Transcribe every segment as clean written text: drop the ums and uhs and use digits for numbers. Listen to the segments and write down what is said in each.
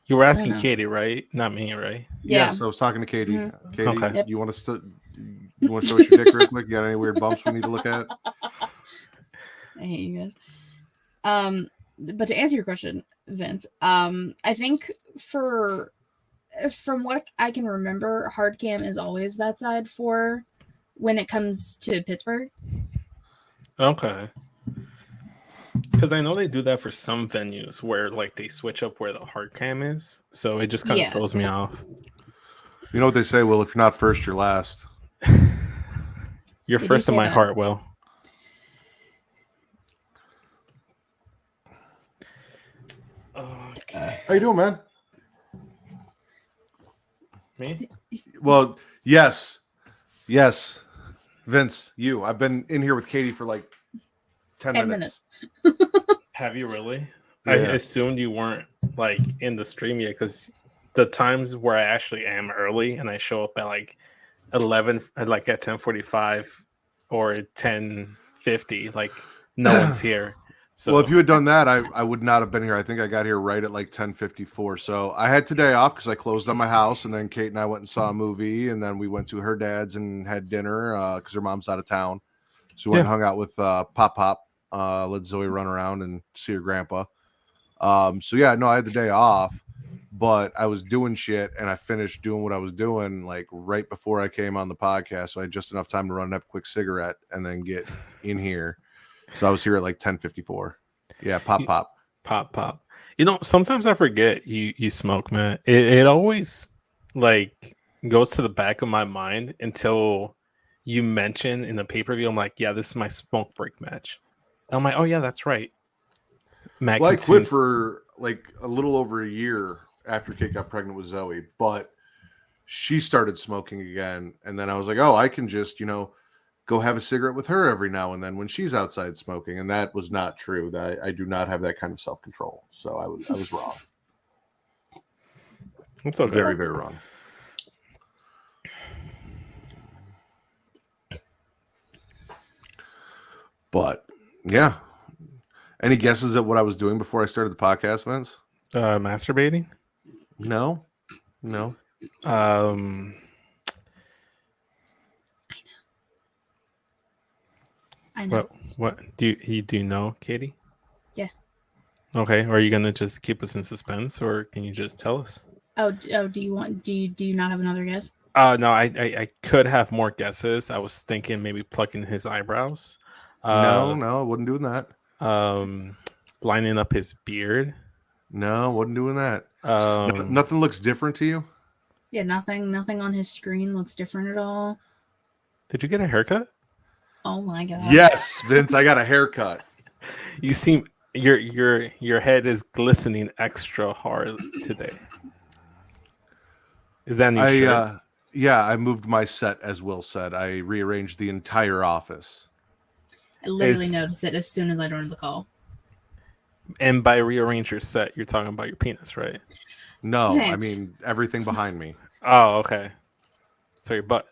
You were I don't asking know. Katie, right? Not me, right? Yeah. Yes, I was talking to Katie. Mhm. Katie, Okay. Yep. you want to show us your dick real quick? You got any weird bumps we need to look at? I hate you guys. But to answer your question, Vince, I think from what I can remember, hard cam is always that side for when it comes to Pittsburgh. Okay. Because I know they do that for some venues where like they switch up where the hard cam is, so it just kind of Yeah. throws me off. You know what they say? Well, if you're not first, you're last. You're They do first in say my that. heart, Will. Okay. How you doing, man? Me? Well, yes, Vince, you. I've been in here with Katie for like 10 minutes. Have you really? Yeah. I assumed you weren't like in the stream yet because the times where I actually am early and I show up at like 11, like at 10:45 or 10:50, like no one's here. So Well, if you had done that, I would not have been here. I think I got here right at like 10:54. So I had today off because I closed on my house, and then Kate and I went and saw a movie, and then we went to her dad's and had dinner because her mom's out of town. So we went and hung out with Pop. Let Zoe run around and see her grandpa. So yeah, no, I had the day off, but I was doing shit, and I finished doing what I was doing like right before I came on the podcast. So I had just enough time to run and have a quick cigarette and then get in here. So I was here at like 10:54. Yeah, pop. You know, sometimes I forget you smoke, man. It always like goes to the back of my mind until you mention in the pay-per-view. I'm like, yeah, this is my smoke break match. I'm like, oh yeah, that's right. Matt Well, I quit consumes- for like a little over a year after Kate got pregnant with Zoe, but she started smoking again, and then I was like, oh, I can just, go have a cigarette with her every now and then when she's outside smoking, and that was not true. That I do not have that kind of self-control, so I was wrong. It's okay. Very, very wrong. But yeah, any guesses at what I was doing before I started the podcast, Vince? Masturbating. No. I know. What do you know, Katie? Yeah. Okay. Are you gonna just keep us in suspense, or can you just tell us? Oh, do you not have another guess? No, I could have more guesses. I was thinking maybe plucking his eyebrows. No, I wasn't doing that. Lining up his beard. No, wasn't doing that. Nothing looks different to you? Yeah, nothing on his screen looks different at all. Did you get a haircut? Oh my god. Yes, Vince, I got a haircut. You seem your head is glistening extra hard today. Is that new shirt? Yeah, I moved my set, as Will said. I rearranged the entire office. I literally noticed it as soon as I joined the call. And by rearrange your set, you're talking about your penis, right? No, Vince. I mean everything behind me. Oh, okay. So your butt.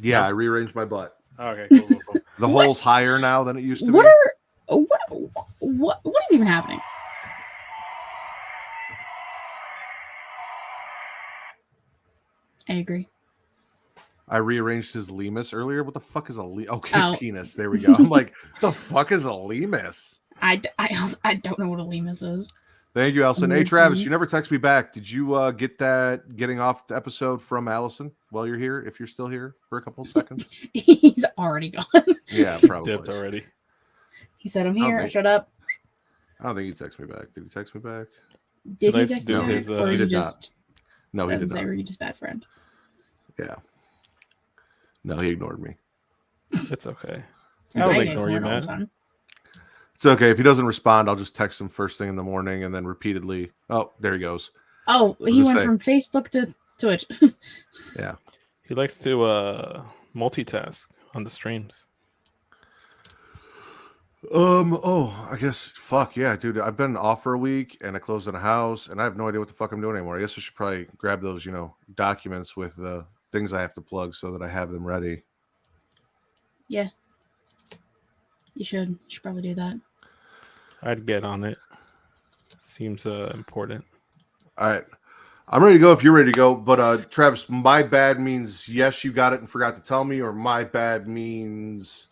Yeah, I rearranged my butt. Okay, cool. The hole's higher now than it used to What be. what is even happening? I agree. I rearranged his lemur earlier. What the fuck is a Okay, penis. There we go. I'm like, the fuck is a lemur? I don't know what a lemur is. Thank you, Allison. Hey, weird Travis, sound. you never text me back. Did you get that getting off the episode from Allison while you're here? If you're still here for a couple of seconds. He's already gone. Yeah, probably. Dipped already. He said, I'm here. Shut up. I don't think he texted me back. Did he text me back? Did he Let's text do you? his, Or he you did just No, he did not. Were you just bad friend? Yeah. No, he ignored me. It's okay. I would ignore you, all the man. time. It's okay. If he doesn't respond, I'll just text him first thing in the morning and then repeatedly. Oh, there he goes. Oh, he went from Facebook to Twitch. Yeah. He likes to multitask on the streams. I guess fuck yeah, dude. I've been off for a week and I closed on a house and I have no idea what the fuck I'm doing anymore. I guess I should probably grab those, documents with the things I have to plug so that I have them ready. Yeah. You should. You should probably do that. I'd get on it. Seems important. All right. I'm ready to go if you're ready to go. But Travis, my bad means yes, you got it and forgot to tell me, or my bad means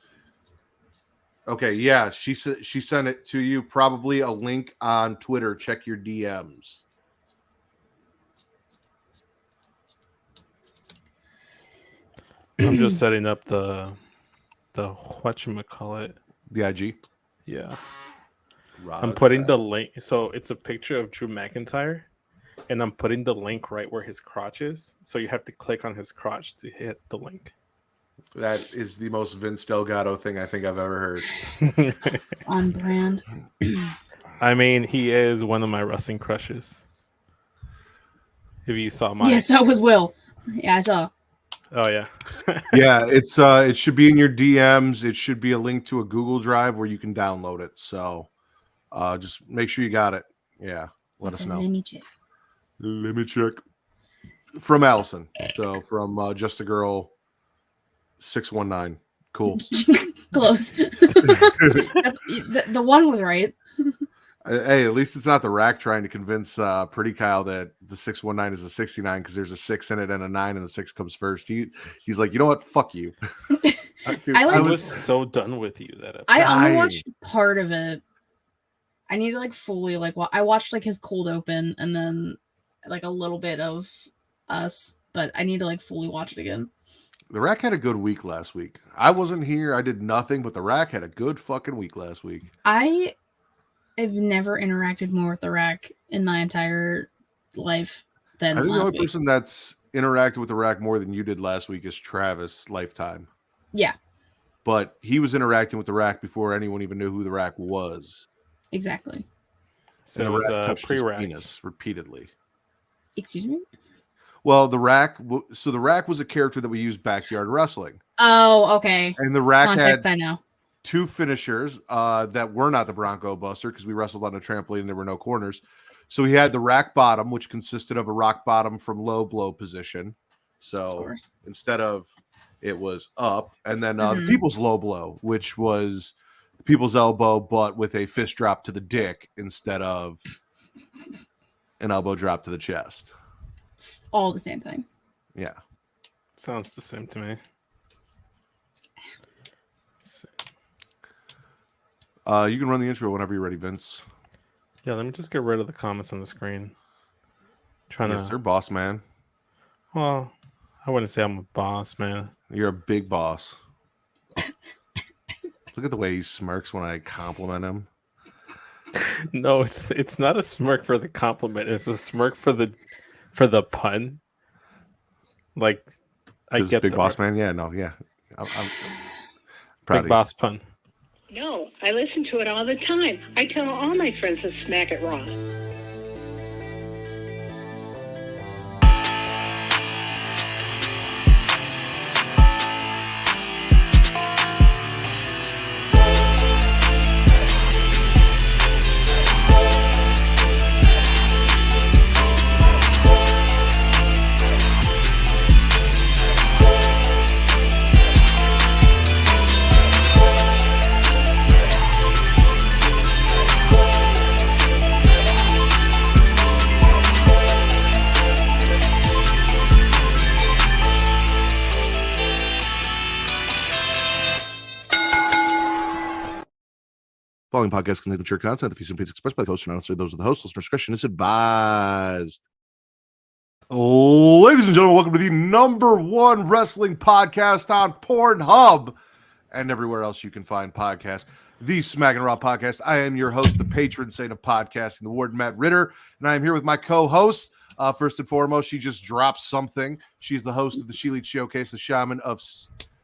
okay, yeah, she sent it to you. Probably a link on Twitter. Check your DMs. I'm just setting up the whatchamacallit. The IG. Yeah. Roger I'm putting that. the link. So it's a picture of Drew McIntyre, and I'm putting the link right where his crotch is. So you have to click on his crotch to hit the link. That is the most Vince Delgado thing I think I've ever heard. On brand. I mean, he is one of my wrestling crushes. If you saw my, Yeah, so was Will. Yeah, I saw. oh yeah, Yeah, it's it should be in your DMs. It should be a link to a Google Drive where you can download it. So just make sure you got it. Yeah, let us know. Let me check. Let me check. From Allison. So from Just a Girl 619. Cool. Close. the one was right. Hey, at least it's not the rack trying to convince Pretty Kyle that the 619 is a 69 because there's a 6 in it and a 9 and the 6 comes first. He's like, you know what? Fuck you. Dude, I was so done with you that episode. I only watched part of it. I need to like fully like I watched like his cold open and then like a little bit of us, but I need to like fully watch it again. The rack had a good week last week. I wasn't here. I did nothing, but the rack had a good fucking week last week. I've never interacted more with the rack in my entire life than I think the last only week. person that's interacted with the rack more than you did last week is Travis Lifetime. Yeah. But he was interacting with the rack before anyone even knew who the rack was. Exactly. So it was a pre-rack penis repeatedly. Excuse me? Well, the rack was a character that we used backyard wrestling. Oh, okay. And the rack Context, had I know. 2 finishers that were not the Bronco Buster because we wrestled on a trampoline and there were no corners. So he had the rack bottom, which consisted of a rock bottom from low blow position. So instead of it was up, and then the people's low blow, which was the people's elbow, but with a fist drop to the dick instead of an elbow drop to the chest. It's all the same thing. Yeah. Sounds the same to me. You can run the intro whenever you're ready, Vince. Yeah, let me just get rid of the comments on the screen. Yes, sir, boss man. Well, I wouldn't say I'm a boss, man. You're a big boss. Look at the way he smirks when I compliment him. No, it's not a smirk for the compliment. It's a smirk for the pun. Like, I get big boss man. Yeah, no, yeah. I'm proud big boss pun. No, I listen to it all the time. I tell all my friends to smack it raw. Following podcast contains mature content. The views and opinions expressed by the host are not necessarily those of the host. Listener discretion is advised. Ladies and gentlemen, welcome to the #1 wrestling podcast on Pornhub and everywhere else you can find podcasts. The Smackin It Raw Podcast. I am your host, the patron saint of podcasting, the Warden Matt Ritter, and I am here with my co-host. First and foremost, she just dropped something. She's the host of the She Elite Showcase, the Shaman of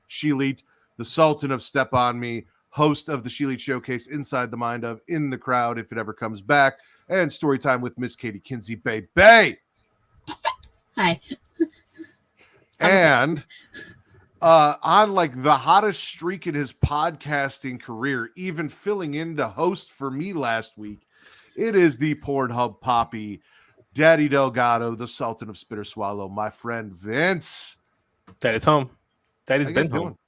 She Elite, the Sultan of Step On Me, host of the She Elite Showcase, Inside the Mind of, In the Crowd, if it ever comes back, and Story Time with Miss Katie Kinzy, baby. Hi. And on like the hottest streak in his podcasting career, even filling in to host for me last week, it is the Pornhub Poppy, Daddy Delgado, the Sultan of Spitter Swallow, my friend Vince. Daddy's home. Daddy's been home.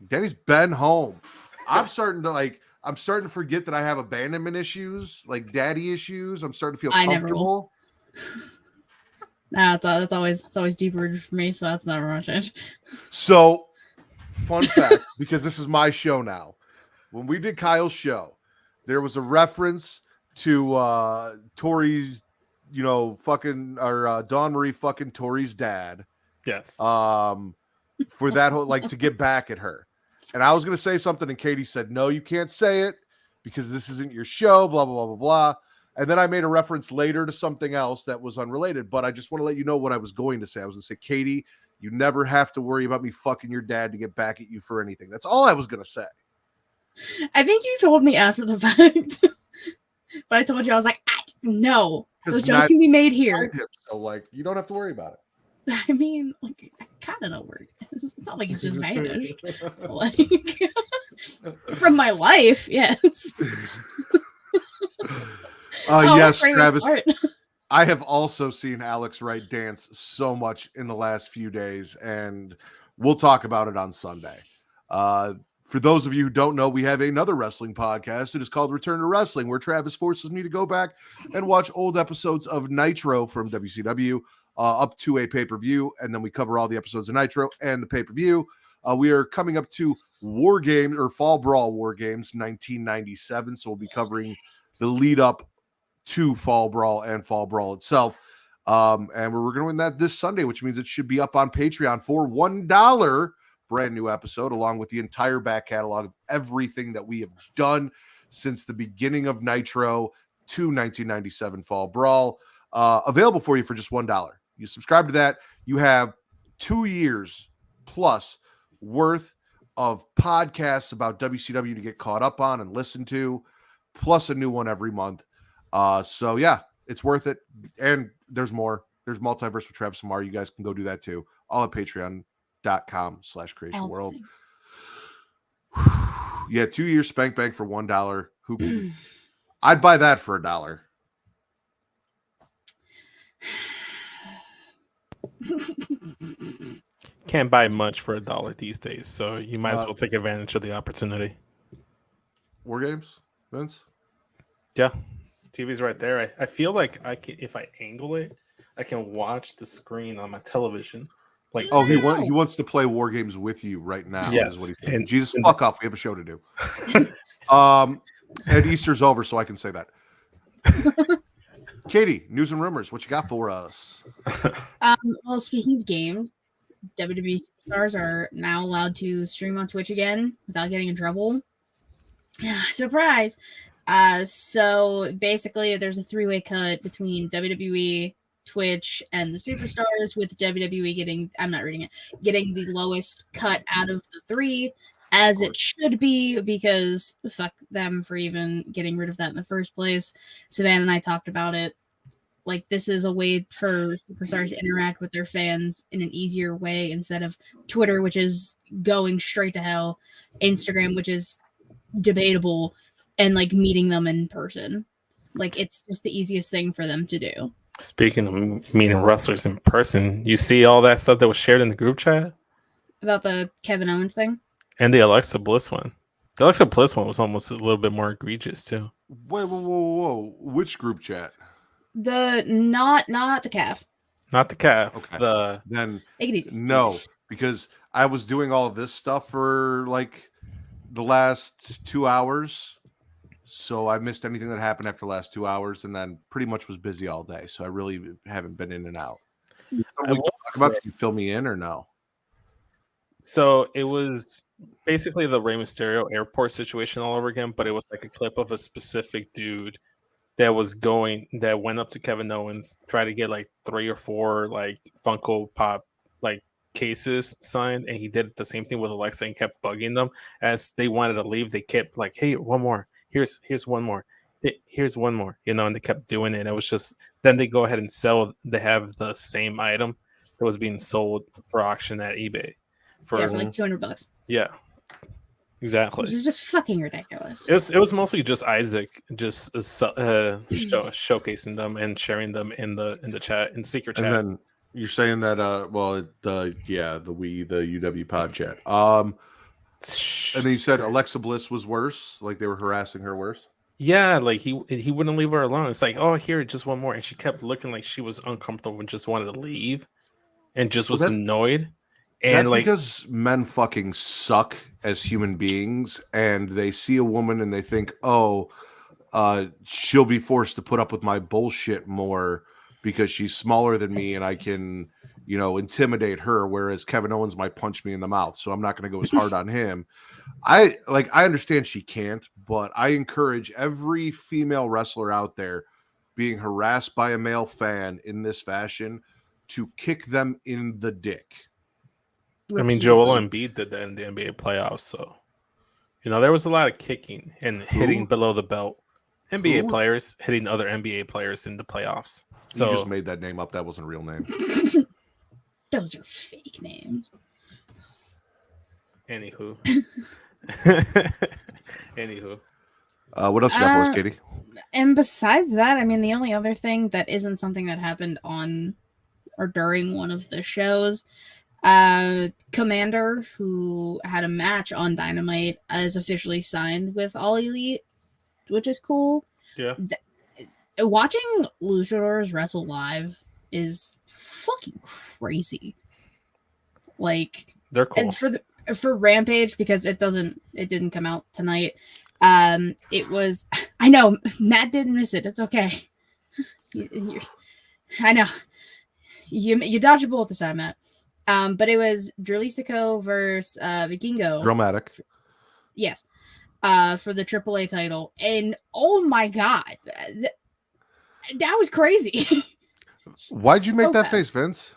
Daddy's been home. I'm starting to like, I'm starting to forget that I have abandonment issues, like daddy issues. I'm starting to feel I never will. comfortable. Nah, that's always deep rooted for me, so that's never gonna change. So, fun fact, because this is my show now. When we did Kyle's show, there was a reference to Tori's, fucking, or Dawn Marie fucking Tori's dad. Yes. For that whole, like, to get back at her. And I was gonna say something, and Katie said, "No, you can't say it because this isn't your show." Blah blah blah blah blah. And then I made a reference later to something else that was unrelated. But I just want to let you know what I was going to say. I was going to say, Katie, you never have to worry about me fucking your dad to get back at you for anything. That's all I was going to say. I think you told me after the fact, but I told you I was like, no, the joke can be made here. So, like, you don't have to worry about it. I mean, like, I kind of know where he is. It's not like he's just vanished. Like, from my life, yes. Yes, Travis. I have also seen Alex Wright dance so much in the last few days, and we'll talk about it on Sunday. For those of you who don't know, we have another wrestling podcast. It is called Return to Wrestling, where Travis forces me to go back and watch old episodes of Nitro from WCW up to a pay-per-view, and then we cover all the episodes of Nitro and the pay-per-view. We are coming up to War Games, or Fall Brawl War Games 1997, so we'll be covering the lead up to Fall Brawl and Fall Brawl itself. And we're going to win that this Sunday, which means it should be up on Patreon for $1. Brand new episode, along with the entire back catalog of everything that we have done since the beginning of Nitro to 1997 Fall Brawl. Available for you for just $1. You subscribe to that, you have 2 years plus worth of podcasts about WCW to get caught up on and listen to, plus a new one every month. So yeah, it's worth it. And there's more. There's Multiverse with Travis Amar. You guys can go do that too. All at patreon.com/creation world. Yeah, 2 years spank bank for $1. Who can I'd buy that for $1. Can't buy much for $1 these days, so you might as well take advantage of the opportunity. War Games, Vince? Yeah. TV's right there. I feel like I can, if I angle it, I can watch the screen on my television. Like, he wants to play War Games with you right now. Yes, is what he's saying. And Jesus, fuck off. We have a show to do. And Easter's over, so I can say that. Katie, news and rumors. What you got for us? Well, speaking of games, WWE superstars are now allowed to stream on Twitch again without getting in trouble. Surprise! So basically, there's a three-way cut between WWE, Twitch, and the superstars, with WWE getting the lowest cut out of the three, as it should be, because fuck them for even getting rid of that in the first place. Savannah and I talked about it. Like, this is a way for superstars to interact with their fans in an easier way, instead of Twitter, which is going straight to hell, Instagram, which is debatable, and like meeting them in person. Like, it's just the easiest thing for them to do. Speaking of meeting wrestlers in person, you see all that stuff that was shared in the group chat? About the Kevin Owens thing? And the Alexa Bliss one. The Alexa Bliss one was almost a little bit more egregious too. Whoa. Which group chat? The not the calf. Not the calf. Okay. Then take it easy. No, because I was doing all of this stuff for like the last 2 hours. So I missed anything that happened after the last 2 hours, and then pretty much was busy all day. So I really haven't been in and out. Can you fill me in or no? So it was basically the Rey Mysterio airport situation all over again, but it was like a clip of a specific dude that went up to Kevin Owens, tried to get like 3 or 4 like Funko Pop like cases signed, and he did the same thing with Alexa and kept bugging them as they wanted to leave. They kept like, "Hey, one more. Here's one more. Here's one more." And they kept doing it. It was just, then they go ahead and sell. They have the same item that was being sold for auction at eBay for like $200. Yeah. Exactly. Which is just fucking ridiculous. It was mostly just Isaac showcasing them and sharing them in the chat, in secret chat. And then you're saying that the UW pod chat. And then you said Alexa Bliss was worse, like they were harassing her worse. Yeah, like he wouldn't leave her alone. It's like, oh, here, just one more, and she kept looking like she was uncomfortable and just wanted to leave, and just was annoyed. And that's like, because men fucking suck as human beings, and they see a woman and they think, oh, she'll be forced to put up with my bullshit more because she's smaller than me and I can, intimidate her. Whereas Kevin Owens might punch me in the mouth, so I'm not going to go as hard on him. I understand she can't, but I encourage every female wrestler out there being harassed by a male fan in this fashion to kick them in the dick. I mean, Joel Embiid did that in the NBA playoffs, so there was a lot of kicking and hitting below the belt. NBA players hitting other NBA players in the playoffs. So you just made that name up. That wasn't a real name. Those are fake names. Anywho. What else you got for us, Katie? And besides that, I mean, the only other thing that isn't something that happened on or during one of the shows, Commander, who had a match on Dynamite, is officially signed with All Elite, which is cool. Yeah. Watching luchadors wrestle live is fucking crazy. Like, they're cool. And for Rampage, because it didn't come out tonight. It was, I know Matt didn't miss it. It's okay. I know you dodged a bullet this time, Matt. But it was Dralistico versus Vikingo. Dramatic. Yes. For the AAA title. And oh my god. That was crazy. Why'd you make that face, Vince?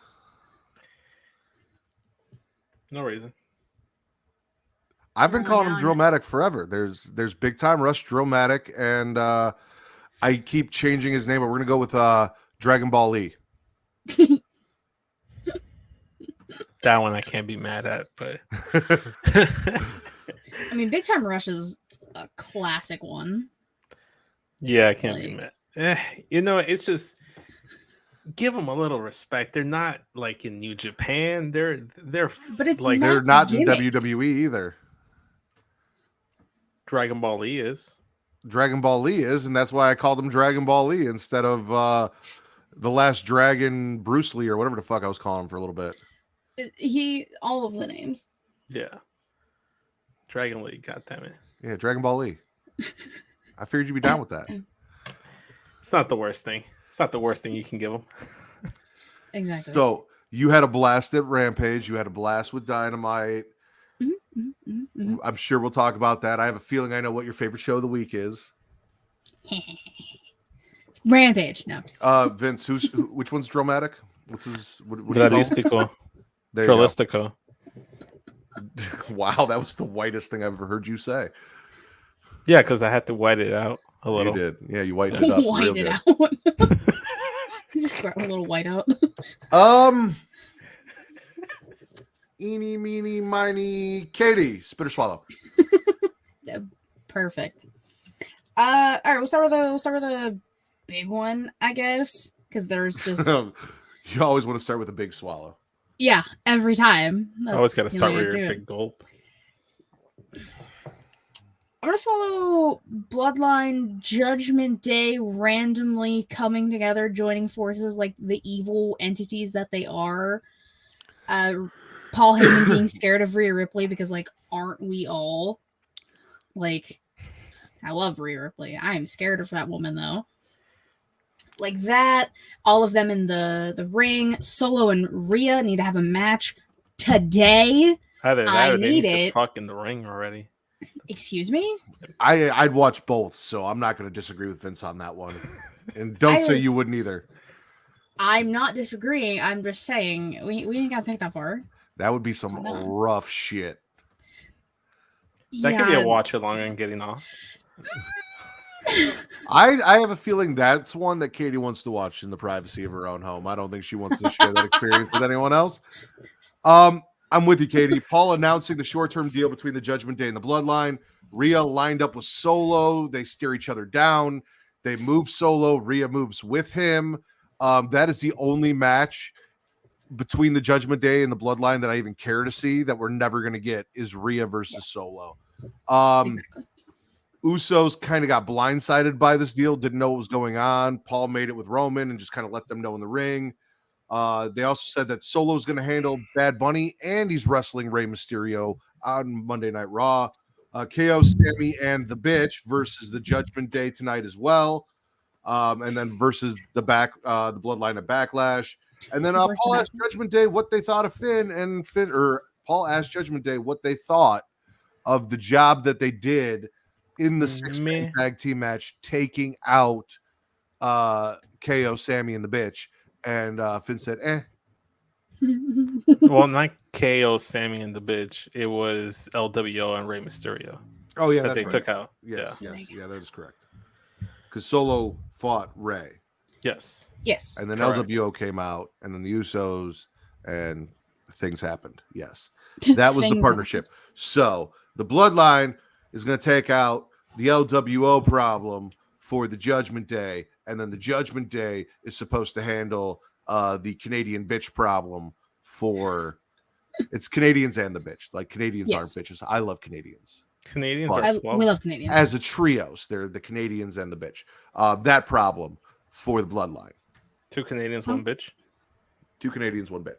No reason. I've been calling him Dramatic forever. There's Big Time Rush Dramatic, and I keep changing his name, but we're gonna go with Dragon Ball E. That one I can't be mad at, but I mean, Big Time Rush is a classic one. Yeah, I can't be mad. It's just give them a little respect. They're not like in New Japan. They're but it's like they're not in WWE either. Dragon Ball E is. Dragon Ball E is, and that's why I called him Dragon Ball E instead of the Last Dragon Bruce Lee or whatever the fuck I was calling him for a little bit. All of the names. Yeah. Dragon League, goddammit. Yeah, Dragon Ball E. I figured you'd be down with that. It's not the worst thing. It's not the worst thing you can give them. Exactly. So you had a blast at Rampage. You had a blast with Dynamite. Mm-hmm. I'm sure we'll talk about that. I have a feeling I know what your favorite show of the week is. Rampage. No. Vince, which one's Dramatic? What's his? What Dralistico. Dralistico. Wow, that was the whitest thing I've ever heard you say. Yeah, because I had to white it out a little. You did. Yeah, you whited it up. White it out. Just grab a little white out. Eeny, meeny, miny, Katie, spit or swallow. Perfect. All right, we'll start with the big one, I guess, because there's just you always want to start with a big swallow. Yeah, every time. I always got to start with your big gulp. I'm gonna swallow Bloodline Judgment Day randomly coming together, joining forces like the evil entities that they are. Paul Heyman being scared of Rhea Ripley because, like, aren't we all? Like, I love Rhea Ripley. I am scared of that woman, though. Like that, all of them in the ring. Solo and Rhea need to have a match today. Either that or they need to fuck in the ring already. Excuse me? I'd watch both, so I'm not going to disagree with Vince on that one. And don't say you wouldn't either. I'm not disagreeing. I'm just saying we ain't got to take that far. That would be some rough shit. That could be a watch along and getting off. I have a feeling that's one that Katie wants to watch in the privacy of her own home. I don't think she wants to share that experience with anyone else. I'm with you, Katie. Paul announcing the short-term deal between the Judgment Day and the Bloodline. Rhea lined up with Solo. They stare each other down. They move Solo. Rhea moves with him. That is the only match between the Judgment Day and the Bloodline that I even care to see that we're never going to get is Rhea versus Solo. Exactly. Usos kind of got blindsided by this deal, didn't know what was going on. Paul made it with Roman and just kind of let them know in the ring. They also said that Solo's going to handle Bad Bunny and he's wrestling Rey Mysterio on Monday Night Raw. KO, Sammy, and the Bitch versus the Judgment Day tonight as well. And then versus the Bloodline at Backlash. And then Paul asked Judgment Day what they thought of Finn, and Paul asked Judgment Day what they thought of the job that they did in the six-man tag team match, taking out KO, Sammy, and the Bitch. And Finn said, Well, not KO, Sammy, and the Bitch. It was LWO and Rey Mysterio. Oh, yeah, that they took out. Yes, that is correct. Because Solo fought Rey. Yes. And then correct. LWO came out, and then the Usos, and things happened. Yes. That was the partnership. So the Bloodline is going to take out the LWO problem for the Judgment Day, and then the Judgment Day is supposed to handle the Canadian bitch problem for it's Canadians and the bitch. Like Canadians aren't bitches. I love Canadians. We love Canadians. As a trios, they're the Canadians and the bitch. That problem for the Bloodline. 2 Canadians, 1 bitch. 2 Canadians, 1 bitch.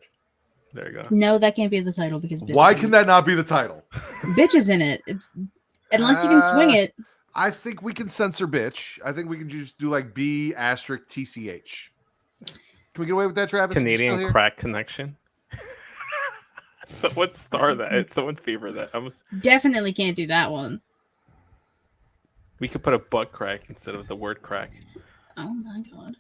There you go. No, that can't be the title because why can that not be the title? Bitch is in it. It's unless you can swing it. I think we can censor bitch. I think we can just do like B asterisk TCH. Can we get away with that, Travis? Canadian crack connection. Someone star that. Someone favor that. Definitely can't do that one. We could put a butt crack instead of the word crack. Oh my god.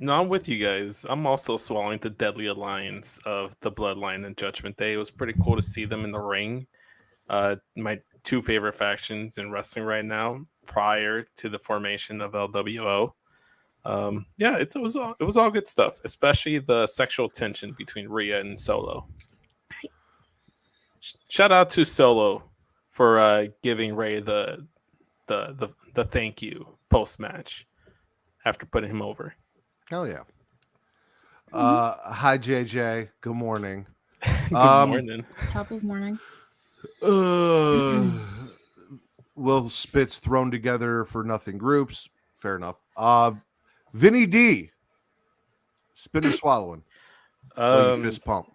No, I'm with you guys. I'm also swallowing the deadly alliance of the Bloodline and Judgment Day. It was pretty cool to see them in the ring. My 2 favorite factions in wrestling right now, prior to the formation of LWO. It was all good stuff, especially the sexual tension between Rhea and Solo. Shout out to Solo for giving Rey the thank you post match after putting him over. Hell yeah. Hi JJ. Good morning. Good morning. Top of morning. Will Spitz thrown together for nothing groups. Fair enough. Vinny D. Spin or swallowing? Fist pump.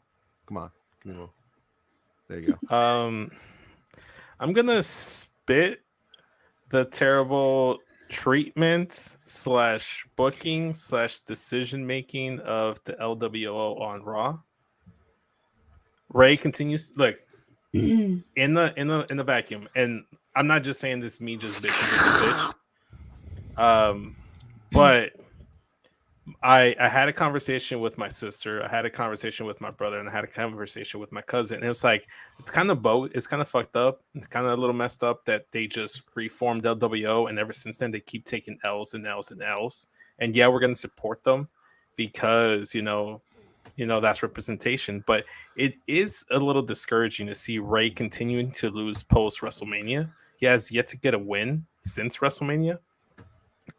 Come on. There you go. I'm gonna spit the terrible treatment / booking / decision making of the LWO on Raw. Rey continues in the vacuum, and I'm not just saying this me just bitching, but I had a conversation with my sister, I had a conversation with my brother, and I had a conversation with my cousin. And it's like, it's kind of fucked up. It's kind of a little messed up that they just reformed LWO, and ever since then they keep taking L's and L's and L's. And yeah, we're going to support them because, that's representation. But it is a little discouraging to see Rey continuing to lose post WrestleMania. He has yet to get a win since WrestleMania.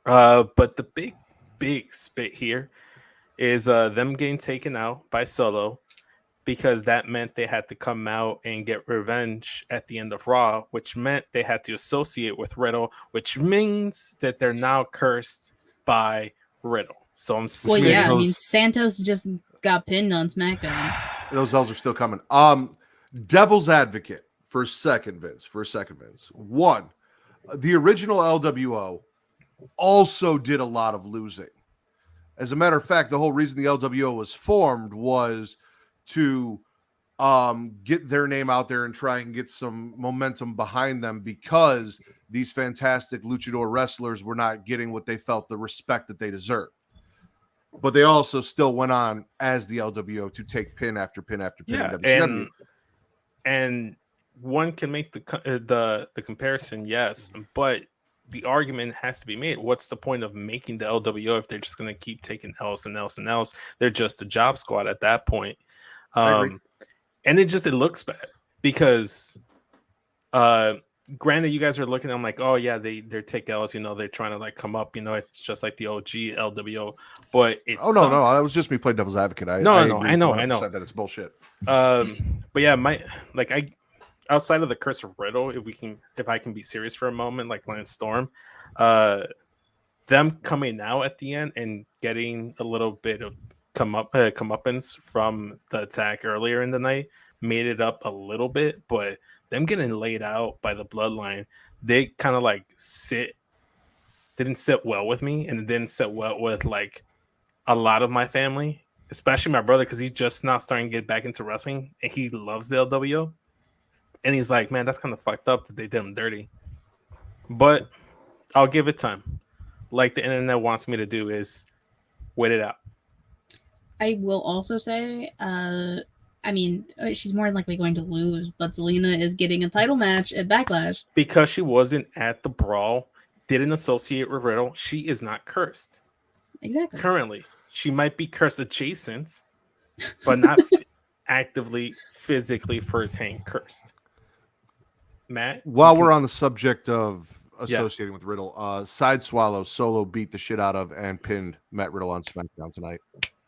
But the big spit here is them getting taken out by Solo, because that meant they had to come out and get revenge at the end of Raw, which meant they had to associate with Riddle, which means that they're now cursed by Riddle. So I'm Santos just got pinned on SmackDown. Those L's are still coming. Devil's advocate for a second, Vince. One, the original LWO also did a lot of losing. As a matter of fact, the whole reason the LWO was formed was to get their name out there and try and get some momentum behind them, because these fantastic luchador wrestlers were not getting what they felt the respect that they deserved. But they also still went on as the LWO to take pin after pin after pin. Yeah, and one can make the comparison, yes, but the argument has to be made. What's the point of making the LWO if they're just going to keep taking L's and L's and L's? They're just a job squad at that point. And it looks bad because granted, you guys are looking. I'm like, oh yeah, they're take L's. They're trying to like come up. It's just like the OG LWO. But it no, that was just me playing devil's advocate. I agree I know that it's bullshit. But yeah, I outside of the Curse of Riddle, if I can be serious for a moment, like Lance Storm, them coming out at the end and getting a little bit of comeuppance from the attack earlier in the night made it up a little bit, but them getting laid out by the bloodline, they kind of like didn't sit well with me, and it didn't sit well with like a lot of my family, especially my brother, because he's just now starting to get back into wrestling and he loves the LWO. And he's like, man, that's kind of fucked up that they did him dirty. But I'll give it time. Like the internet wants me to do is wait it out. I will also say, she's more than likely going to lose, but Zelina is getting a title match at Backlash. Because she wasn't at the brawl, didn't associate with Riddle, she is not cursed. Exactly. Currently. She might be curse adjacent, but not actively, physically first-hand cursed. Matt? While we're on the subject of associating with Riddle, Side Swallow Solo beat the shit out of and pinned Matt Riddle on SmackDown tonight.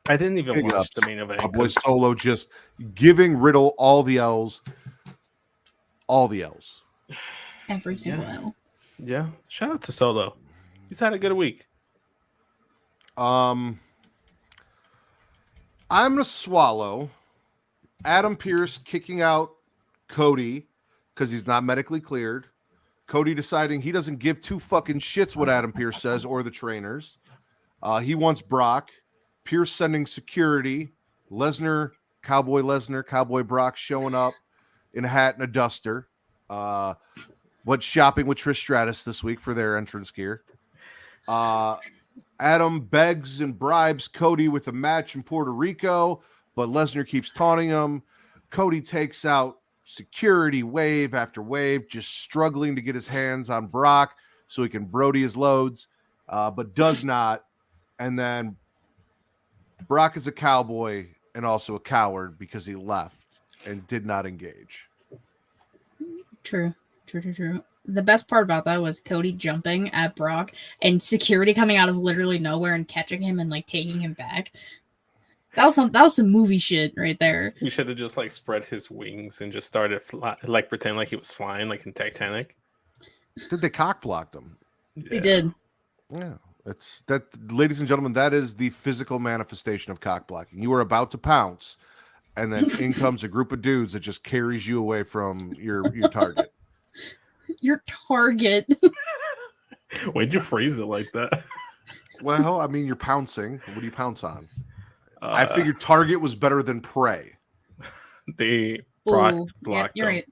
I didn't even watch the main event. Boy Solo just giving Riddle all the L's. All the L's. Every single L. Yeah. Shout out to Solo. He's had a good week. I'm going to swallow Adam Pearce kicking out Cody because he's not medically cleared. Cody deciding he doesn't give two fucking shits what Adam Pearce says or the trainers. He wants Brock. Pearce sending security. Cowboy Brock showing up in a hat and a duster. Went shopping with Trish Stratus this week for their entrance gear. Adam begs and bribes Cody with a match in Puerto Rico, but Lesnar keeps taunting him. Cody takes out security wave after wave, just struggling to get his hands on Brock so he can Brody his loads, but does not. And then Brock is a cowboy and also a coward because he left and did not engage. True. The best part about that was Cody jumping at Brock and security coming out of literally nowhere and catching him and like taking him back. That was some movie shit right there. He should have just like spread his wings and just started like pretend like he was flying like in Titanic. Did they cock block them? Yeah. They did. Yeah. That's that, ladies and gentlemen, that is the physical manifestation of cock blocking. You are about to pounce, and then in comes a group of dudes that just carries you away from your target. Your target. Why'd you phrase it like that? Well, I mean, you're pouncing. What do you pounce on? I figured target was better than prey. They blocked you're them.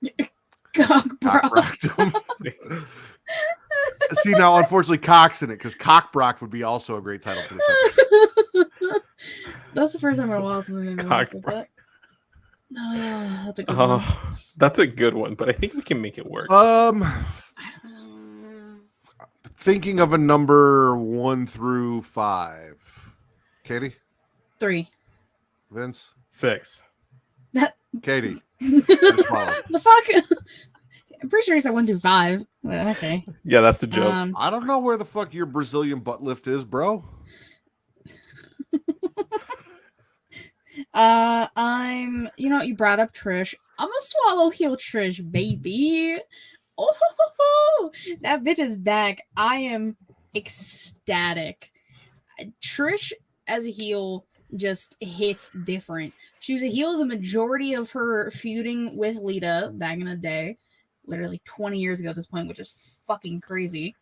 Right. Cock blocked them. See, now, unfortunately, Cock's in it because Cock Brock would be also a great title for this episode. That's the first time in a while something made me laugh with that. Oh, that's a good one. That's a good one, but I think we can make it work. I don't know. Thinking of a number 1 through 5. Katie? 3. Vince? 6. Katie? The fuck? I'm pretty sure he said 1 through 5. Well, okay. Yeah, that's the joke. I don't know where the fuck your Brazilian butt lift is, bro. You brought up Trish. I'm gonna swallow heel Trish, baby. Oh, that bitch is back. I am ecstatic. Trish as a heel just hits different. She was a heel the majority of her feuding with Lita back in the day, literally 20 years ago at this point, which is fucking crazy.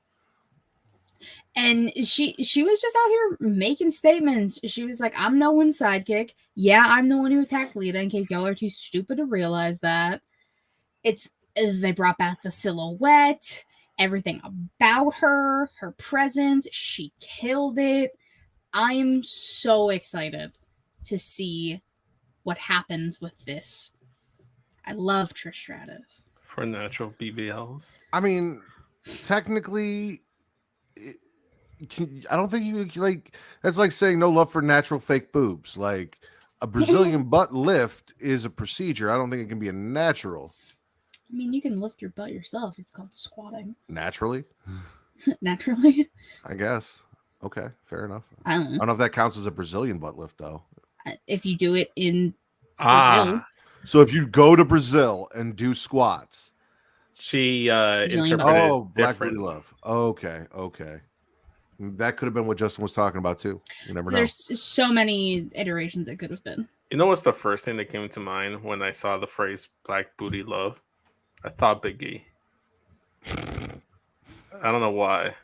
And she was just out here making statements. She was like, I'm no one's sidekick. Yeah, I'm the one who attacked Lita, in case y'all are too stupid to realize that. They brought back the silhouette, everything about her presence. She killed it. I'm so excited to see what happens with this. I love Trish Stratus. For natural BBLs. I mean, technically, I don't think you like. That's like saying no love for natural fake boobs. Like a Brazilian butt lift is a procedure. I don't think it can be a natural. I mean, you can lift your butt yourself. It's called squatting. Naturally, Naturally. I guess. Okay, fair enough. I don't I know. don't know if that counts as a Brazilian butt lift though. If you do it in Ah, So if you go to Brazil and do squats, she Brazilian butt interpreted oh, it Black different. Booty Love. Okay. That could have been what Justin was talking about too. You never know. There's so many iterations it could have been. You know what's the first thing that came to mind when I saw the phrase "Black Booty Love"? I thought Biggie. I don't know why.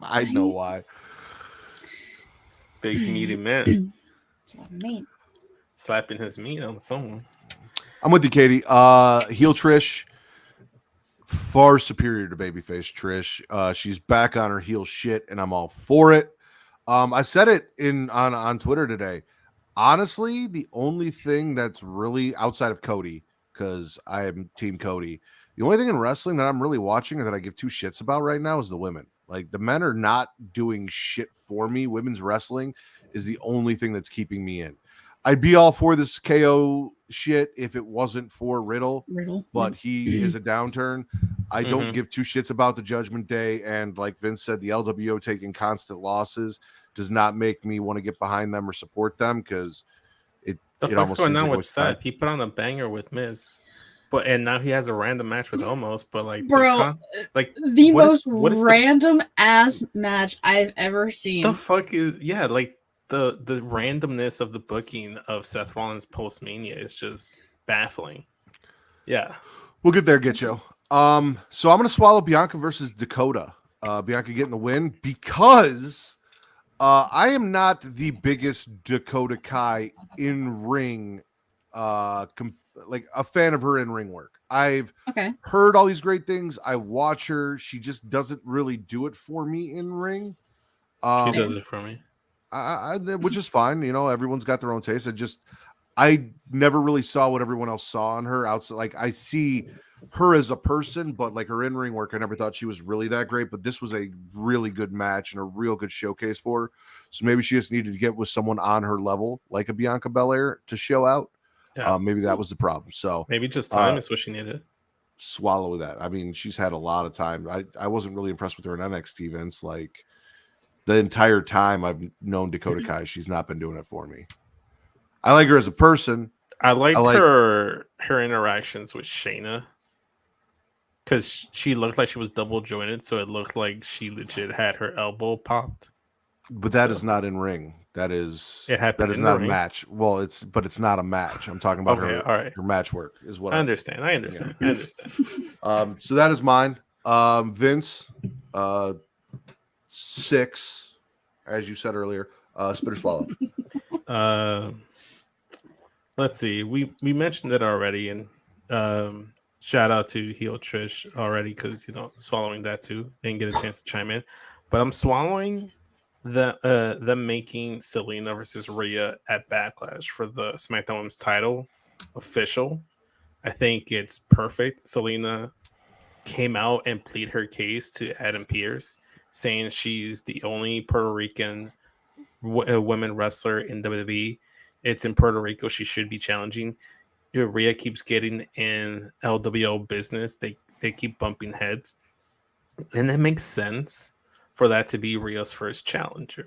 I know why. Big meaty man Slapping meat. slapping his meat on someone. I'm with you, Katie. Heel Trish, far superior to babyface Trish. She's back on her heel shit, and I'm all for it. I said it on Twitter today. Honestly, the only thing that's really outside of Cody, because I am Team Cody, the only thing in wrestling that I'm really watching or that I give two shits about right now is the women. Like, the men are not doing shit for me. Women's wrestling is the only thing that's keeping me in. I'd be all for this KO shit if it wasn't for Riddle, but he is a downturn. I don't give two shits about the Judgment Day, and like Vince said, the LWO taking constant losses does not make me want to get behind them or support them, because it Fuck's going on with Seth. He put on a banger with Miz, and now he has a random match with Omos. But like, bro, the most random ass match I've ever seen. The fuck is like the randomness of the booking of Seth Rollins post Mania is just baffling. Yeah, we'll get there, get you. So I'm gonna swallow Bianca versus Dakota. Bianca getting the win because I am not the biggest Dakota Kai in ring, like a fan of her in ring work. I've heard all these great things. I watch her. She just doesn't really do it for me in ring. She does it for me. Which is fine. You know, everyone's got their own taste. I never really saw what everyone else saw on her outside. Like, I see her as a person, but like her in-ring work, I never thought she was really that great, but this was a really good match and a real good showcase for her. So maybe she just needed to get with someone on her level, like a Bianca Belair, to show out. Yeah. Maybe that was the problem. So maybe just time is what she needed. Swallow that. I mean, she's had a lot of time. I wasn't really impressed with her in NXT, Vince. Like, the entire time I've known Dakota Kai, she's not been doing it for me. I like her as a person. I like her interactions with Shayna, because she looked like she was double jointed, so it looked like she legit had her elbow popped. But that is not in ring. That is that is not a match. Well, it's not a match. I'm talking about her match work is what I understand. I understand. Yeah. I understand. So that is mine. Vince, 6, as you said earlier. Spit or swallow. Let's see. We mentioned it already, and shout out to heel Trish already, because swallowing that too. Didn't get a chance to chime in, but I'm swallowing them making Selena versus Rhea at Backlash for the SmackDown Women's title official. I think it's perfect. Selena came out and plead her case to Adam Pearce, saying she's the only Puerto Rican women wrestler in WWE. It's in Puerto Rico. She should be challenging. Rhea keeps getting in LWO business. They keep bumping heads. And it makes sense for that to be Rhea's first challenger.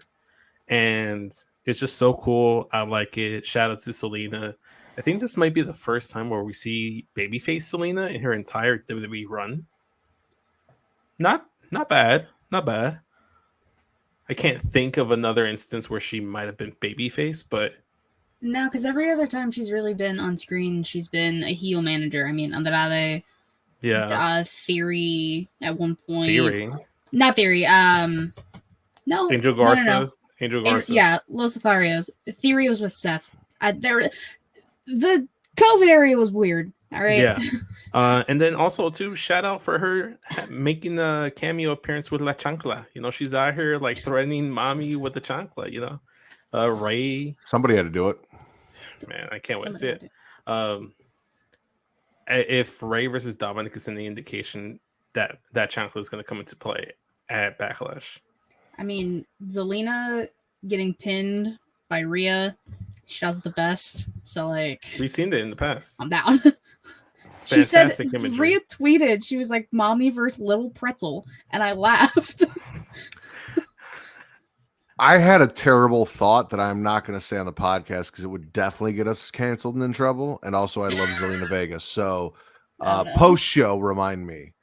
And it's just so cool. I like it. Shout out to Selena. I think this might be the first time where we see babyface Selena in her entire WWE run. Not bad. Not bad. I can't think of another instance where she might have been babyface, but no, because every other time she's really been on screen, she's been a heel manager. I mean, Andrade, Theory at one point. Theory, not Theory. No, Angel Garza. No. Angel Garza. Yeah, Los Lotharios. Theory was with Seth. The COVID area was weird. All right. Yeah. And then also too, shout out for her making a cameo appearance with La Chancla. She's out here like threatening mommy with the chancla. Ray. Somebody had to do it. Man, I can't wait to see it. If Ray versus Dominic is any indication that chancla is going to come into play at Backlash. I mean, Zelina getting pinned by Rhea, she does the best. So like, we've seen it in the past. I'm down. She said, Fantastic imagery. retweeted. She was like, "Mommy versus Little Pretzel," and I laughed. I had a terrible thought that I'm not going to say on the podcast because it would definitely get us canceled and in trouble. And also, I love Zelina Vega. So, post show, remind me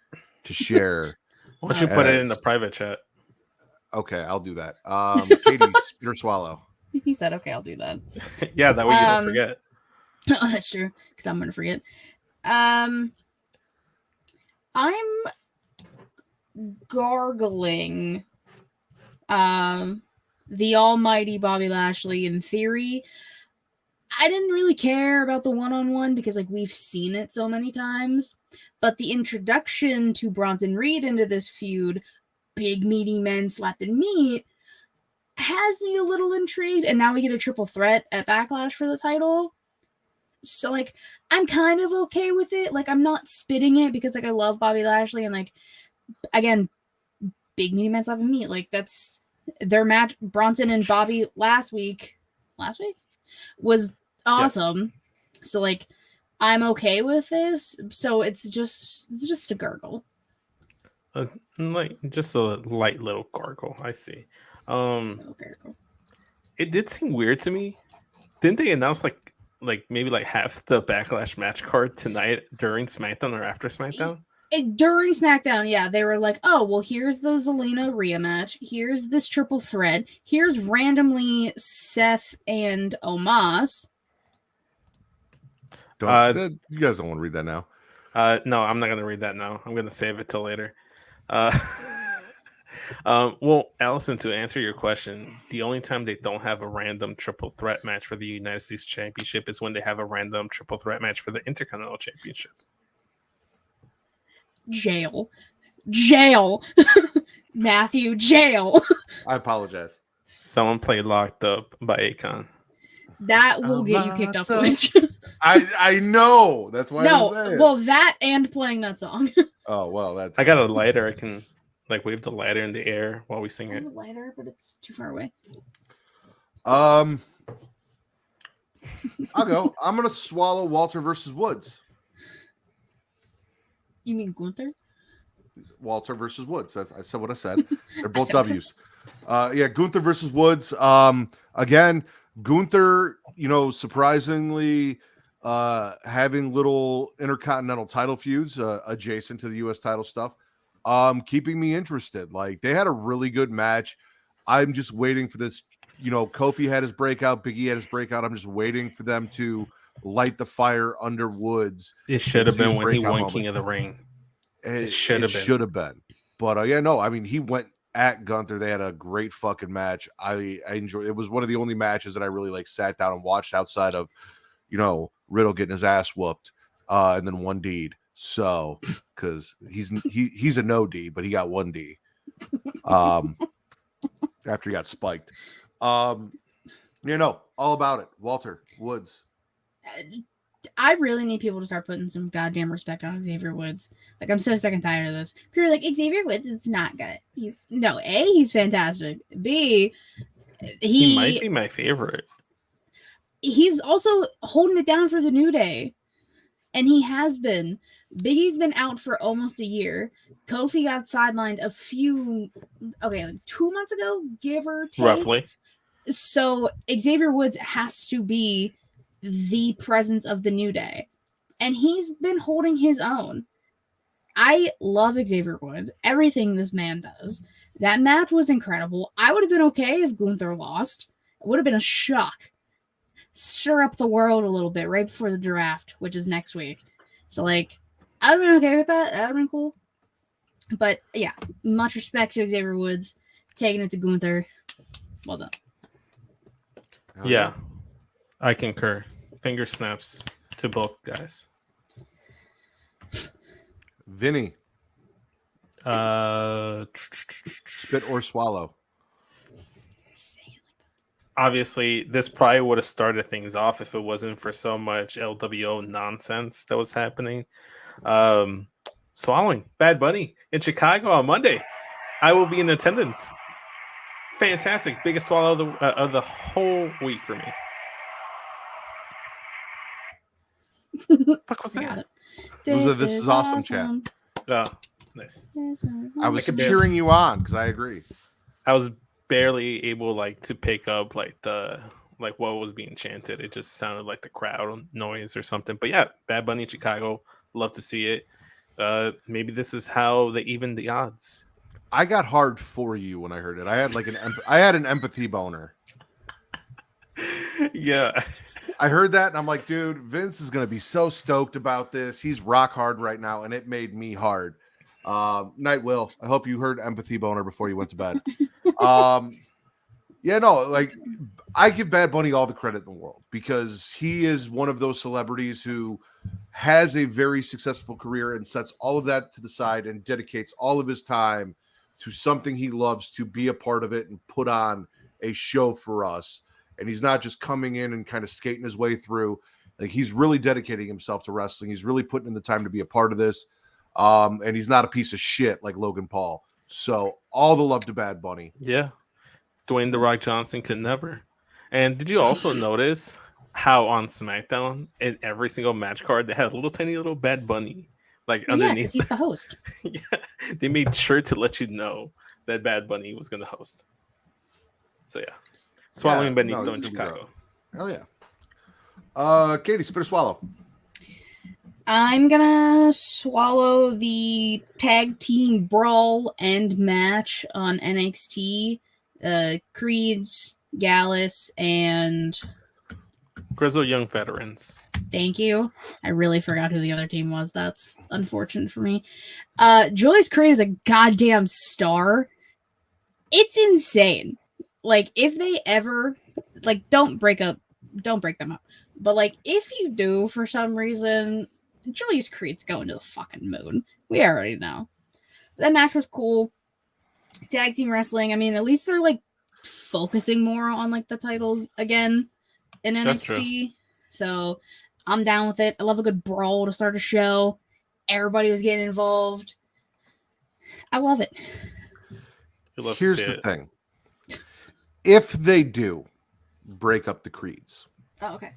to share. Why don't you put it in the private chat? Okay, I'll do that. Katie, spit or swallow. He said, "Okay, I'll do that." Yeah, that way you don't forget. Oh, that's true, because I'm gonna forget. I'm gargling. The almighty Bobby Lashley. In theory, I didn't really care about the one-on-one because like we've seen it so many times. But the introduction to Bronson Reed into this feud, big meaty men slapping meat, has me a little intrigued. And now we get a triple threat at Backlash for the title. So like I'm kind of okay with it. Like I'm not spitting it because like I love Bobby Lashley and like again, big meaty men slapping meat. Like that's their match. Bronson and Bobby last week was awesome. Yes. So like I'm okay with this. So it's just a gargle. Like just a light little gargle. I see. It did seem weird to me. Didn't they announce like maybe like half the Backlash match card tonight during SmackDown or after SmackDown? During SmackDown, yeah, they were like, "Oh, well, here's the Zelina Rhea match. Here's this triple threat. Here's randomly Seth and Omos." You guys don't want to read that now. No, I'm not gonna read that now. I'm gonna save it till later. Well, Allison, to answer your question, the only time they don't have a random triple threat match for the United States Championship is when they have a random triple threat match for the Intercontinental Championships. Jail. Matthew, jail. I apologize. Someone played Locked Up by Akon. That will get you kicked off Twitch. I know. That's why I was saying. Well, that and playing that song. Oh, well, that's... I got a lighter. I can like wave the lighter in the air while we sing it. Lighter, but it's too far away. I'll go. I'm going to swallow Walter versus Woods. You mean Gunther? Walter versus Woods. I said what I said. They're both W's. Yeah, Gunther versus Woods. Again, Gunther, surprisingly having little intercontinental title feuds adjacent to the U.S. title stuff, keeping me interested. Like, they had a really good match. I'm just waiting for this. Kofi had his breakout. Big E had his breakout. I'm just waiting for them to light the fire under Woods. It should have been when he won King of the Ring. It should have been. But he went at Gunther. They had a great fucking match. I enjoyed it. It was one of the only matches that I really sat down and watched outside of, Riddle getting his ass whooped, and then 1D'd. So, because he's a no D, but he got 1D. After he got spiked. All about it. Walter Woods. I really need people to start putting some goddamn respect on Xavier Woods. Like, I'm so sick and tired of this. People are like, Xavier Woods is not good. He's fantastic. B, he might be my favorite. He's also holding it down for the New Day. And he has been. Big E's been out for almost a year. Kofi got sidelined 2 months ago, give or take. Roughly. So Xavier Woods has to be the presence of the New Day. And he's been holding his own. I love Xavier Woods. Everything this man does. That match was incredible. I would have been okay if Gunther lost. It would have been a shock. Stir up the world a little bit right before the draft, which is next week. So, I'd have been okay with that. That would have been cool. But, yeah, much respect to Xavier Woods. Taking it to Gunther. Well done. Yeah, I concur. Finger snaps to both guys. Vinny. Spit or swallow? Obviously, this probably would have started things off if it wasn't for so much LWO nonsense that was happening. Swallowing Bad Bunny in Chicago on Monday. I will be in attendance. Fantastic. Biggest swallow of the whole week for me. Fuck was that? This is awesome, chat. Oh, nice. I was Like a cheering you on because I agree. I was barely able to pick up what was being chanted. It just sounded like the crowd noise or something. But yeah, Bad Bunny Chicago, love to see it. Maybe this is how they even the odds. I got hard for you when I heard it. I had an empathy boner. Yeah. I heard that and I'm like, dude, Vince is going to be so stoked about this. He's rock hard right now, and it made me hard. Night Will, I hope you heard empathy boner before you went to bed. Yeah, no, I give Bad Bunny all the credit in the world because he is one of those celebrities who has a very successful career and sets all of that to the side and dedicates all of his time to something he loves, to be a part of it and put on a show for us. And he's not just coming in and kind of skating his way through. He's really dedicating himself to wrestling. He's really putting in the time to be a part of this. And he's not a piece of shit like Logan Paul. So all the love to Bad Bunny. Yeah. Dwayne The Rock Johnson could never. And did you also notice how on SmackDown in every single match card they had a tiny little Bad Bunny underneath? Yeah, because he's the host. Yeah, they made sure to let you know that Bad Bunny was going to host. So yeah, swallowing Benito in Chicago. Hell yeah. Katie, spit or swallow. I'm gonna swallow the tag team brawl and match on NXT. Creeds, Gallus, and Grizzled Young Veterans. Thank you. I really forgot who the other team was. That's unfortunate for me. Julius Creed is a goddamn star. It's insane. If they ever don't break them up. But if you do for some reason, Julius Creed's going to the fucking moon. We already know. That match was cool. Tag team wrestling. I mean, at least they're focusing more on the titles again in NXT. So I'm down with it. I love a good brawl to start a show. Everybody was getting involved. I love it. Here's the thing. If they do break up the Creeds, okay.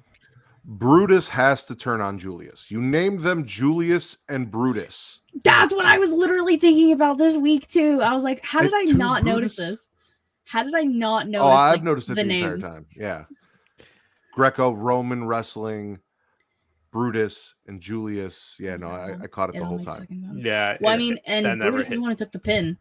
Brutus has to turn on Julius. You named them Julius and Brutus. That's what I was literally thinking about this week too. I was like, how did I not notice this? How did I not notice? Oh, I've noticed it the entire time. Yeah. Greco-Roman wrestling, Brutus and Julius. Yeah, no, I caught it the whole time. Yeah. Well, and Brutus is the one who took the pin.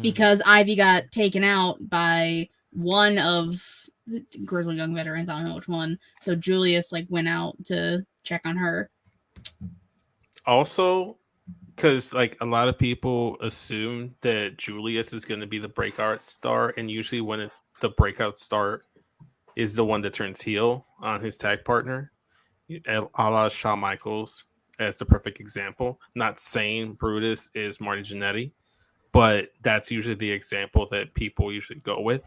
Because Ivy got taken out by one of the Grizzled Young Veterans. I don't know which one. So Julius went out to check on her. Also, because a lot of people assume that Julius is going to be the breakout star, and usually when the breakout star is the one that turns heel on his tag partner, a la Shawn Michaels as the perfect example. Not saying Brutus is Marty Jannetty, but that's usually the example that people usually go with.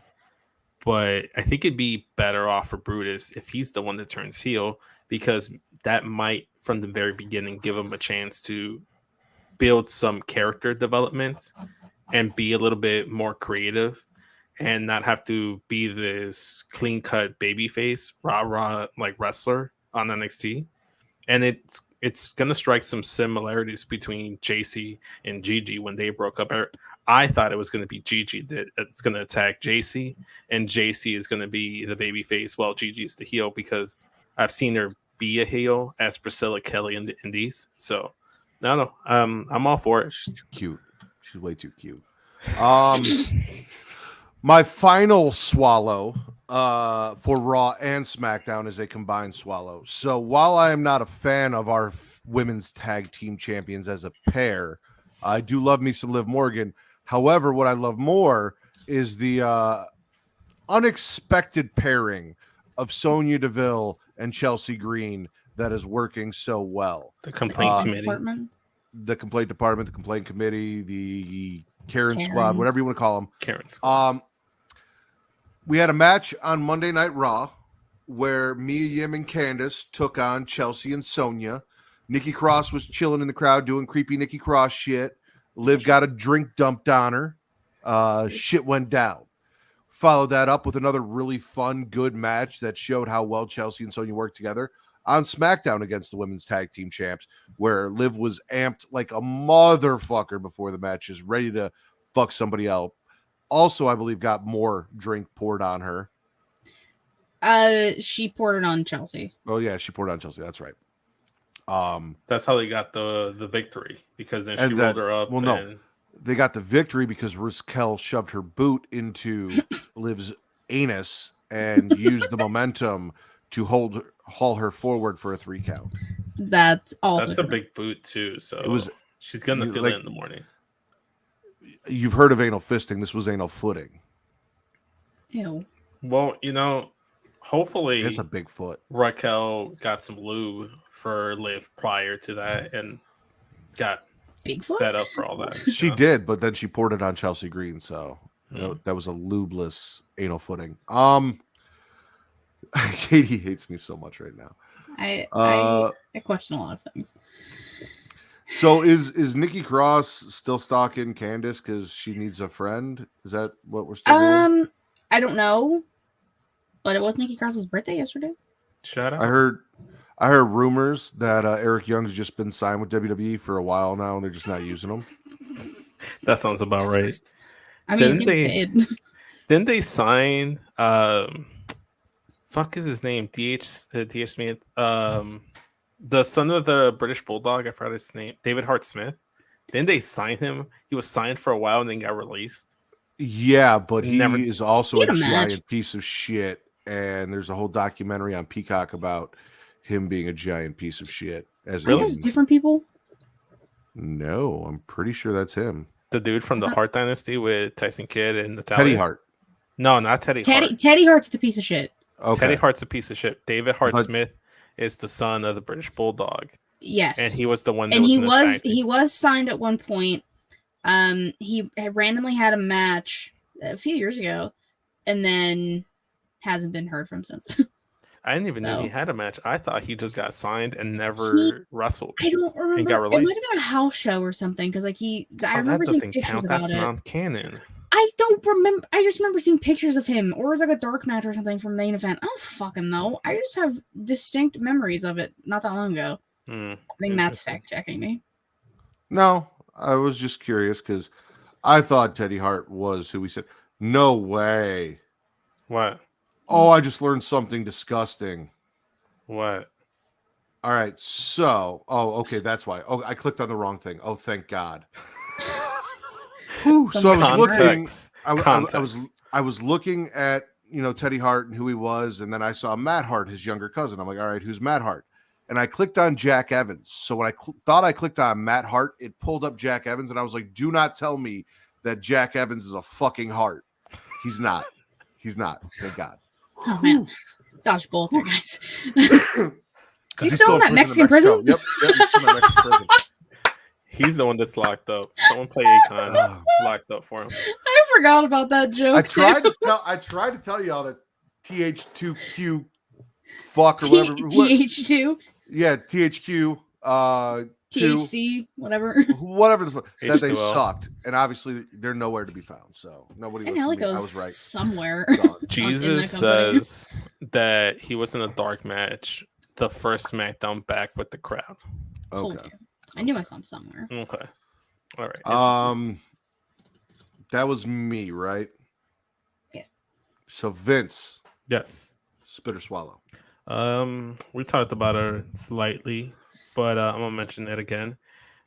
But I think it'd be better off for Brutus if he's the one that turns heel, because that might, from the very beginning, give him a chance to build some character development and be a little bit more creative and not have to be this clean-cut babyface, rah-rah wrestler on NXT. And it's going to strike some similarities between JC and Gigi when they broke up. I thought it was going to be Gigi that's going to attack JC, and JC is going to be the babyface while Gigi is the heel, because I've seen her be a heel as Priscilla Kelly in the Indies. So, I don't know. I'm all for it. She's too cute. She's way too cute. My final swallow for Raw and SmackDown is a combined swallow. So while I am not a fan of our women's tag team champions as a pair, I do love me some Liv Morgan. However, what I love more is the unexpected pairing of Sonya Deville and Chelsea Green that is working so well. The complaint committee. The complaint department, the complaint committee, the Karen squad, whatever you want to call them. Karen squad. We had a match on Monday Night Raw where Mia Yim and Candice took on Chelsea and Sonya. Nikki Cross was chilling in the crowd doing creepy Nikki Cross shit. Liv got a drink dumped on her. Shit went down. Followed that up with another really fun, good match that showed how well Chelsea and Sonya work together. on SmackDown against the women's tag team champs, where Liv was amped like a motherfucker before the match, is ready to fuck somebody else. Also, I believe got more drink poured on her. She poured it on Chelsea. Oh yeah, she poured it on Chelsea. That's right. That's how they got the victory, because then she rolled her up. Well, no, they got the victory because Raquel shoved her boot into Liv's anus and used the momentum to haul her forward for a 3 count. That's also a big boot too. So she's gonna feel it in the morning. You've heard of anal fisting. This was anal footing. Ew. Well, hopefully it's a big foot. Raquel got some lube for Liv prior to that and got set up for all that. She did, but then she poured it on Chelsea Green, so that was a lubeless anal footing. Katie hates me so much right now. I question a lot of things. So is Nikki Cross still stalking Candace because she needs a friend? Is that what we're still doing? I don't know, but it was Nikki Cross's birthday yesterday. Shut up. I heard rumors that Eric Young's just been signed with WWE for a while now, and they're just not using him. That sounds about right. I mean, didn't they sign? Fuck is his name? DH Smith. The son of the British Bulldog. I forgot his name. David Hart Smith. Didn't they sign him? He was signed for a while and then got released. Yeah, but he is also a giant piece of shit. And there's a whole documentary on Peacock about him being a giant piece of shit. There's different people? No, I'm pretty sure that's him. The dude from the Hart Dynasty with Tyson Kidd and Natalia. Teddy Hart. No, not Teddy Hart. Teddy Hart's the piece of shit. Okay. Teddy Hart's a piece of shit. David Hart Smith is the son of the British Bulldog. Yes. And he was the one that and he was signed at one point. He randomly had a match a few years ago and then hasn't been heard from since. I didn't even know he had a match. I thought he just got signed and never wrestled. I don't remember. And got released. It might have been a house show or something because I remember seeing pictures about That's it. non-canon. I don't remember. I just remember seeing pictures of him, or it was like a dark match or something from main event. I don't fucking know. I just have distinct memories of it not that long ago. I think Matt's fact checking me. No, I was just curious because I thought Teddy Hart was who we said. No way. What? Oh, I just learned something disgusting. What? All right, so okay, that's why. Oh, I clicked on the wrong thing. Oh, thank God. So I was looking. I was looking at Teddy Hart and who he was, and then I saw Matt Hart, his younger cousin. I'm like, all right, who's Matt Hart? And I clicked on Jack Evans. So when I thought I clicked on Matt Hart, it pulled up Jack Evans, and I was like, do not tell me that Jack Evans is a fucking Hart. He's not. He's not. Thank God. Oh man, dodge bullet there, guys. Is he still in that Mexican prison? Yep, he's still in that Mexican prison. He's the one that's locked up. Someone play Akon locked up for him. I forgot about that joke. I tried to tell y'all that TH2Q fuck or whatever. TH2. Yeah, THQ. THC, whatever the fuck that they sucked, and obviously they're nowhere to be found. So nobody. And I was right somewhere. Jesus says that he was in a dark match, the first SmackDown back with the crowd. Okay. I knew I saw him somewhere. Okay. All right. That was me, right? Yes. So Vince. Yes. Spit or swallow. We talked about her slightly, but I'm gonna mention it again.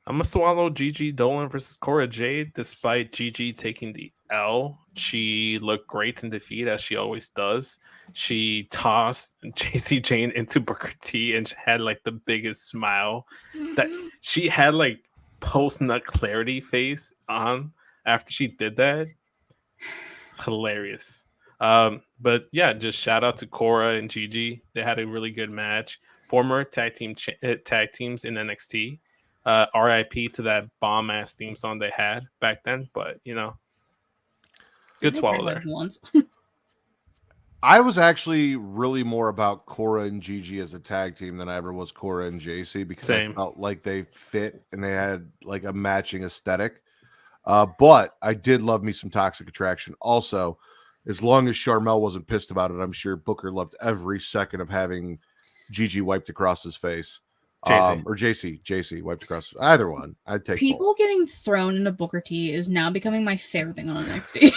I'm gonna swallow Gigi Dolan versus Cora Jade. Despite Gigi taking the L, she looked great in defeat as she always does. She tossed JC Jane into Booker T and had like the biggest smile that she had, like post nut clarity face on after she did that. It's hilarious. But yeah, just shout out to Cora and Gigi. They had a really good match. Former tag teams in NXT. RIP to that bomb ass theme song they had back then, but good swallow there. Once. I was actually really more about Cora and Gigi as a tag team than I ever was Cora and JC because I felt like they fit and they had like a matching aesthetic. But I did love me some Toxic Attraction. Also, as long as Sharmell wasn't pissed about it, I'm sure Booker loved every second of having Gigi wiped across his face. JC. Or JC wiped across. Either one. I'd take People both. getting thrown into Booker T is now becoming my favorite thing on NXT.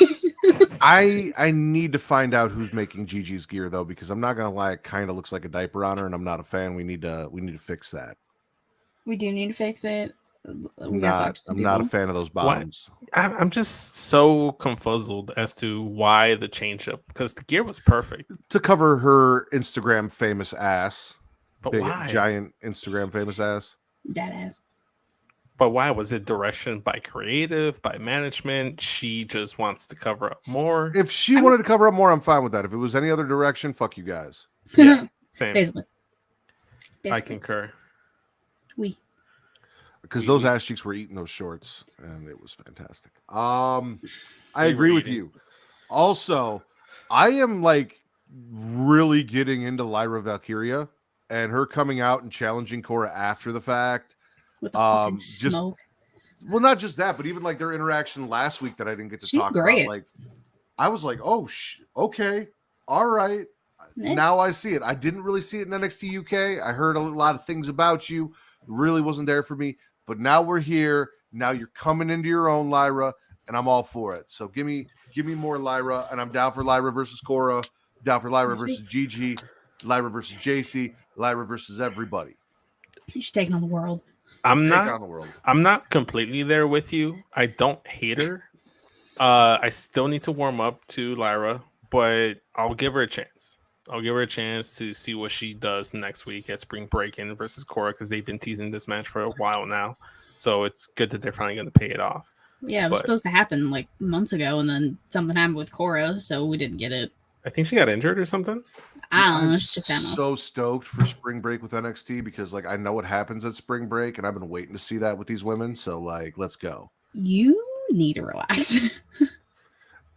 I need to find out who's making Gigi's gear though, because I'm not gonna lie, it kind of looks like a diaper on her, and I'm not a fan. We need to fix that. We do need to fix it. I'm not a fan of those bottoms. I'm just so confuzzled as to why the change up, because the gear was perfect To cover her Instagram famous ass. but Big why giant Instagram famous ass. That ass. But why? Was it direction by creative, by management? She just wants to cover up more. If she wanted to cover up more, I'm fine with that. If it was any other direction, fuck you guys. Yeah, same. Basically. I concur. We. Because those ass cheeks were eating those shorts, and it was fantastic. I agree with you. Also, I am like really getting into Lyra Valkyria, and her coming out and challenging Cora after the fact. With the fucking smoke. Well, not just that, but even like their interaction last week that I didn't get to She's talk great. about. Like, I was like, oh, okay, all right. Eh. Now I see it. I didn't really see it in NXT UK. I heard a lot of things about you. It really wasn't there for me. But now we're here. Now you're coming into your own, Lyra, and I'm all for it. So give me more Lyra, and I'm down for Lyra versus Cora, down for Lyra versus Gigi, Lyra versus JC, Lyra versus everybody. She's taking on the world. I'm Take not. on the world. I'm not completely there with you. I don't hate her. I still need to warm up to Lyra, but I'll give her a chance. I'll give her a chance to see what she does next week at Spring Break-In versus Cora, because they've been teasing this match for a while now. So it's good that they're finally going to pay it off. Yeah, it was supposed to happen like months ago, and then something happened with Cora, so we didn't get it. I think she got injured or something. I don't know. I'm Let's check that out. so stoked for Spring Break with NXT because like I know what happens at Spring Break, and I've been waiting to see that with these women. So like, let's go. You need to relax.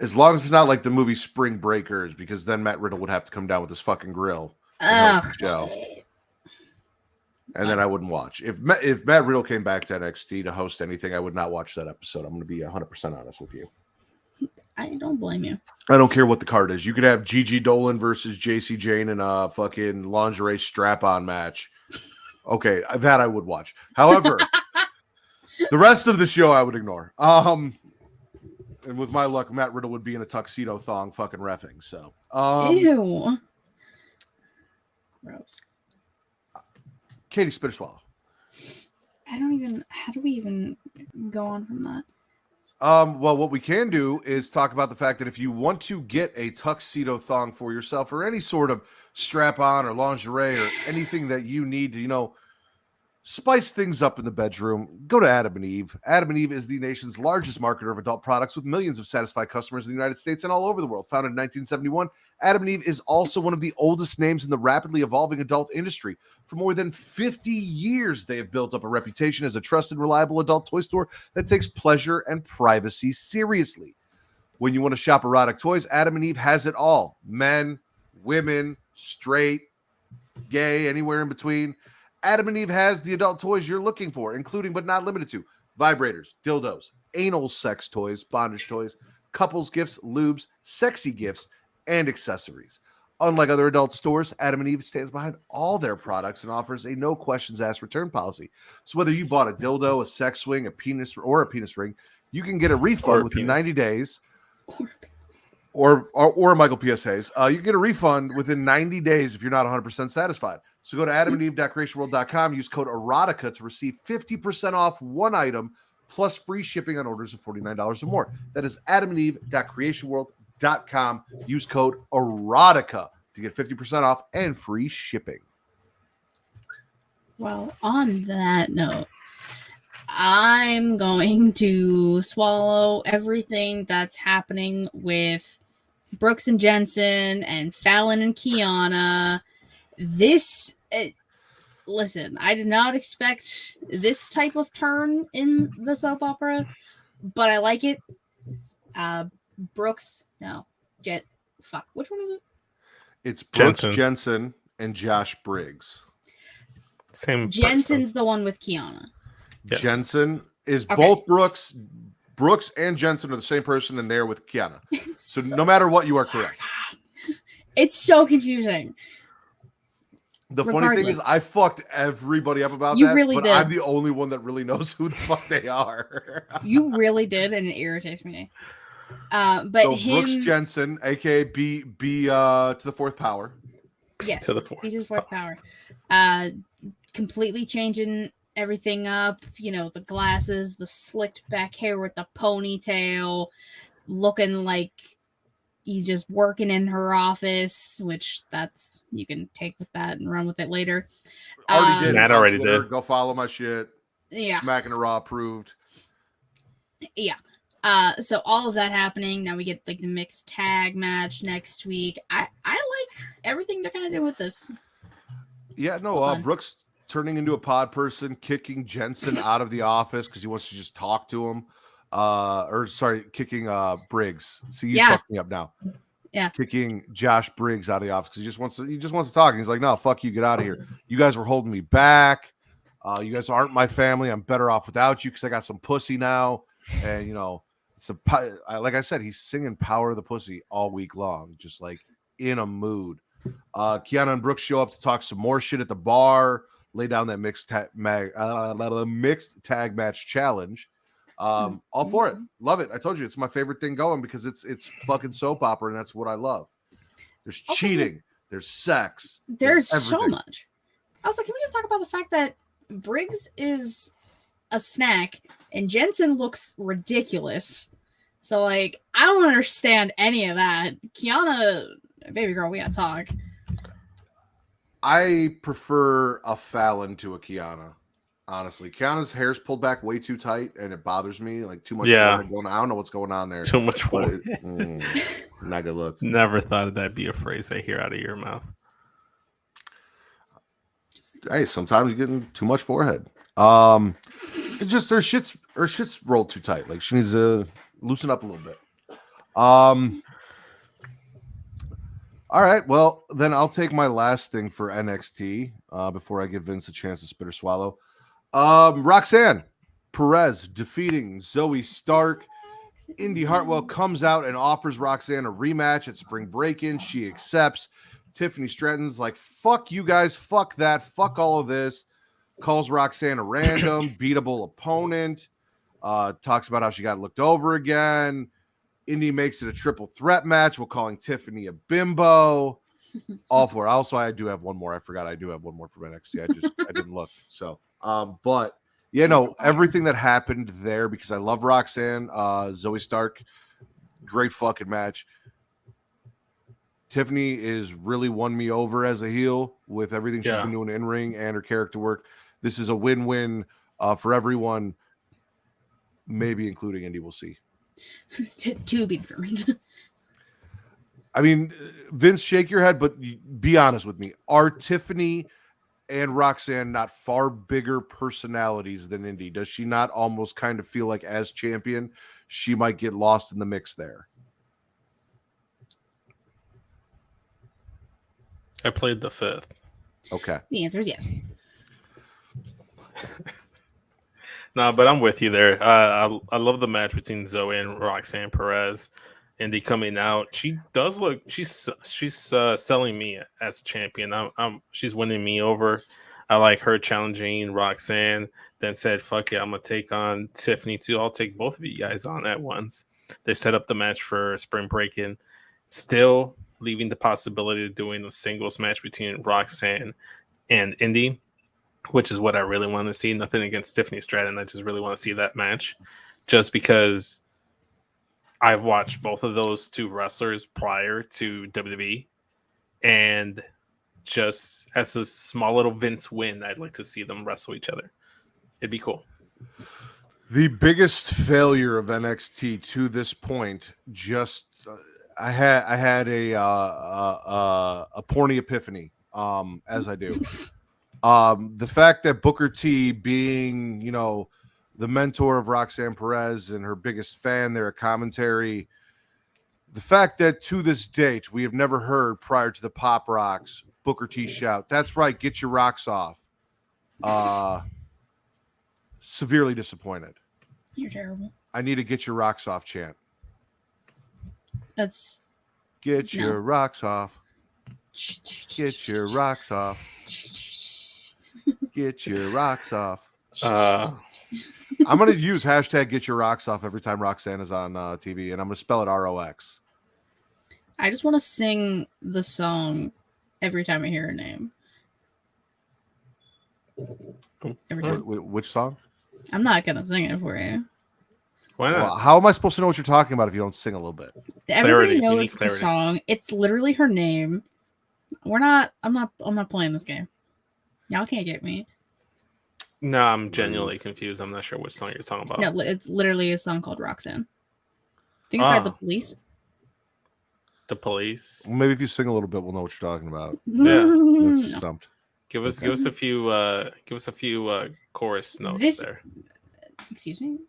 As long as it's not like the movie Spring Breakers, because then Matt Riddle would have to come down with his fucking grill and host the show, and then I wouldn't watch. If Matt Riddle came back to NXT to host anything, I would not watch that episode. I'm going to be 100% honest with you. I don't blame you. I don't care what the card is. You could have Gigi Dolan versus JC Jane in a fucking lingerie strap-on match. Okay, that I would watch. However, the rest of the show I would ignore. And with my luck, Matt Riddle would be in a tuxedo thong fucking reffing. So, Ew. Gross. Katie, spit or swallow. How do we even go on from that? Well, what we can do is talk about the fact that if you want to get a tuxedo thong for yourself or any sort of strap-on or lingerie or anything that you need to, spice things up in the bedroom, go to Adam and Eve. Adam and Eve is the nation's largest marketer of adult products with millions of satisfied customers in the United States and all over the world. Founded in 1971, Adam and Eve is also one of the oldest names in the rapidly evolving adult industry. For more than 50 years, they have built up a reputation as a trusted, reliable adult toy store that takes pleasure and privacy seriously. When you want to shop erotic toys, Adam and Eve has it all. Men, women, straight, gay, anywhere in between. Adam and Eve has the adult toys you're looking for, including but not limited to vibrators, dildos, anal sex toys, bondage toys, couples gifts, lubes, sexy gifts, and accessories. Unlike other adult stores, Adam and Eve stands behind all their products and offers a no questions asked return policy. So whether you bought a dildo, a sex swing, a penis ring, you can get a refund within 90 days. Or Michael P.S. Hayes. You can get a refund within 90 days if you're not 100% satisfied. So go to adamandeve.creationworld.com, use code erotica to receive 50% off one item plus free shipping on orders of $49 or more. That is adamandeve.creationworld.com. Use code erotica to get 50% off and free shipping. Well, on that note, I'm going to swallow everything that's happening with Brooks and Jensen and Fallon and Kiana. Listen, I did not expect this type of turn in the soap opera, but I like it. Brooks, no, which one is it? It's Brooks Jensen and Josh Briggs. Same. Jensen's person. The one with Kiana. Yes. Jensen is both Brooks. Brooks and Jensen are the same person, and they're with Kiana. So no matter what, you are correct. It's so confusing. The funny thing is, Regardless. I fucked everybody up about You that, really but did. I'm the only one that really knows who the fuck they are. You really did, and it irritates me. But So him, Brooks Jensen, aka B to the fourth power. yes, to the fourth. B to the fourth power. Completely changing everything up. You know, the glasses, the slicked back hair with the ponytail, looking like he's just working in her office, which that's, you can take with that and run with it later. Already did. Matt It's on already Twitter. did. Go follow my shit. Yeah. Smackin It Raw approved. Yeah. So all of that happening. Now we get like the mixed tag match next week. I like everything they're gonna do with this. Yeah, no, Hold on. Brooks turning into a pod person, kicking Jensen out of the office because he wants to just talk to him. Kicking Briggs. See, you Yeah. fucked me up now. Yeah. Kicking Josh Briggs out of the office because he just wants to talk. And he's like, no, fuck you, get out of here. You guys were holding me back. You guys aren't my family. I'm better off without you because I got some pussy now. And you know, like I said, he's singing "Power of the Pussy" all week long, just like in a mood. Kiana and Brooks show up to talk some more shit at the bar, lay down that mixed tag match challenge. All for it. Love it. I told you it's my favorite thing going because it's fucking soap opera, and that's what I love. There's cheating, there's sex, There's so everything. much. Also, can we just talk about the fact that Briggs is a snack and Jensen looks ridiculous? So, like, I don't understand any of that. Kiana, baby girl, we gotta talk. I prefer a Fallon to a Kiana. Honestly, Kiana's hair's pulled back way too tight, and it bothers me. Like too much. Yeah. Going on. I don't know what's going on there. Too much But forehead. Not good look. Never thought that'd be a phrase I hear out of your mouth. Hey, sometimes you're getting too much forehead. It's just her shit's rolled too tight. Like she needs to loosen up a little bit. All right, well then I'll take my last thing for NXT before I give Vince a chance to spit or swallow. Roxanne Perez defeating Zoe Stark. Indy Hartwell comes out and offers Roxanne a rematch at Spring Break-In. She accepts. Tiffany Stratton's like, fuck you guys, fuck that, fuck all of this. Calls Roxanne a random, beatable opponent. Talks about how she got looked over again. Indy makes it a triple threat match while calling Tiffany a bimbo. All for it. Also, I do have one more. I forgot I do have one more for NXT. I didn't look. So, but you know, everything that happened there because I love Roxanne, Zoe Stark, great fucking match. Tiffany is really won me over as a heel with everything she's been doing in ring and her character work. This is a win-win for everyone, maybe including Indy. We'll see. To be determined. I mean, Vince, shake your head, but be honest with me. Are Tiffany and Roxanne not far bigger personalities than Indy? Does she not almost kind of feel like as champion, she might get lost in the mix there? I played the fifth. Okay. The answer is yes. No, but I'm with you there. I love the match between Zoe and Roxanne Perez. Indy coming out, she does look. She's selling me as a champion. She's winning me over. I like her challenging Roxanne. Then said, "Fuck it, I'm gonna take on Tiffany too. I'll take both of you guys on at once." They set up the match for Spring Break-In, still leaving the possibility of doing a singles match between Roxanne and Indy, which is what I really want to see. Nothing against Tiffany Stratton. I just really want to see that match just because I've watched both of those two wrestlers prior to WWE. And just as a small little Vince win, I'd like to see them wrestle each other. It'd be cool. The biggest failure of NXT to this point, just I had a porny epiphany, as I do. The fact that Booker T, being, you know, the mentor of Roxanne Perez and her biggest fan there at commentary, the fact that to this date we have never heard prior to the Pop Rocks Booker T shout, "That's right, get your rocks off." Severely disappointed. You're terrible. I need a "get your rocks off" chant. That's Get your rocks off. Get your rocks off. Get your rocks off. I'm gonna use hashtag get your rocks off every time Roxanne is on TV, and I'm gonna spell it ROX. I just want to sing the song every time I hear her name. Every time. Which song? I'm not gonna sing it for you. Why not? Well, how am I supposed to know what you're talking about if you don't sing a little bit? Everybody We need knows the clarity. song. It's literally her name. I'm not playing this game. Y'all can't get me. No, I'm genuinely confused. I'm not sure which song you're talking about. No, it's literally a song called Roxanne. I think it's by Ah. The Police. The Police. Maybe if you sing a little bit, we'll know what you're talking about. Yeah. No. Stumped. Give us a few chorus notes This- there. Excuse me?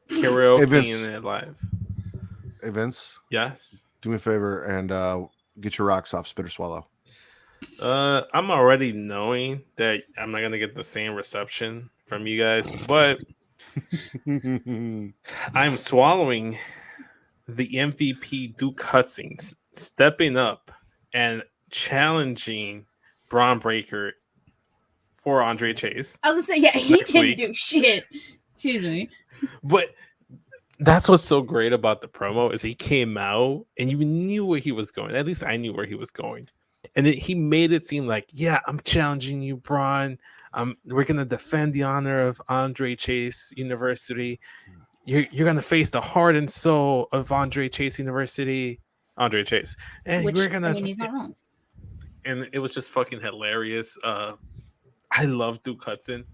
Karaoke Hey, Vince. in it live. Hey Vince, Yes. do me a favor and get your rocks off. Spit or swallow. I'm already knowing that I'm not gonna get the same reception from you guys, but I'm swallowing the MVP Duke Hudson stepping up and challenging Braun Breaker for Andre Chase. I was gonna say, yeah, he Next didn't week. do shit. Excuse me. But that's what's so great about the promo is he came out and you knew where he was going. At least I knew where he was going. And he made it seem like, yeah, I'm challenging you, Braun. We're gonna defend the honor of Andre Chase University. You're gonna face the heart and soul of Andre Chase University, Andre Chase, and Which, we're gonna. I mean, he's not wrong. And it was just fucking hilarious. I love Duke Hudson,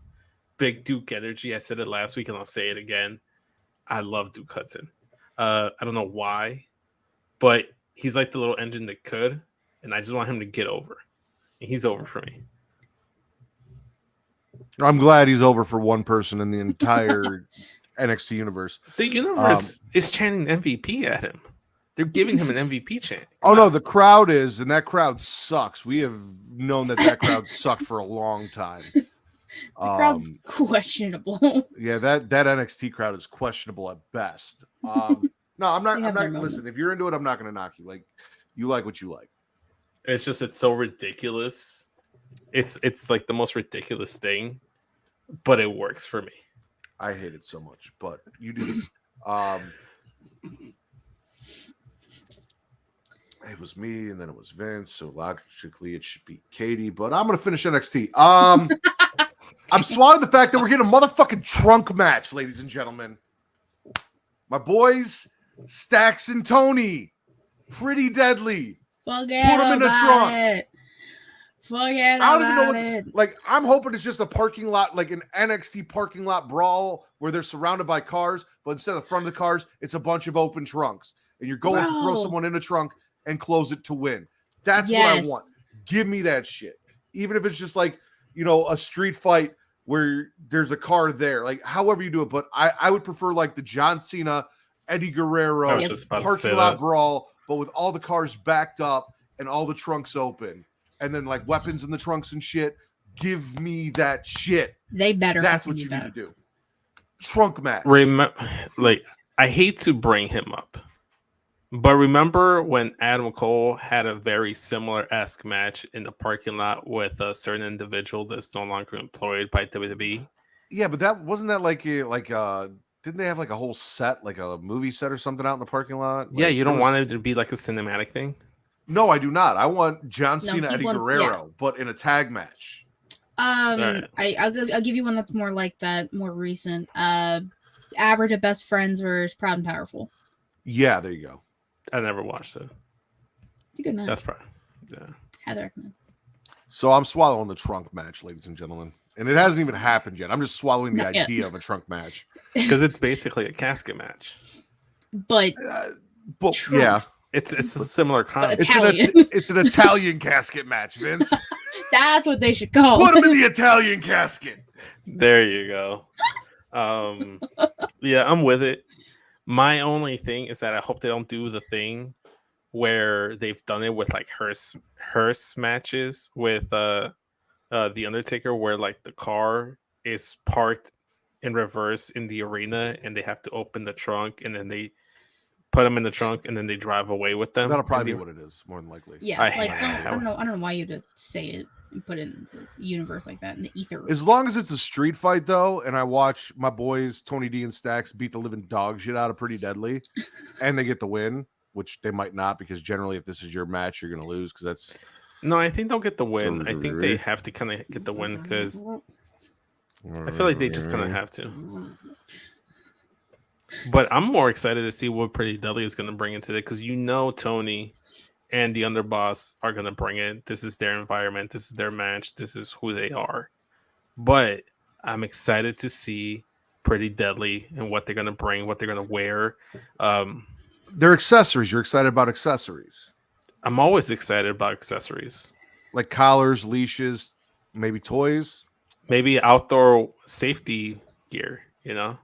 big Duke energy. I said it last week and I'll say it again. I love Duke Hudson. I don't know why, but he's like the little engine that could, and I just want him to get over. And he's over for me. I'm glad he's over for one person in the entire NXT universe. The universe is chanting MVP at him. They're giving him an MVP chant. Oh no, the crowd is, and that crowd sucks. We have known that crowd sucked for a long time. The crowd's questionable. Yeah, that NXT crowd is questionable at best. No, I'm not. They I'm have their not. Listen, moments. if you're into it, I'm not going to knock you. Like, you like what you like. It's so ridiculous. It's like the most ridiculous thing, but it works for me. I hate it so much, but you do. It was me, and then it was Vince. So logically, it should be Katie. But I'm going to finish NXT. I'm swallowing the fact that we're getting a motherfucking trunk match, ladies and gentlemen. My boys, Stacks and Tony, Pretty Deadly. Forget Put 'em in the about trunk. it. Forget I don't even know about what. it. Like, I'm hoping it's just a parking lot, like an NXT parking lot brawl where they're surrounded by cars, but instead of the front of the cars, it's a bunch of open trunks, and your goal is to throw Bro. someone in a trunk and close it to win. That's Yes. what I want. Give me that shit, even if it's just like, you know, a street fight where there's a car there, like however you do it. But I would prefer like the John Cena, Eddie I Guerrero was just about to say parking lot that. brawl, but with all the cars backed up and all the trunks open, and then like weapons in the trunks and shit. Give me that shit. They better. That's what you need to do. Trunk match. Like, I hate to bring him up, but remember when Adam Cole had a very similar-esque match in the parking lot with a certain individual that's no longer employed by WWE? Yeah, but that wasn't that like didn't they have like a whole set, like a movie set or something out in the parking lot? Yeah, Like, you don't there was- want it to be like a cinematic thing? No, I do not. I want John No, Cena, he Eddie wants- Guerrero, but in a tag match. Right. I'll give you one that's more like that, more recent. Average of Best Friends versus Proud and Powerful. Yeah, there you go. I never watched it. It's a good match. That's probably, yeah. Highly recommend. So I'm swallowing the trunk match, ladies and gentlemen. And it hasn't even happened yet. I'm just swallowing the Not yet. idea of a trunk match. Because it's basically a casket match. But But yeah, trunks. It's a similar concept. Italian. it's an Italian casket match, Vince. That's what they should call Put him it. in the Italian casket. There you go. Yeah, I'm with it. My only thing is that I hope they don't do the thing where they've done it with like hearse matches with the Undertaker, where like the car is parked in reverse in the arena and they have to open the trunk and then they put them in the trunk, and then they drive away with them. That'll probably be And what it is, more than likely. Yeah, I don't know why you'd say it and put it in the universe like that in the ether. As long as it's a street fight, though, and I watch my boys Tony D and Stacks beat the living dog shit out of Pretty Deadly, and they get the win, which they might not, because generally, if this is your match, you're going to lose, because that's. No, I think they'll get the win. I think they have to kind of get the win because I feel like they just kind of have to. But I'm more excited to see what Pretty Deadly is going to bring into it, because Tony and the underboss are going to bring it. This is their environment. This is their match. This is who they are. But I'm excited to see Pretty Deadly and what they're going to bring, what they're going to wear. They're accessories. You're excited about accessories. I'm always excited about accessories. Like collars, leashes, maybe toys. Maybe outdoor safety gear,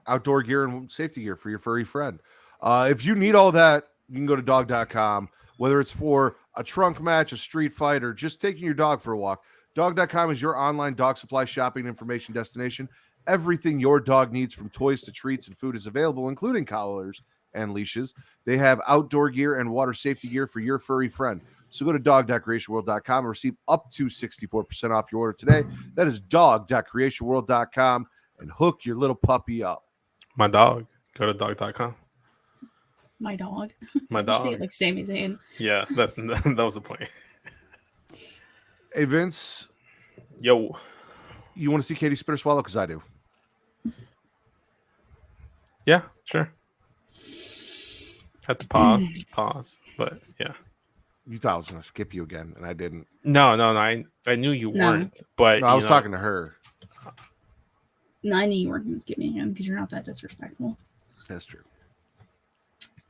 Outdoor gear and safety gear for your furry friend. If you need all that, you can go to dog.com, whether it's for a trunk match, a street fight, or just taking your dog for a walk. Dog.com is your online dog supply shopping information destination. Everything your dog needs, from toys to treats and food, is available, including collars and leashes. They have outdoor gear and water safety gear for your furry friend. So go to dog.creationworld.com and receive up to 64% off your order today. That is dog.creationworld.com, and hook your little puppy up. My dog. Go to dog.com. My dog. My dog. Say it like Sami Zayn. Yeah, that was the point. Hey, Vince. Yo. You want to see Katie Spitter swallow? Because I do. Yeah, sure. Had to pause, but yeah. You thought I was going to skip you again, and I didn't. No, I knew you weren't, but no, I was talking to her. No, I knew you weren't going to skip me again because you're not that disrespectful. That's true.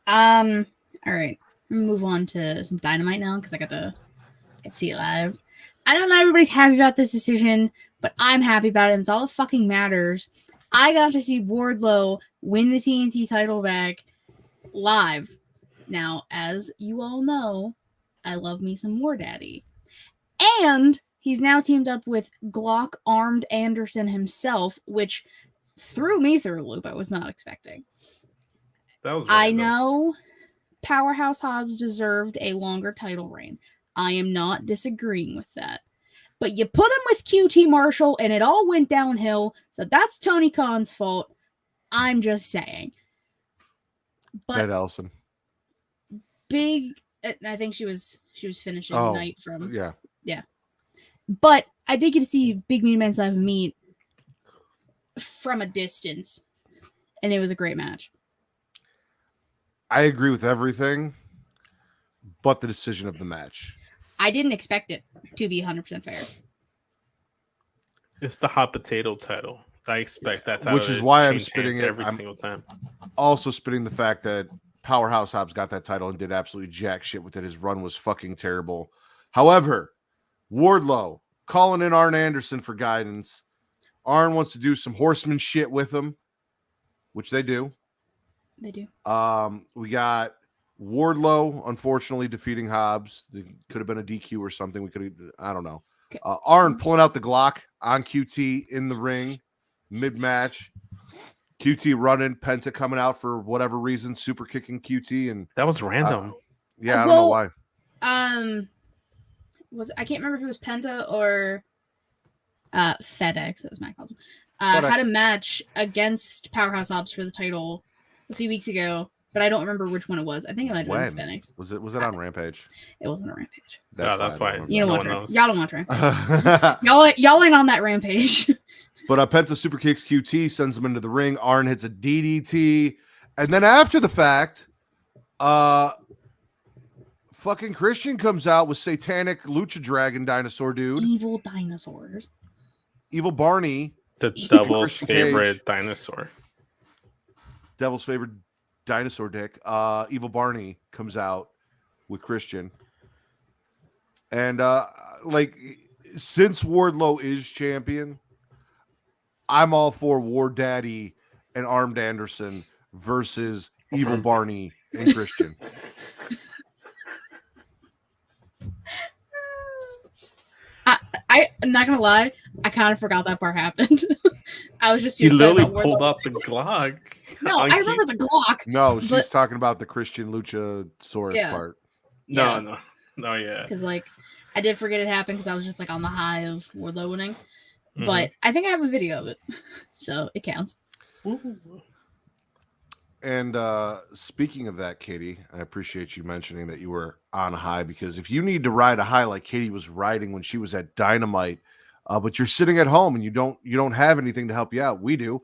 All right. Move on to some Dynamite now because I got to see it live. I don't know everybody's happy about this decision, but I'm happy about it. And it's all that fucking matters. I got to see Wardlow win the TNT title back live. Now, as you all know, I love me some War Daddy. And he's now teamed up with Glock Armed Anderson himself, which threw me through a loop I was not expecting. That was I know Powerhouse Hobbs deserved a longer title reign. I am not disagreeing with that. But you put him with QT Marshall and it all went downhill, so that's Tony Khan's fault. I'm just saying. But Ed Ellison. Big, I think she was finishing the night from yeah. But I did get to see Big Mean Man's Live meet from a distance, and it was a great match. I agree with everything, but the decision of the match. I didn't expect it to be 100% fair. It's the hot potato title. I expect that title, which is why I'm change spitting hands it every I'm single time. Also spitting the fact that Powerhouse Hobbs got that title and did absolutely jack shit with it. His run was fucking terrible. However, Wardlow calling in Arn Anderson for guidance. Arn wants to do some horseman shit with him, which they do. They do. We got Wardlow, unfortunately, defeating Hobbs. It could have been a DQ or something. I don't know. Okay. Arn pulling out the Glock on QT in the ring, mid-match. QT running, Penta coming out for whatever reason, super kicking QT, and that was random. I don't know why. I can't remember if it was Penta or FedEx, as Matt calls him. Had a match against Powerhouse Hobbs for the title a few weeks ago, but I don't remember which one it was. I think it might have been FedEx. Was it on Rampage? It wasn't a Rampage. That's why. You don't watch Rampage. Y'all don't watch Rampage. y'all ain't on that Rampage. But Penta super kicks QT, sends him into the ring. Arn hits a DDT. And then after the fact, fucking Christian comes out with satanic lucha dragon dinosaur dude. Evil dinosaurs. Evil Barney. The devil's favorite dinosaur. Devil's favorite dinosaur dick. Evil Barney comes out with Christian. And since Wardlow is champion, I'm all for War Daddy and Armed Anderson versus Evil Barney and Christian. I'm not gonna lie, I kind of forgot that part happened. I was just he literally pulled out the Glock. No, On I remember the Glock. No, she's But- talking about the Christian Luchasaurus Yeah. part. No, yeah. Because like I did forget it happened because I was just like on the high of Wardlow winning. Mhm. But I think I have a video of it, so it counts. Ooh. And speaking of that, Katie, I appreciate you mentioning that you were on a high, because if you need to ride a high like Katie was riding when she was at Dynamite, but you're sitting at home and you don't have anything to help you out, we do.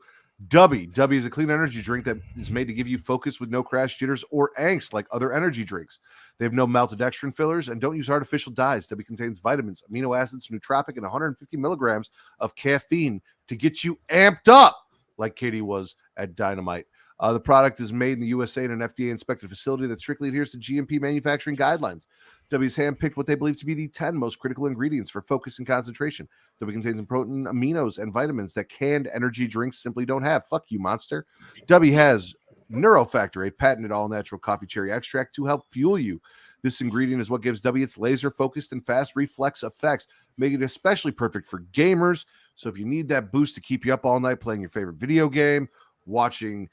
DUBBY. DUBBY is a clean energy drink that is made to give you focus with no crash, jitters, or angst like other energy drinks. They have no maltodextrin fillers and don't use artificial dyes. DUBBY contains vitamins, amino acids, nootropic, and 150 milligrams of caffeine to get you amped up like Katie was at Dynamite. The product is made in the USA in an FDA-inspected facility that strictly adheres to GMP manufacturing guidelines. DUBBY's handpicked what they believe to be the 10 most critical ingredients for focus and concentration. DUBBY contains important aminos and vitamins that canned energy drinks simply don't have. Fuck you, monster. DUBBY has Neurofactor, a patented all-natural coffee cherry extract to help fuel you. This ingredient is what gives DUBBY its laser-focused and fast reflex effects, making it especially perfect for gamers. So if you need that boost to keep you up all night playing your favorite video game, watching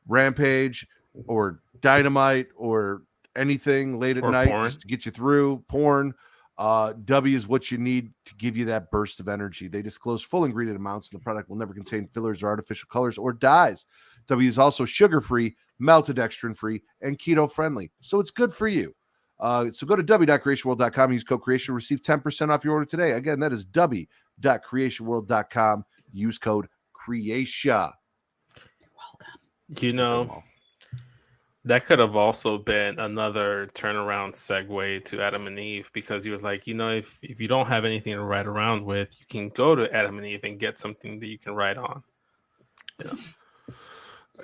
Rampage or Dynamite or anything late at night porn. just to get you through porn, DUBBY is what you need to give you that burst of energy. They disclose full ingredient amounts, and the product will never contain fillers or artificial colors or dyes. DUBBY is also sugar-free, maltodextrin-free, and keto-friendly, so it's good for you. So go to dubby.creationworld.com and use code creation, receive 10% off your order today. Again, that is dubby.creationworld.com. Use code creation. That could have also been another turnaround segue to Adam and Eve, because he was like, if you don't have anything to ride around with, you can go to Adam and Eve and get something that you can ride on.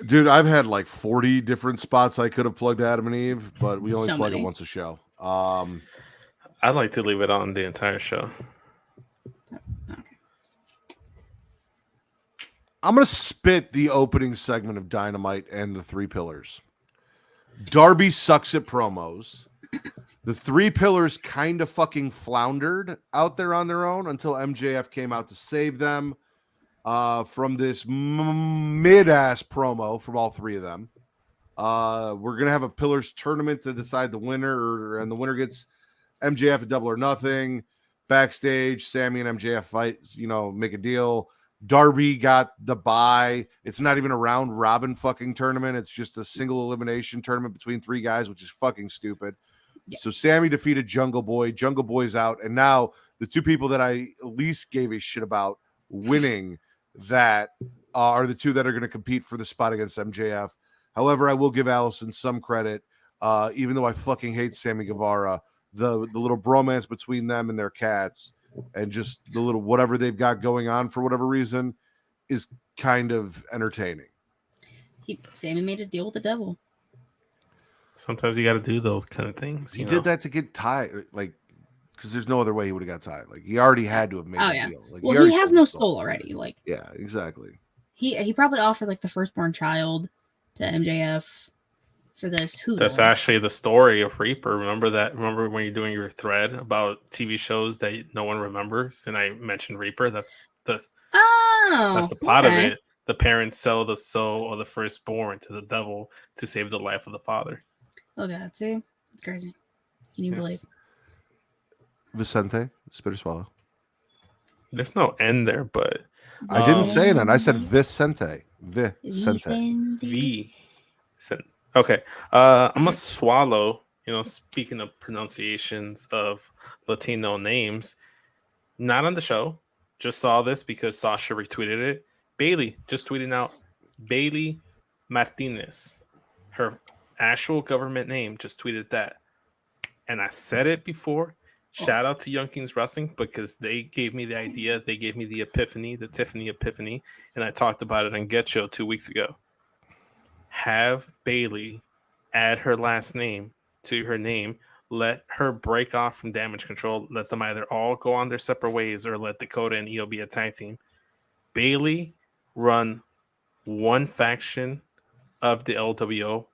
Dude, I've had like 40 different spots I could have plugged Adam and Eve, but we only plug it once a show. I'd like to leave it on the entire show. I'm going to spit the opening segment of Dynamite and the Three Pillars. Darby sucks at promos. The Three Pillars kind of fucking floundered out there on their own until MJF came out to save them from this mid-ass promo from all three of them. We're going to have a Pillars tournament to decide the winner, and the winner gets MJF a Double or Nothing. Backstage, Sammy and MJF fight, make a deal. Darby got the bye. It's not even a round robin fucking tournament. It's just a single elimination tournament between three guys, which is fucking stupid. Yeah. So Sammy defeated Jungle Boy. Jungle Boy's out. And now the two people that I least gave a shit about winning that are the two that are going to compete for the spot against MJF. However, I will give Allison some credit. Even though I fucking hate Sammy Guevara, the little bromance between them and their cats, and just the little whatever they've got going on for whatever reason is kind of entertaining. Sammy made a deal with the devil. Sometimes you got to do those kind of things. He did that to get tied, because there's no other way he would have got tied. Like, he already had to have made a deal. Like, well, he has no soul already. Like, yeah, exactly. He probably offered like the firstborn child to MJF for this. That's actually the story of Reaper. Remember when you're doing your thread about TV shows that no one remembers, and I mentioned Reaper? That's the plot of it. The parents sell the soul of the firstborn to the devil to save the life of the father. Look at that, too. It's crazy. Can you believe? Vicente, spit or swallow. There's no end there, but I didn't say that. I said Vicente. Vicente. Okay. I'm gonna swallow. Speaking of pronunciations of Latino names, not on the show. Just saw this because Sasha retweeted it. Bailey just tweeting out Bailey Martinez. Her actual government name, just tweeted that. And I said it before. Shout out to Young Kings Wrestling, because they gave me the idea. They gave me the epiphany, the Tiffany epiphany. And I talked about it on Get Show 2 weeks ago. Have Bailey add her last name to her name. Let her break off from Damage Control. Let them either all go on their separate ways, or let Dakota and Io be a tag team. Bailey run one faction of the LWO,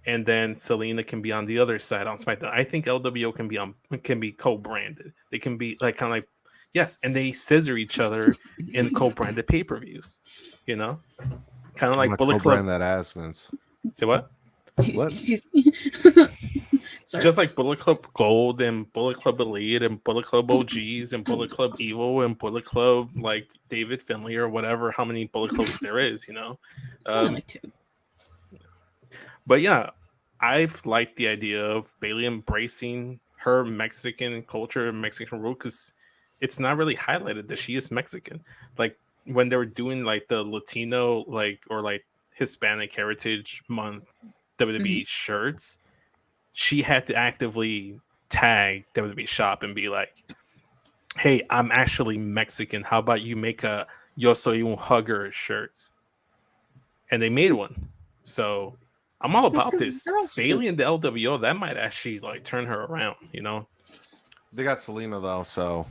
and then Selena can be on the other side on SmackDown. I think LWO can be co-branded. They can be yes, and they scissor each other in co-branded pay-per-views. Kind of I'm like gonna Bullet co-brand Club. that ass, Vince. Say what? What? Excuse me. Sorry. Just like Bullet Club Gold and Bullet Club Elite and Bullet Club OGs and Bullet Club Evil and Bullet Club like David Finley or whatever, how many Bullet Clubs there is, you know? Only like 2. But yeah, I've liked the idea of Bailey embracing her Mexican culture and Mexican rule because it's not really highlighted that she is Mexican. Like when they were doing like the Latino or Hispanic Heritage Month WWE shirts, she had to actively tag WWE Shop and be like, "Hey, I'm actually Mexican. How about you make a Yo Soy Un Hugger shirts?" And they made one. So I'm all about this. Bailey and the LWO, that might actually like turn her around, you know. They got Selena though, so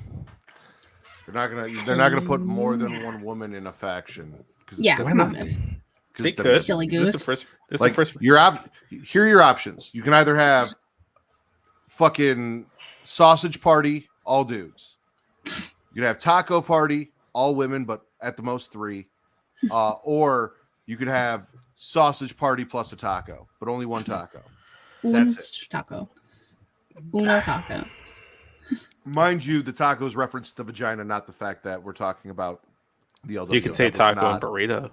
they're not gonna put more than one woman in a faction. Yeah, come on, Vince. They could. Silly goose. Here are your options. You can either have fucking Sausage Party, all dudes. You could have Taco Party, all women, but at the most 3. Or you could have Sausage Party plus a taco, but only one taco. That's it. Uno taco. Mind you, the tacos reference the vagina, not the fact that we're talking about the LWO. You could say taco and burrito.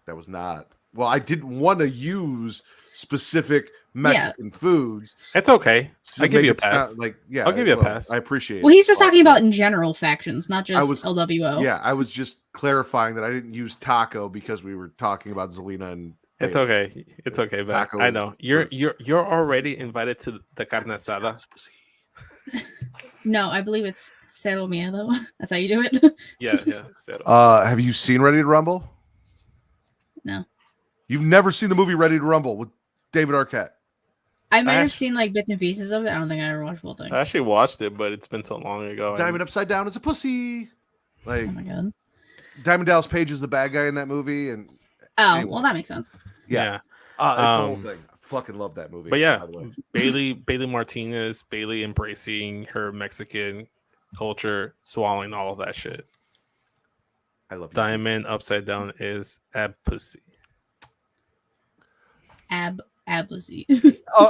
That was not. Well, I didn't want to use specific Mexican foods. It's okay. I give you a pass. I'll give you a pass. I appreciate it. Well, he's just talking about in general factions, not just LWO. Yeah, I was just clarifying that I didn't use taco because we were talking about Zelina and. It's okay. It's okay, but I know you're already invited to the carne asada. No, I believe it's Cero Miedo. That's how you do it. Yeah. Cero. Have you seen Ready to Rumble? No. You've never seen the movie Ready to Rumble with David Arquette? I might have seen like bits and pieces of it. I don't think I ever watched the whole thing. I actually watched it, but it's been so long ago. Diamond Upside Down is a pussy. Like, oh my god. Diamond Dallas Page is the bad guy in that movie, and anyway. Well, that makes sense. Yeah. It's the whole thing. I fucking love that movie. But yeah, by the way. Bailey Martinez, Bailey embracing her Mexican culture, swallowing all of that shit. I love you. Diamond Upside Down is ab pussy. Ab pussy.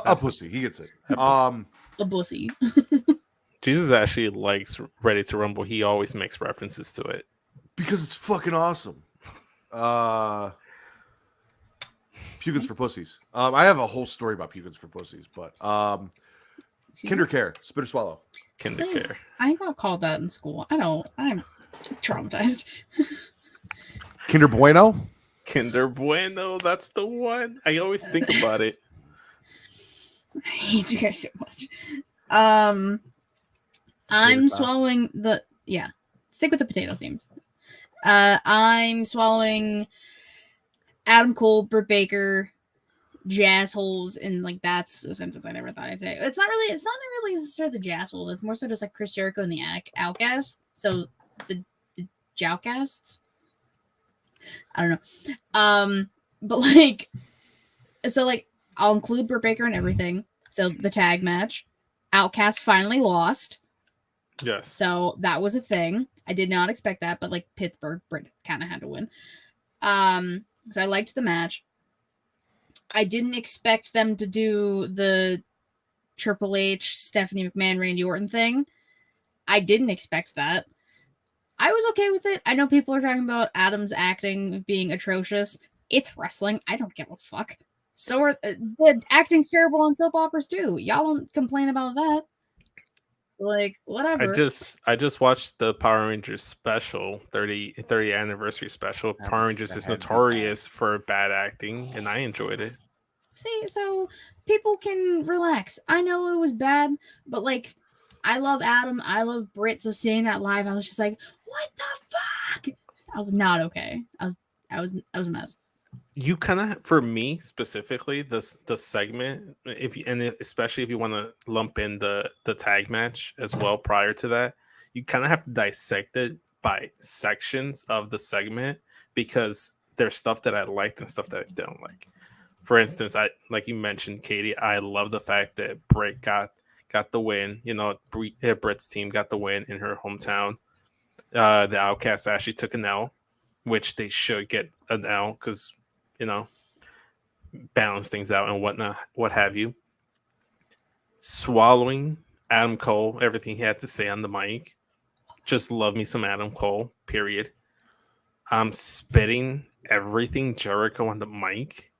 A pussy. He gets it. A pussy. Jesus actually likes Ready to Rumble. He always makes references to it because it's fucking awesome. Pugins for pussies. I have a whole story about Pugins for pussies, but Kinder Care, spit or swallow. Kinder Care. I got called that in school. I'm traumatized. Kinder Bueno. Kinder Bueno, that's the one. I always think about it. I hate you guys so much. I'm swallowing stick with the potato themes. I'm swallowing Adam Cole, Britt Baker, jazz holes, and like that's a sentence I never thought I'd say. It's not really sort of the jazz hole. It's more so just like Chris Jericho and the Outcast. So the Jowcasts. I don't know. But like, so like I'll include Britt Baker and everything. So the tag match, Outcast finally lost. Yes. So that was a thing. I did not expect that, but like Pittsburgh, Britt kind of had to win. So I liked the match. I didn't expect them to do the Triple H, Stephanie McMahon, Randy Orton thing. I didn't expect that. I was okay with it. I know people are talking about Adam's acting being atrocious. It's wrestling. I don't give a fuck. So are the acting's terrible on soap operas too. Y'all don't complain about that. Like, whatever. I just watched the Power Rangers special, 30 anniversary special. Power Rangers is notorious for bad acting, and I enjoyed it. See, so people can relax. I know it was bad, but like, I love Adam. I love Britt. So seeing that live, I was just like, what the fuck? I was not okay. I was a mess. You kind of, for me specifically, the segment, especially if you want to lump in the tag match as well prior to that, you kind of have to dissect it by sections of the segment because there's stuff that I liked and stuff that I don't like. For instance, like you mentioned, Katie, I love the fact that Britt got the win. You know, Britt's team got the win in her hometown. The Outcast actually took an L. which they should get now because, you know, balance things out and whatnot, what have you. Swallowing Adam Cole, everything he had to say on the mic. Just love me some Adam Cole, period. Spitting everything Jericho on the mic.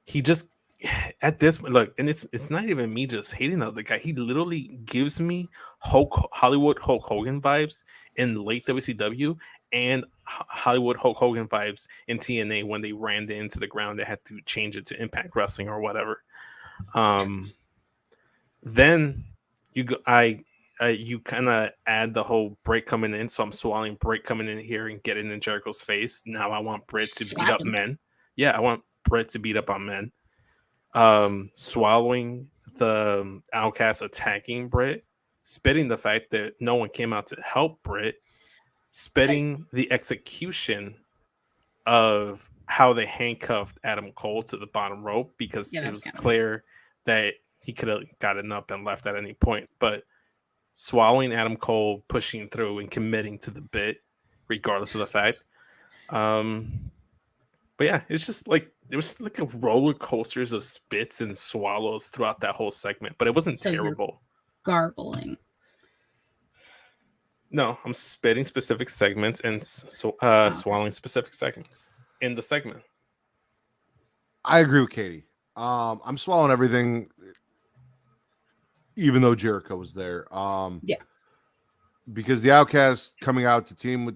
He just at this look, and it's not even me just hating the other guy. He literally gives me Hollywood Hulk Hogan vibes in late WCW and Hollywood Hulk Hogan vibes in TNA when they ran it into the ground. They had to change it to Impact Wrestling or whatever. Then you go, you kind of add the whole Britt coming in, so I'm swallowing Britt coming in here and getting in Jericho's face. Now I want Britt to beat up men. Yeah, I want Britt to beat up on men. Swallowing the Outcast attacking Britt, spitting the fact that no one came out to help Britt, spitting the execution of how they handcuffed Adam Cole to the bottom rope because it was clear that he could have gotten up and left at any point, but swallowing Adam Cole, pushing through and committing to the bit, regardless of the fact. But yeah, it's just like there was like a roller coasters of spits and swallows throughout that whole segment, but it wasn't terrible. Gargling. No, I'm spitting specific segments and swallowing specific segments in the segment. I agree with Katie. I'm swallowing everything, even though Jericho was there. Yeah, because the Outcast coming out to team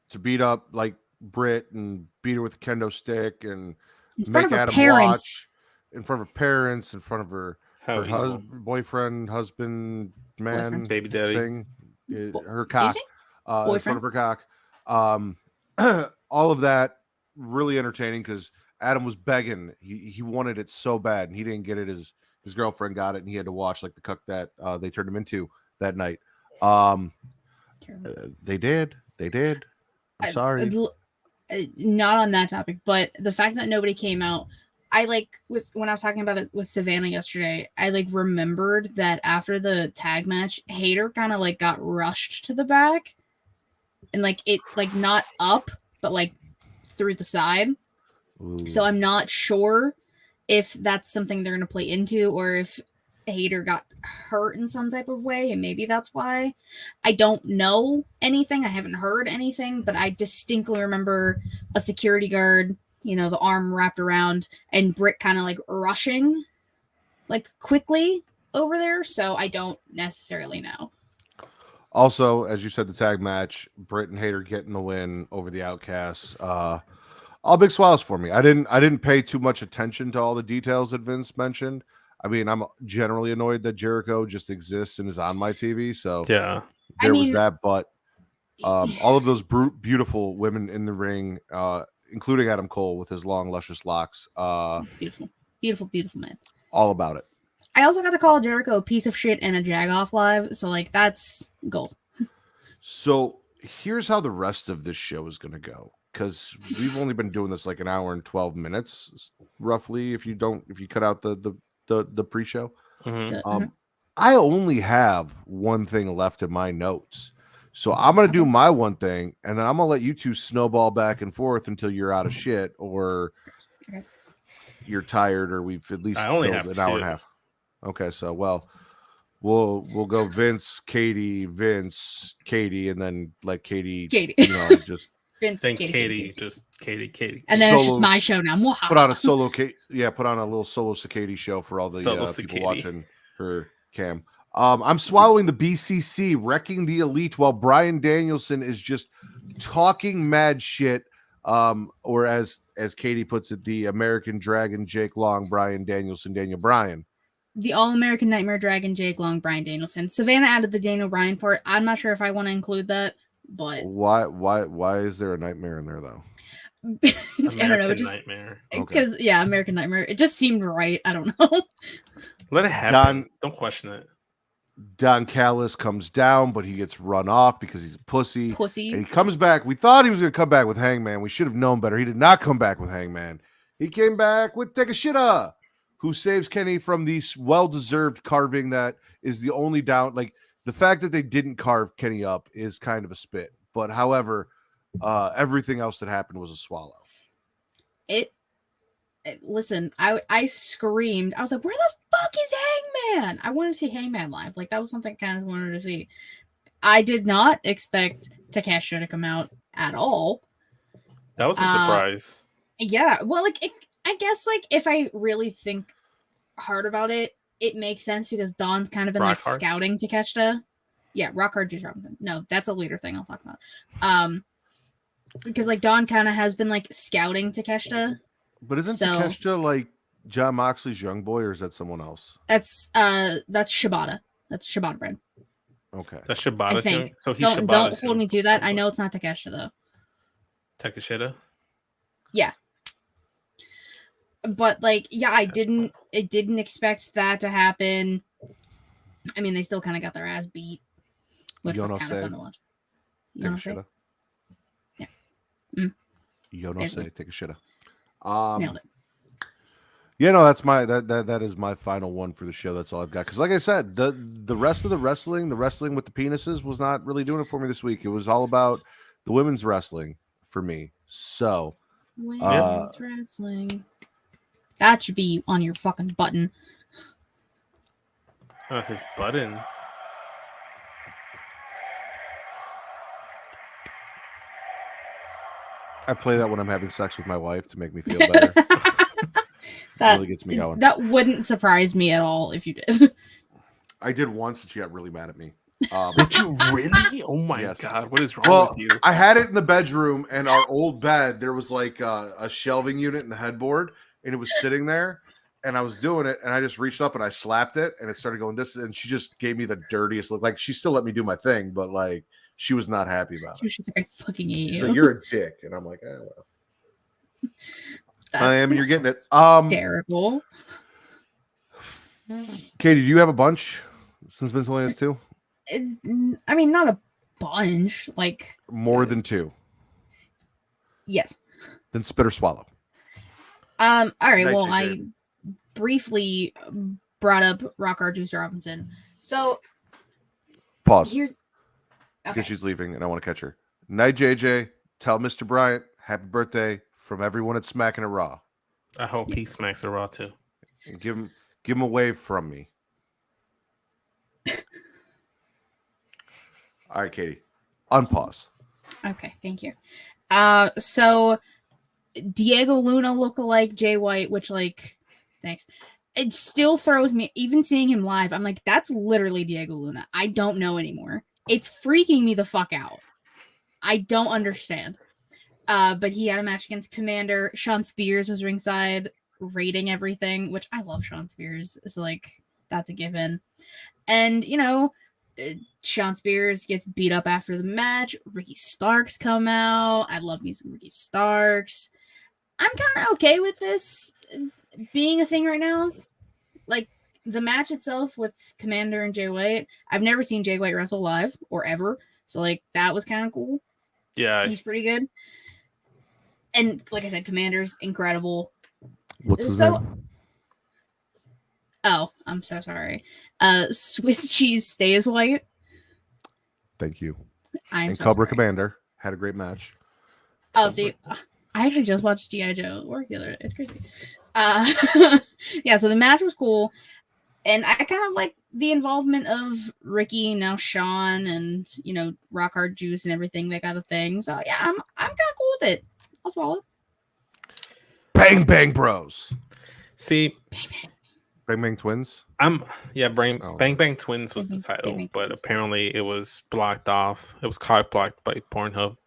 to beat up like Britt and beat her with a kendo stick and make Adam watch in front of her parents, in front of her boyfriend, husband, man, baby daddy thing, her cock, in front of her cock. All of that really entertaining because Adam was begging. He wanted it so bad and he didn't get it. His girlfriend got it and he had to watch like the cuck that they turned him into that night. They did. I'm sorry. Not on that topic, but the fact that nobody came out, when I was talking about it with Savannah yesterday, I remembered that after the tag match, Hayter kind of got rushed to the back and not up, but through the side. Ooh. So I'm not sure if that's something they're going to play into or if Hayter got hurt in some type of way, and maybe that's why. I don't know anything. I haven't heard anything, but I distinctly remember a security guard, the arm wrapped around, and Britt kind of rushing, quickly over there. So I don't necessarily know. Also, as you said, the tag match, Britt and Hayter getting the win over the Outcasts. All big swallows for me. I didn't pay too much attention to all the details that Vince mentioned. I mean, I'm generally annoyed that Jericho just exists and is on my TV. So yeah, there was that. But all of those beautiful women in the ring, including Adam Cole with his long, luscious locks. Beautiful, beautiful, beautiful man. All about it. I also got to call Jericho a piece of shit and a jag-off live. So that's goals. So here's how the rest of this show is going to go. Because we've only been doing this an hour and 12 minutes, roughly. If you cut out the pre-show, I only have one thing left in my notes, so I'm gonna do my one thing, and then I'm gonna let you two snowball back and forth until you're out of shit or you're tired, or we've at least filled an hour and a half. Okay, so we'll go Vince, Katie, and then let Katie. Just. Vince, Katie. And then it's just my show now. Put on a solo put on a little solo Cicady show for all the people watching her cam. I'm swallowing the BCC, wrecking the Elite, while Bryan Danielson is just talking mad shit. Or as Katie puts it, the American Dragon, Jake Long, Bryan Danielson, Daniel Bryan. The All-American Nightmare Dragon, Jake Long, Bryan Danielson. Savannah added the Daniel Bryan part. I'm not sure if I want to include that. But why is there a nightmare in there though? I don't know, nightmare. Because American Nightmare. It just seemed right. I don't know. Let it happen. Don't question it. Don Callis comes down, but he gets run off because he's a pussy. And he comes back. We thought he was going to come back with Hangman. We should have known better. He did not come back with Hangman. He came back with Takeshita, who saves Kenny from the well-deserved carving that is the only down. The fact that they didn't carve Kenny up is kind of a spit. But however, Everything else that happened was a swallow. Listen, I screamed. I was like, where the fuck is Hangman? I wanted to see Hangman live. Like, that was something I kind of wanted to see. I did not expect Takeshita to come out at all. That was a surprise. Yeah, well, like, I guess, like, if I really think hard about it, it makes sense because Dawn's kind of been, like, scouting Takeshita. Yeah, Rock Hard Juice Robinson. No, that's a later thing I'll talk about. Because, like, Dawn kind of has been, like, scouting Takeshita. But isn't Takeshita like John Moxley's young boy, or is that someone else? That's Shibata. That's Shibata brand. Okay. That's Shibata. I think. So he's don't hold me to that. I know it's not Takeshita though. Takeshita? Yeah. But like, yeah, I didn't expect that to happen. I mean, they still kind of got their ass beat, which was kind of fun to watch. Takeshita. Yeah. Mm. Takeshita. Nailed it. Yeah, no, that's that is my final one for the show. That's all I've got. Because like I said, the rest of the wrestling with the penises was not really doing it for me this week. It was all about the women's wrestling for me. So women's wrestling. That should be on your fucking button. His button. I play that when I'm having sex with my wife to make me feel better. That really gets me going. That wouldn't surprise me at all if you did. I did once, and she got really mad at me. Did you really? Oh my god, what is wrong with you? I had it in the bedroom, and our old bed, there was like a shelving unit and the headboard, and it was sitting there, and I was doing it, and I just reached up and I slapped it, and it started going this, and she just gave me the dirtiest look. Like, she still let me do my thing, but like, she was not happy about it. She's like, I fucking hate you. So you're a dick, and I'm like, well. I am. You're getting it. Terrible. Katie, do you have a bunch since Vince only has two? I mean, not a bunch. Like more than two. Yes. Then spit or swallow. All right. Well, I briefly brought up Rock Hard Juice Robinson. So pause. Here's because she's leaving, and I want to catch her. Night, JJ. Tell Mr. Bryant happy birthday from everyone at Smackin It Raw. I hope he smacks it raw too. And give him a wave from me. All right, Katie. Unpause. Okay, thank you. So Diego Luna lookalike Jay White, which like, thanks. It still throws me, even seeing him live, I'm like, that's literally Diego Luna. I don't know anymore. It's freaking me the fuck out. I don't understand. But he had a match against Commander. Sean Spears was ringside, rating everything, which I love Sean Spears. So, like, that's a given. And, you know, Sean Spears gets beat up after the match. Ricky Starks come out. I love me some Ricky Starks. I'm kind of okay with this being a thing right now. Like, the match itself with Commander and Jay White, I've never seen Jay White wrestle live or ever. So, like, that was kind of cool. Yeah. He's pretty good. And like I said, Commander's incredible. What's his name? Oh, I'm so sorry. Swiss Cheese Stays White. Thank you. And so Cobra sorry. Commander had a great match. Oh, see, I actually just watched G.I. Joe at work the other day. It's crazy. Yeah, so the match was cool. And I kind of like the involvement of Ricky, now Sean, and, you know, Rock Hard Juice and everything. They got a thing. So, yeah, I'm kind of cool with it. I'll swallow it. Bang Bang Bros. See, Bang Bang Twins. Bang Bang Twins was the title, but apparently it was blocked off. It was cock blocked by Pornhub.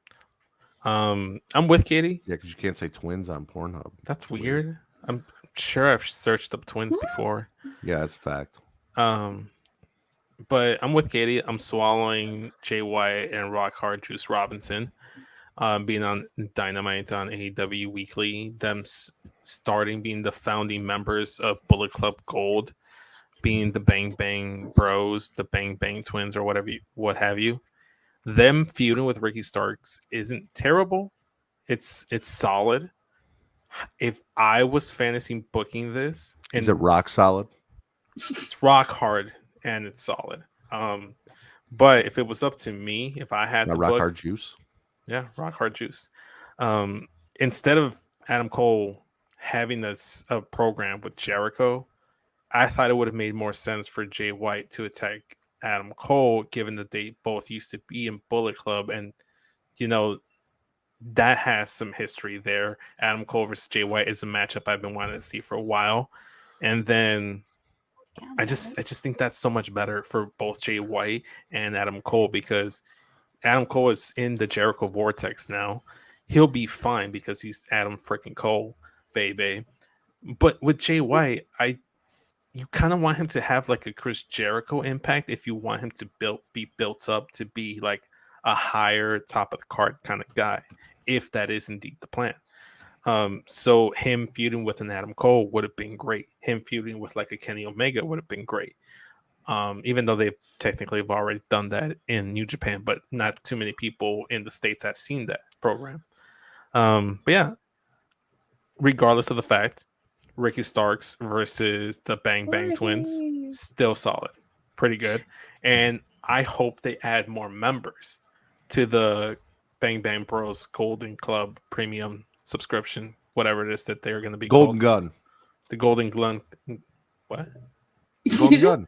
I'm with Katie. Yeah, because you can't say twins on Pornhub. That's weird. I'm sure I've searched up twins before. Yeah, that's a fact. But I'm with Katie. I'm swallowing Jay White and Rock Hard Juice Robinson. Being on Dynamite on AEW Weekly, them starting being the founding members of Bullet Club Gold, being the Bang Bang Bros, the Bang Bang Twins, or what have you. Them feuding with Ricky Starks isn't terrible. It's solid. If I was fantasy booking this, is it rock solid? It's rock hard and it's solid. But if it was up to me, if I had rock hard juice. Yeah, rock hard juice. Instead of Adam Cole having a program with Jericho, I thought it would have made more sense for Jay White to attack Adam Cole, given that they both used to be in Bullet Club, and you know that has some history there. Adam Cole versus Jay White is a matchup I've been wanting to see for a while, and then I just think that's so much better for both Jay White and Adam Cole, because Adam Cole is in the Jericho vortex now. He'll be fine because he's Adam freaking Cole, baby. But with Jay White, you kind of want him to have like a Chris Jericho impact if you want him to be built up to be like a higher top of the card kind of guy, if that is indeed the plan. So him feuding with an Adam Cole would have been great. Him feuding with like a Kenny Omega would have been great. Even though they technically have already done that in New Japan, but not too many people in the States have seen that program. But yeah, regardless of the fact, Ricky Starks versus the Bang Bang Twins, still solid, pretty good. And I hope they add more members to the Bang Bang Bros Golden Club Premium subscription, whatever it is that they're going to be Golden called. Gun. The Golden Gun. What? Golden Gun.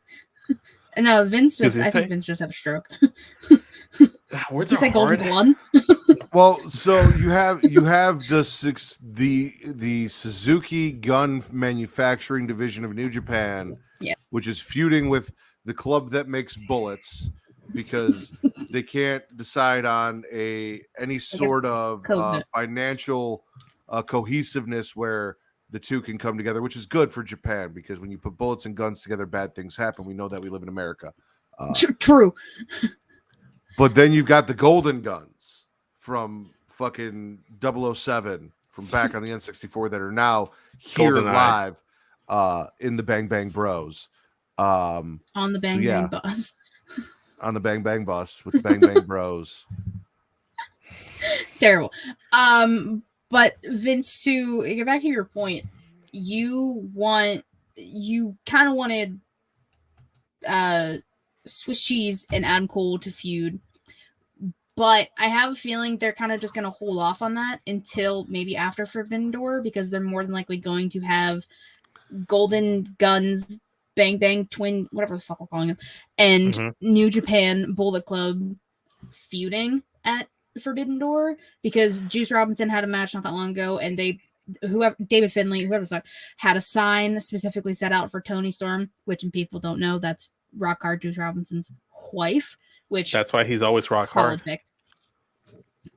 No, Vince Does just. it I think say- Vince just had a stroke. Words He are said Golden hard. Glun. Well, so you have the Suzuki Gun Manufacturing Division of New Japan, Yeah. which is feuding with the club that makes bullets because they can't decide on any sort of coexist. financial cohesiveness where the two can come together, which is good for Japan because when you put bullets and guns together, bad things happen. We know that we live in America. True. But then you've got the Golden Guns from fucking 007 from back on the N64 that are now here GoldenEye. live in the Bang Bang Bros. On the Bang yeah. Bang bus. On the Bang Bang bus with the Bang Bang Bros. Terrible. But Vince, to get back to your point, you kind of wanted Swiss Cheese and Adam Cole to feud, but I have a feeling they're kind of just going to hold off on that until maybe after Forbidden Door, because they're more than likely going to have Golden Guns, Bang Bang Twin, whatever the fuck we're calling them, and New Japan Bullet Club feuding at Forbidden Door, because Juice Robinson had a match not that long ago, and David Finlay, whoever the fuck, had a sign specifically set out for Toni Storm, which, and people don't know, that's Rock Hard Juice Robinson's wife, which That's why he's always rock solid hard. pick.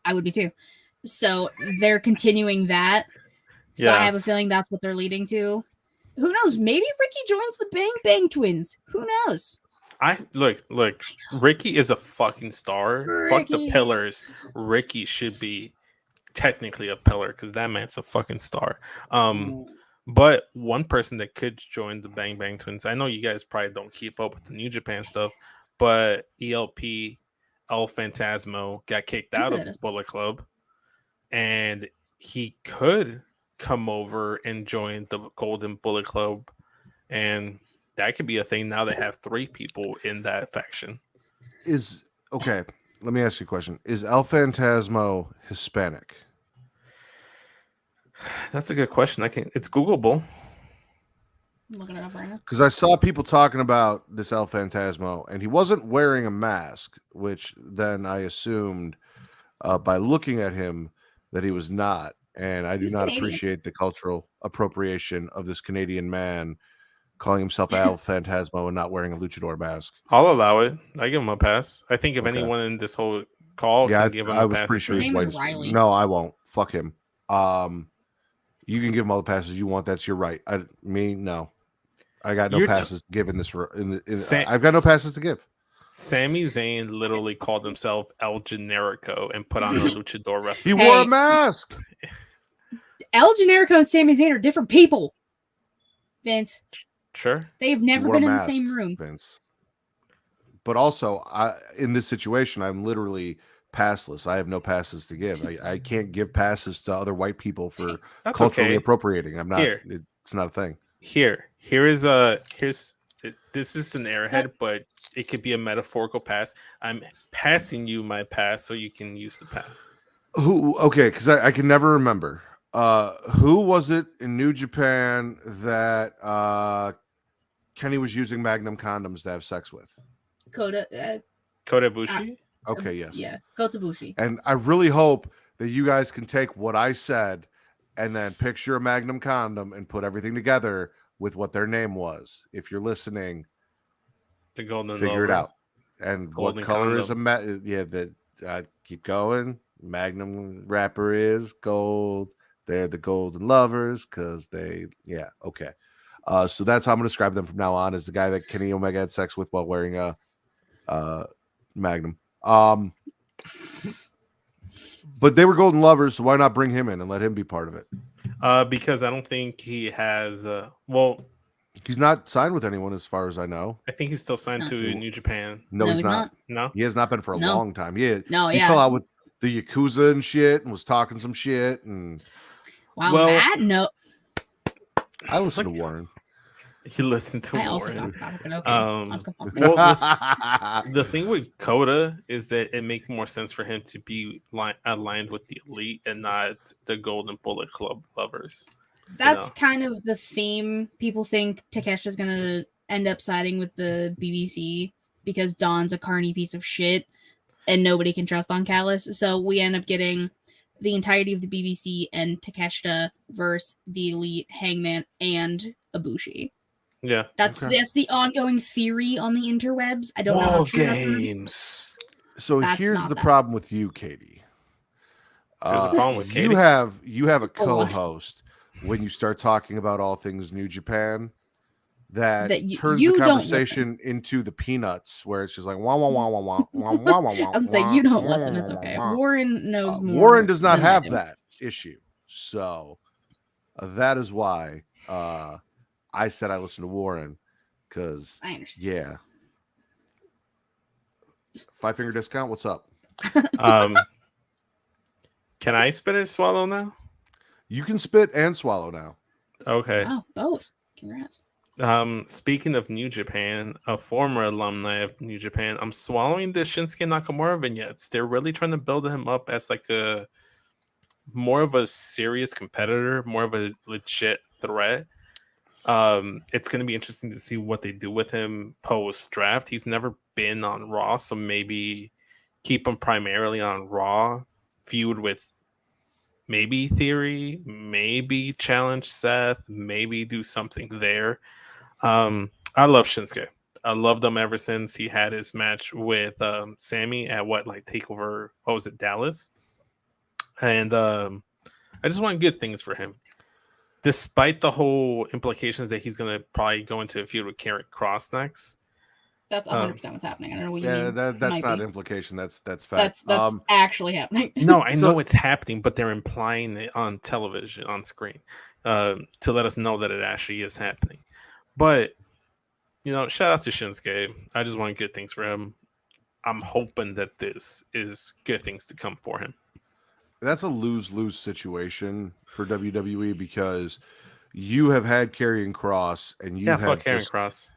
I would be too. So they're continuing that. So Yeah. I have a feeling that's what they're leading to. Who knows? Maybe Ricky joins the Bang Bang Twins. Who knows? Look, Ricky is a fucking star. Fuck the Ricky. pillars. Ricky should be technically a pillar because that man's a fucking star. But one person that could join the Bang Bang Twins, I know you guys probably don't keep up with the New Japan stuff, but ELP El Phantasmo got kicked out of Bullet Club, and he could come over and join the Golden Bullet Club, and that could be a thing. Now they have 3 people in that faction. Okay, let me ask you a question. Is El Phantasmo Hispanic? That's a good question. It's Googleable. I'm looking it up right now. Because I saw people talking about this El Phantasmo, and he wasn't wearing a mask, which then I assumed by looking at him that he was not. And I do not appreciate the cultural appropriation of this Canadian man calling himself El Phantasmo and not wearing a luchador mask. I'll allow it. I give him a pass. I think if anyone in this whole call can give him a pass. Pretty sure His he's name white. is Riley. No, I won't. Fuck him. You can give him all the passes you want. That's your right. No. I got no passes to give in this. I've got no passes to give. Sami Zayn literally called himself El Generico and put on a luchador He wrestling. wore a mask. El Generico and Sami Zayn are different people. Vince, Sure. they've never wore a been in the mask, same room. Vince. But also, in this situation, I'm literally passless. I have no passes to give. I can't give passes to other white people for That's culturally okay. appropriating. I'm not. Here. It's not a thing. Here's this is an airhead, but it could be a metaphorical pass. I'm passing you my pass so you can use the pass. Who? Okay, because I can never remember. Who was it in New Japan that Kenny was using Magnum condoms to have sex with? Kota Bushi? Okay, yes. Yeah, Kota Bushi. And I really hope that you guys can take what I said and then picture a Magnum condom and put everything together with what their name was. If you're listening, The Golden figure it out. Lovers. And Golden what color condom. is keep going. Magnum wrapper is gold. They're the Golden Lovers because okay. So that's how I'm gonna describe them from now on, as the guy that Kenny Omega had sex with while wearing a Magnum. But they were Golden Lovers, so why not bring him in and let him be part of it? Because I don't think he has He's not signed with anyone as far as I know. I think he's still signed to New Japan. No, he's not. No, he has not been for a long time. He fell out with the Yakuza and shit and was talking some shit. And that note, I listen to Warren. You listen to Warren. Also know about it, but okay. The thing with Kota is that it makes more sense for him to be aligned with the Elite and not the Golden Bullet Club lovers. That's kind of the theme. People think Takeshi's going to end up siding with the BBC because Don's a carny piece of shit and nobody can trust Don Callis. So we end up getting the entirety of the BBC and Takeshita versus the Elite, Hangman, and Ibushi. Yeah. That's the ongoing theory on the interwebs. I don't know. Games. So here's the problem with you, Katie. There's a problem with Katie. You have a co-host when you start talking about all things New Japan that turns the conversation into the Peanuts, where it's just like wah wah wah wah wah wah wah wah. I was say you don't listen. It's okay. Warren knows more. Warren does not have that issue, so that is why I said I listen to Warren, because I understand. Yeah. 5-finger discount. What's up? Can I spit or swallow now? You can spit and swallow now. Okay. Oh, both. Congrats. Speaking of New Japan, a former alumni of New Japan, I'm swallowing the Shinsuke Nakamura vignettes. They're really trying to build him up as like a more of a serious competitor, more of a legit threat. It's going to be interesting to see what they do with him post draft. He's never been on Raw, so maybe keep him primarily on Raw, feud with maybe Theory, maybe challenge Seth, maybe do something there. I love Shinsuke. I loved him ever since he had his match with Sammy at TakeOver, Dallas? And I just want good things for him. Despite the whole implications that he's going to probably go into a feud with Karrion Kross next. That's 100% what's happening. I don't know what you mean. That's not implication. That's fact. That's actually happening. No, I know it's happening, but they're implying it on television, on screen, to let us know that it actually is happening. But, shout out to Shinsuke. I just want good things for him. I'm hoping that this is good things to come for him. That's a lose-lose situation for WWE, because you have had Karrion Kross and you have Karrion Kross.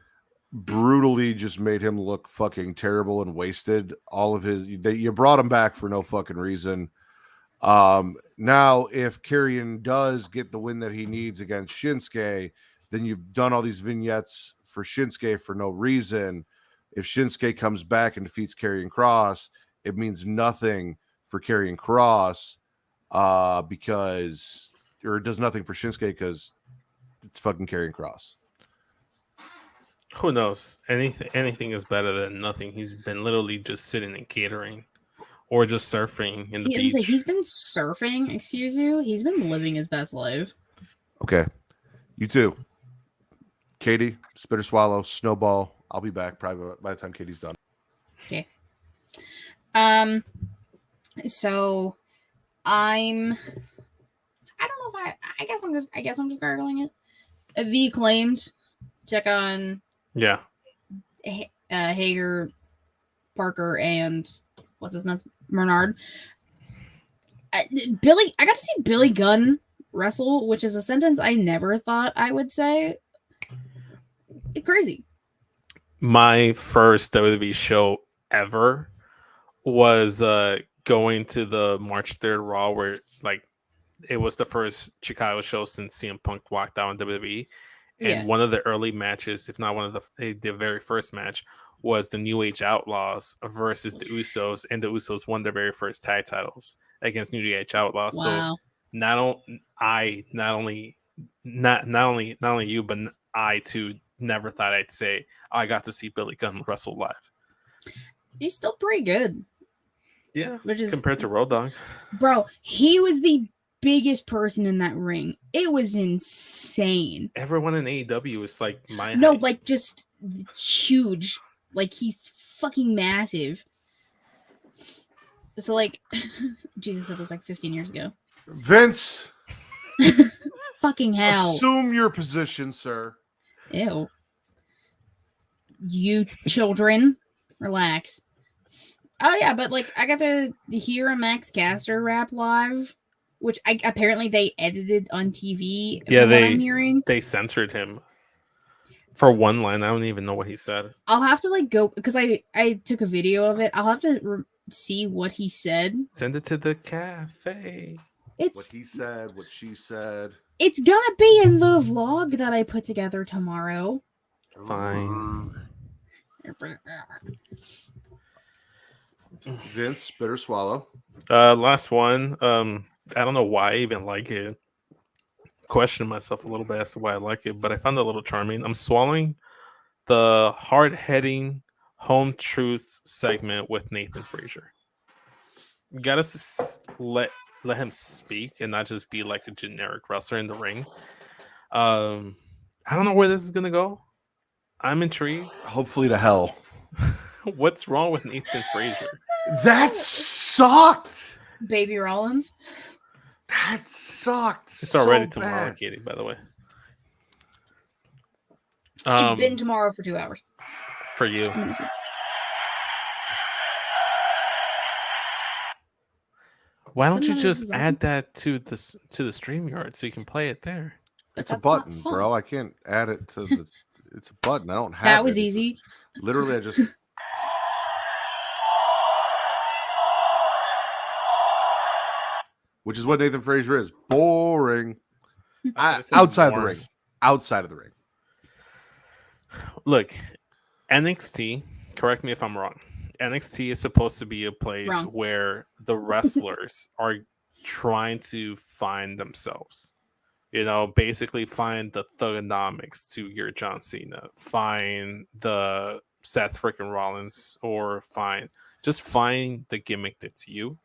Brutally just made him look fucking terrible and wasted all of his. You brought him back for no fucking reason. Now, if Karrion does get the win that he needs against Shinsuke, then you've done all these vignettes for Shinsuke for no reason. If Shinsuke comes back and defeats Karrion Kross, it means nothing for Karrion Kross, or it does nothing for Shinsuke because it's fucking Karrion Kross. Who knows? Anything is better than nothing. He's been literally just sitting and catering, or just surfing in the beach. He's been surfing. Excuse you. He's been living his best life. Okay, you too, Katie. Spit or swallow. Snowball. I'll be back probably by the time Katie's done. Okay. So I don't know if I guess I'm just gargling it. The Acclaimed check on Hager, Parker, and what's his nuts, Bernard. I got to see Billy Gunn wrestle, which is a sentence I never thought I would say. It's crazy. My first WWE show ever was going to the March 3rd Raw where like it was the first Chicago show since CM Punk walked out in WWE. And one of the early matches, if not one of the very first match, was the New Age Outlaws versus the Usos, and the Usos won their very first tag titles against New Age Outlaws. Wow. So not only you, but I too never thought I'd say I got to see Billy Gunn wrestle live. He's still pretty good. Yeah, which is compared to Road Dogg. Bro, he was the biggest person in that ring. It was insane. Everyone in AEW is like my height. Like just huge. Like he's fucking massive. So like, Jesus, that was like 15 years ago. Vince, Fucking hell. assume your position, sir. Ew. You children, relax. Oh yeah, but like I got to hear a Max Caster rap live, which apparently they edited on TV. Yeah, from what I'm hearing. They censored him for one line. I don't even know what he said. I'll have to like go because I took a video of it. I'll have to see what he said. Send it to the cafe. What he said, what she said. It's gonna be in the vlog that I put together tomorrow. Fine. Vince, bitter swallow. Last one. I don't know why I even like it. Question myself a little bit as to why I like it, but I found it a little charming. I'm swallowing the hard-hitting home truths segment with Nathan Frazier. You gotta let him speak and not just be like a generic wrestler in the ring. I don't know where this is gonna go. I'm intrigued. Hopefully to hell. What's wrong with Nathan Frazier? That sucked. Baby Rollins. That sucked. It's already so tomorrow, bad. Katie, by the way. It's been tomorrow for 2 hours. For you. Why don't you just add that to the StreamYard so you can play it there? It's a button, bro. I can't add it to the. It's a button. I don't have. That was easy. Literally, I just. Which is what Nathan Frazier is. Boring. Outside the ring. Outside of the ring. Look, NXT, correct me if I'm wrong. NXT is supposed to be a place where the wrestlers are trying to find themselves. You know, basically find the thugonomics to your John Cena. Find the Seth freaking Rollins, or find the gimmick that's you.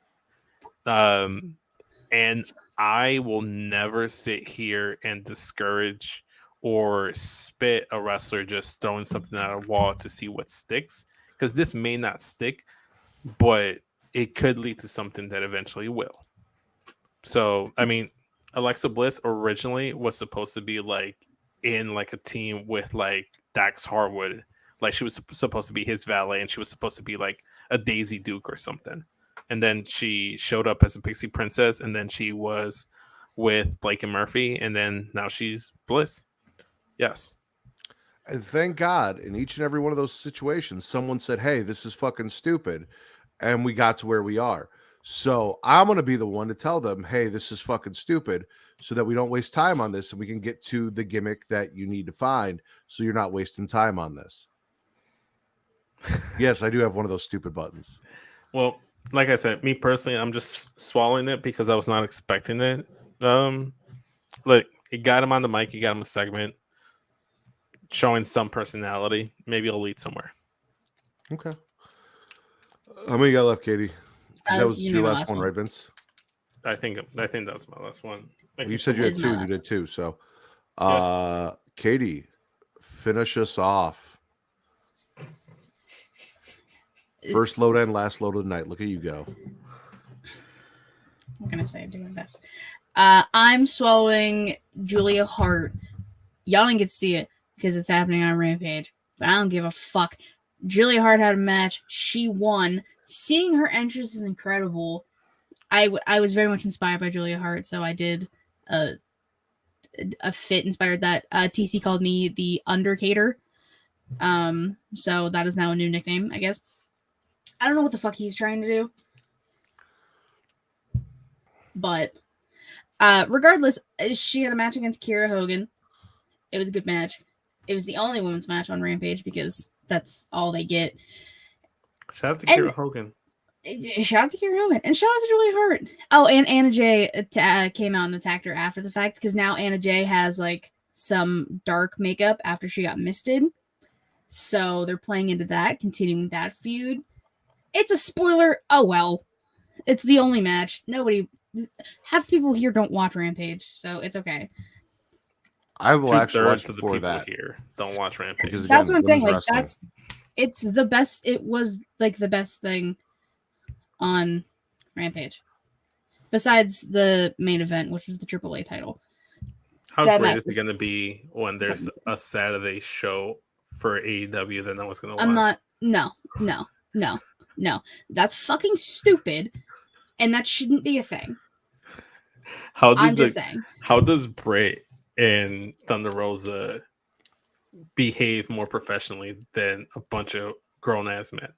And I will never sit here and discourage or spit a wrestler just throwing something at a wall to see what sticks, because this may not stick, but it could lead to something that eventually will. So, I mean, Alexa Bliss originally was supposed to be like in like a team with like Dax Harwood. Like she was supposed to be his valet, and she was supposed to be like a Daisy Duke or something. And then she showed up as a Pixie Princess, and then she was with Blake and Murphy, and then now she's Bliss. Yes. And thank God, in each and every one of those situations, someone said, hey, this is fucking stupid. And we got to where we are. So I'm going to be the one to tell them, hey, this is fucking stupid, so that we don't waste time on this and we can get to the gimmick that you need to find, so you're not wasting time on this. Yes, I do have one of those stupid buttons. Well, like I said, me personally, I'm just swallowing it because I was not expecting it. Look, you got him on the mic, you got him a segment showing some personality. Maybe it'll lead somewhere. Okay. How many you got left, Katie? That was your last one, one, right, Vince? I think that was my last one. You said you had two, and you did two. So, Katie, finish us off. First load and last load of the night. Look at you go. What can I say? I'm doing my best. I'm swallowing Julia Hart. Y'all didn't get to see it because it's happening on Rampage, but I don't give a fuck. Julia Hart had a match. She won. Seeing her entrance is incredible. I was very much inspired by Julia Hart, so I did a fit inspired that. TC called me the Undercater. So that is now a new nickname, I guess. I don't know what the fuck he's trying to do. But regardless, she had a match against Kiera Hogan. It was a good match. It was the only women's match on Rampage because that's all they get. Shout out to Kiera Hogan. Shout out to Kiera Hogan. And shout out to Julia Hart. Oh, and Anna Jay came out and attacked her after the fact because now Anna Jay has like some dark makeup after she got misted. So they're playing into that, continuing that feud. It's a spoiler. Oh, well. It's the only match. Half the people here don't watch Rampage, so it's okay. I will actually watch of the before people that. Here don't watch Rampage. Because, That's what I'm saying. Like wrestling. it's the best. It was like the best thing on Rampage, besides the main event, which was the AAA title. How great is it going to be when there's a Saturday show for AEW that no one's going to watch? I'm not. No. That's fucking stupid, and that shouldn't be a thing. I'm just saying. How does Bray and Thunder Rosa behave more professionally than a bunch of grown ass men?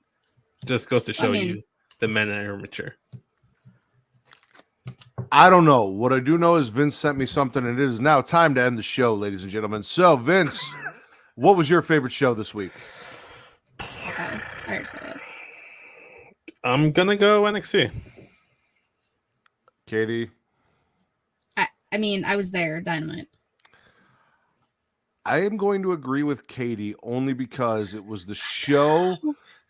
Just goes to show you the men are mature. I don't know. What I do know is Vince sent me something, and it is now time to end the show, ladies and gentlemen. So, Vince, what was your favorite show this week? I already said that. I'm gonna go NXT. Katie? I mean, I was there, Dynamite. I am going to agree with Katie only because it was the show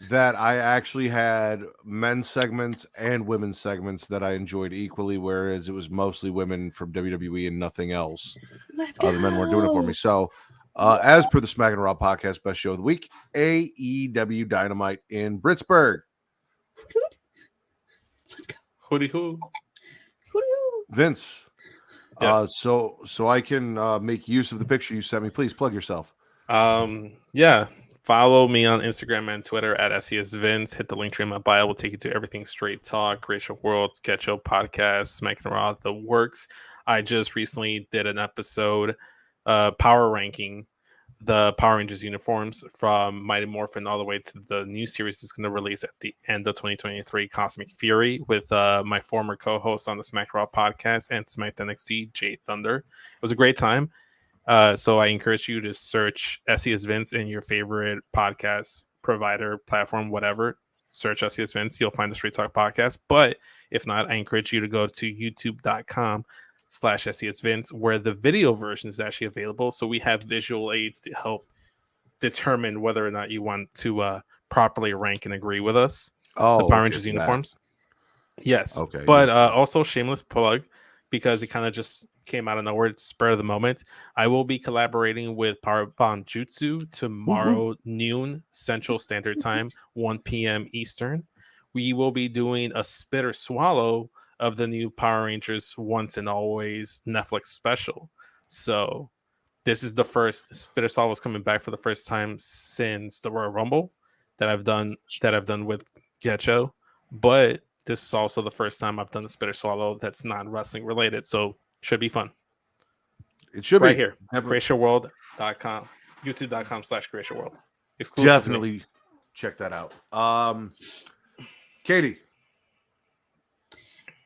that I actually had men's segments and women's segments that I enjoyed equally, whereas it was mostly women from WWE and nothing else. The men weren't doing it for me. So, as per the Smackin It Raw Podcast, best show of the week, AEW Dynamite in Pittsburgh. Let's go. Hooty hoo. Vince. Yes. So I can make use of the picture you sent me. Please plug yourself. Yeah. Follow me on Instagram and Twitter at SESVince. Hit the link tree in my bio. Will take you to everything straight talk, Racial World, Sketcho Podcast, Smackin It Raw, the works. I just recently did an episode power ranking the Power Rangers uniforms from Mighty Morphin all the way to the new series that's going to release at the end of 2023, Cosmic Fury, with my former co-host on the Smack Raw podcast and Smack NXT, Jay Thunder. It was a great time. So I encourage you to search SES Vince in your favorite podcast provider, platform, whatever. Search SES Vince. You'll find the Straight Talk podcast. But if not, I encourage you to go to youtube.com/SES Vince, where the video version is actually available. So we have visual aids to help determine whether or not you want to properly rank and agree with us. The Power Rangers uniforms. Yes. Okay. But also, shameless plug, because it kind of just came out of nowhere, spur of the moment. I will be collaborating with Powerbomb Jutsu tomorrow noon Central Standard Time, 1 p.m. Eastern. We will be doing a spit or swallow of the new Power Rangers Once and Always Netflix special. So this is the first spit or swallow is coming back for the first time since the Royal Rumble that I've done with Getcho. But this is also the first time I've done a spit or swallow that's non-wrestling related. So should be fun. It should right be here. CreationWorld.com, YouTube.com/CreationWorld. Definitely check that out. Katie.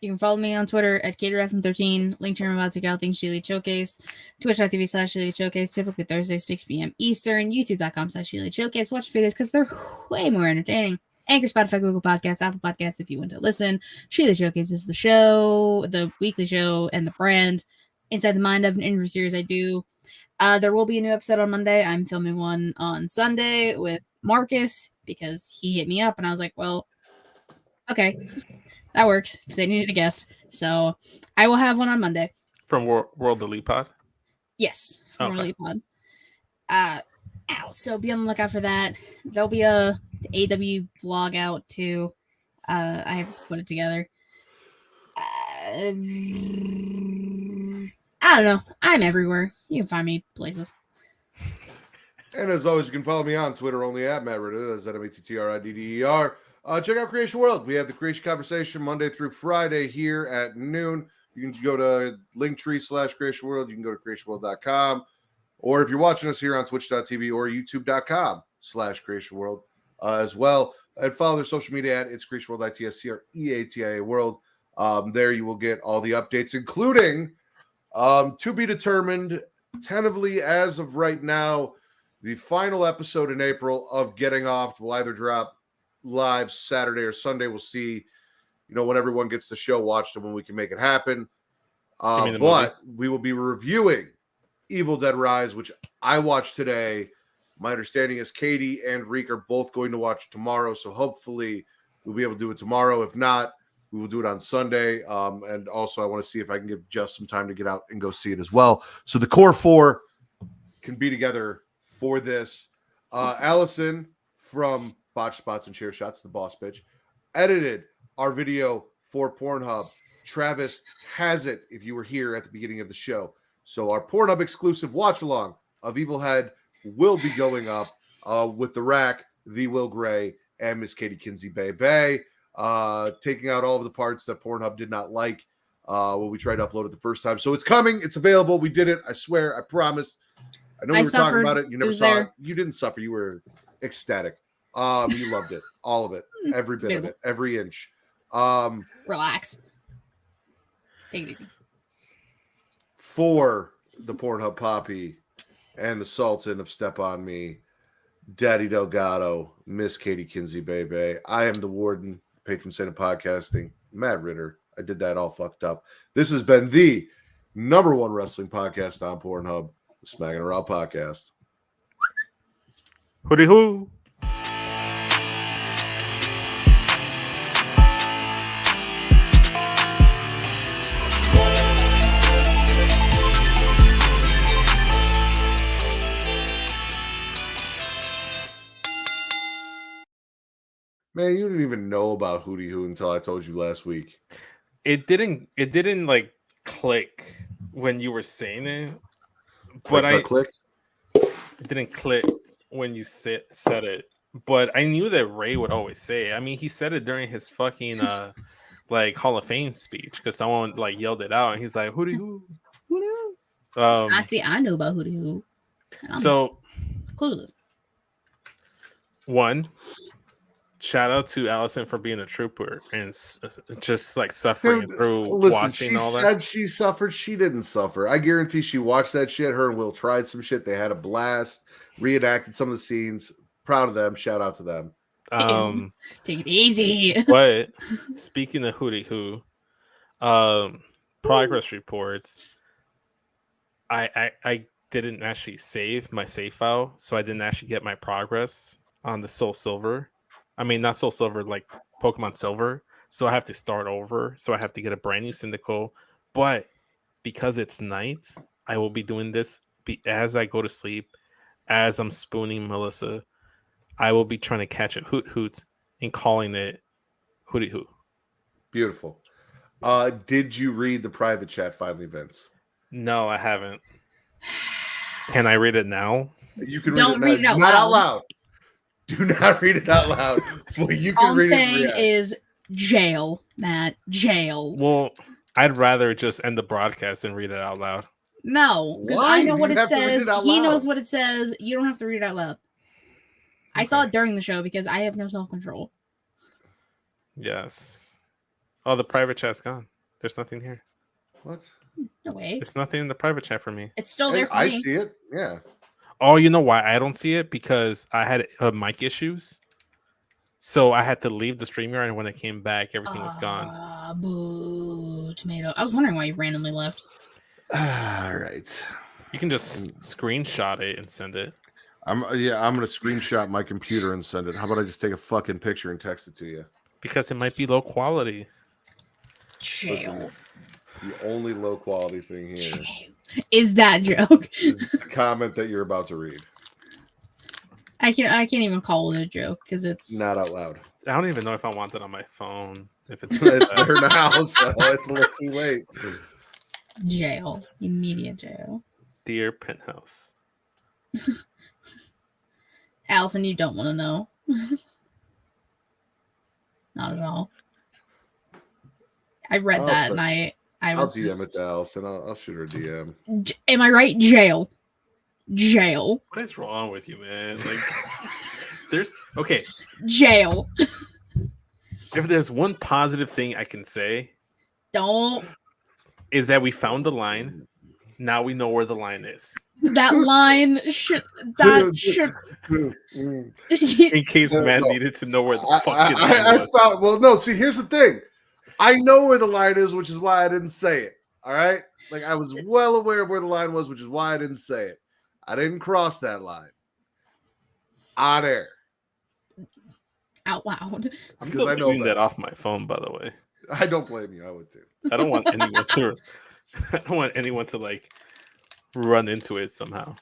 You can follow me on Twitter at KatieWrestling13. Link to about to Things Sheely Showcase. Twitch.tv/Sheely Showcase. Typically Thursdays, 6 p.m. Eastern. YouTube.com/Sheely Showcase. Watch videos because they're way more entertaining. Anchor, Spotify, Google Podcasts, Apple Podcasts if you want to listen. Sheely Showcase is the show, the weekly show, and the brand. Inside the Mind of an interview series I do. There will be a new episode on Monday. I'm filming one on Sunday with Marcus because he hit me up and I was like, well, okay, that works because I needed a guest. So I will have one on Monday. From World Elite Pod? Yes, from World Elite Pod. So be on the lookout for that. There'll be a AW vlog out too. I have to put it together. I don't know. I'm everywhere. You can find me places. And as always, you can follow me on Twitter only at Matt Ritter. That's MATTRIDDER. Check out Creation World. We have the Creation Conversation Monday through Friday here at noon. You can go to Linktree/Creation World. You can go to creationworld.com. Or if you're watching us here on Twitch.tv or YouTube.com/Creation World as well. And follow their social media at It's Creation World, ITSCREATIA World. There you will get all the updates, including to be determined tentatively as of right now, the final episode in April of Getting Off will either drop live Saturday or Sunday. We'll see, when everyone gets the show watched and when we can make it happen. But we will be reviewing Evil Dead Rise, which I watched today. My understanding is Katie and Reek are both going to watch tomorrow, so hopefully we'll be able to do it tomorrow. If not, we will do it on Sunday. And also I want to see if I can give Just some time to get out and go see it as well. So the core four can be together for this. Allison from Botch Spots and Chair Shots, the boss bitch, edited our video for Pornhub. Travis has it if you were here at the beginning of the show. So our Pornhub exclusive watch along of Evil Head will be going up with the Rack, the Will Gray, and Miss Katie Kinzy Bay, taking out all of the parts that Pornhub did not like when we tried to upload it the first time. So it's coming. It's available. We did it. I swear. I promise. I know we were talking about it. You never saw it. You didn't suffer. You were ecstatic. You loved it. All of it. Every bit of it. Every inch. Relax. Take it easy. For the Pornhub Poppy and the Sultan of Step On Me, Daddy Delgado, Miss Katie Kinsey Bebe. I am the Warden, patron saint of podcasting, Matt Ritter. I did that all fucked up. This has been the #1 wrestling podcast on Pornhub, the Smackin It Raw Podcast. Hooty hoo. Man, you didn't even know about Hootie Hoo until I told you last week. It didn't like click when you were saying it. But click. It didn't click when you said it. But I knew that Ray would always say it. I mean, he said it during his fucking like Hall of Fame speech because someone like yelled it out and he's like, Hootie Hoo. I know about Hootie Hoo. So clueless. One, shout out to Allison for being a trooper and just like suffering through watching all that. She said she suffered. She didn't suffer. I guarantee she watched that shit. Her and Will tried some shit. They had a blast. Reenacted some of the scenes. Proud of them. Shout out to them. Take it easy. But speaking of Hootie Hoo, progress reports. I didn't actually save my save file, so I didn't actually get my progress on the Soul Silver. I mean, not Soul Silver, like Pokemon Silver. So I have to start over. So I have to get a brand new Syndical. But because it's night, I will be doing this as I go to sleep, as I'm spooning Melissa. I will be trying to catch a Hoot Hoot and calling it Hootie Hoo. Beautiful. Did you read the private chat finally, Vince? No, I haven't. Can I read it now? You can Don't read it out not loud. out loud. Do not read it out loud. Well, you can All I'm read saying it is jail, Matt. Jail. Well, I'd rather just end the broadcast and read it out loud. No, because Why? I know You what it have to read says. it out He loud. knows what it says. You don't have to read it out loud. I saw it during the show because I have no self-control. Yes. Oh, the private chat's gone. There's nothing here. What? No way. There's nothing in the private chat for me. It's still there for I me. see it. Yeah. Oh, you know why I don't see it? Because I had mic issues. So I had to leave the StreamYard, and when I came back, everything was gone. Boo, tomato. I was wondering why you randomly left. All right. You can just screenshot it and send it. I'm gonna screenshot my computer and send it. How about I just take a fucking picture and text it to you? Because it might be low quality. Jail. Listen, the only low quality thing here Is that joke? is the comment that you're about to read. I can't even call it a joke because it's Not out loud. I don't even know if I want it on my phone. If it's It's there now, so it's a little too late. jail. Immediate jail. Dear Penthouse. Allison, you don't want to know. Not at all. I read that and I I'll was DM just... it to Allison. I'll shoot her a DM. Am I right? Jail. Jail. What is wrong with you, man? Like, there's Jail. if there's one positive thing I can say, Don't. is that we found the line. Now we know where the line is. That line should. That should. In case Matt needed to know where the fucking line was. found. Well, no. See, here's the thing. I know where the line is, which is why I didn't say it. All right. Like I was well aware of where the line was, which is why I didn't say it. I didn't cross that line on air. Out loud. I'm Because I know deleting better. that off my phone, by the way. I don't blame you. I would too. I don't want anyone to. I don't want anyone to like run into it somehow.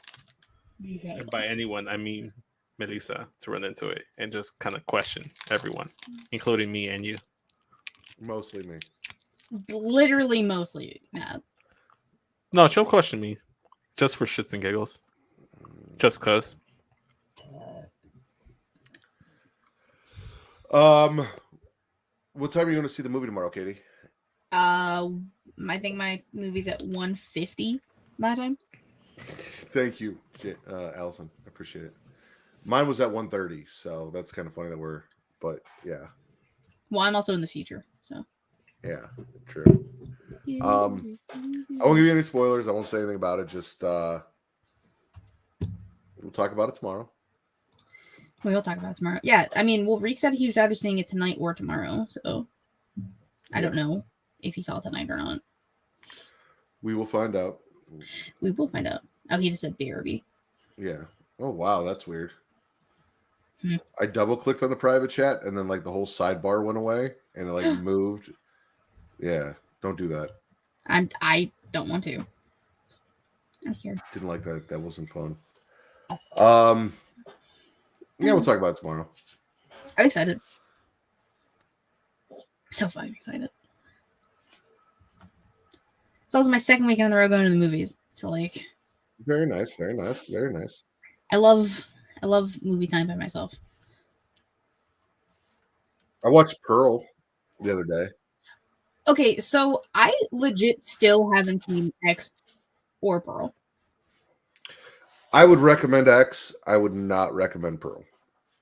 Okay. And by anyone, I mean Melissa to run into it and just kind of question everyone, including me and you. Mostly me. Literally, mostly. Yeah. No, she'll question me just for shits and giggles, just cause. What time are you going to see the movie tomorrow, Katie? I think my movie's at 1:50 my time. Thank you, Allison. I appreciate it. Mine was at 1:30, so that's kind of funny that we're. But yeah. Well, I'm also in the future, so. Yeah, true. I won't give you any spoilers. I won't say anything about it. Just we'll talk about it tomorrow. We will talk about it tomorrow. Yeah, I mean, well, Reek said he was either seeing it tonight or tomorrow, so I don't know if he saw it tonight or not. We will find out. We will find out. Oh, he just said BRB. Yeah. Oh wow, that's weird. Hmm. I double clicked on the private chat and then like the whole sidebar went away and it like moved. Yeah, don't do that. I don't want to. I'm scared. Didn't like that. That wasn't fun. Yeah, we'll talk about it tomorrow. I'm excited. So fucking excited. It's also my second weekend in a row going to the movies. So like, Very nice, very nice, very nice. I love movie time by myself. I watched Pearl the other day. Okay, so I legit still haven't seen X or Pearl. I would recommend X. I would not recommend Pearl.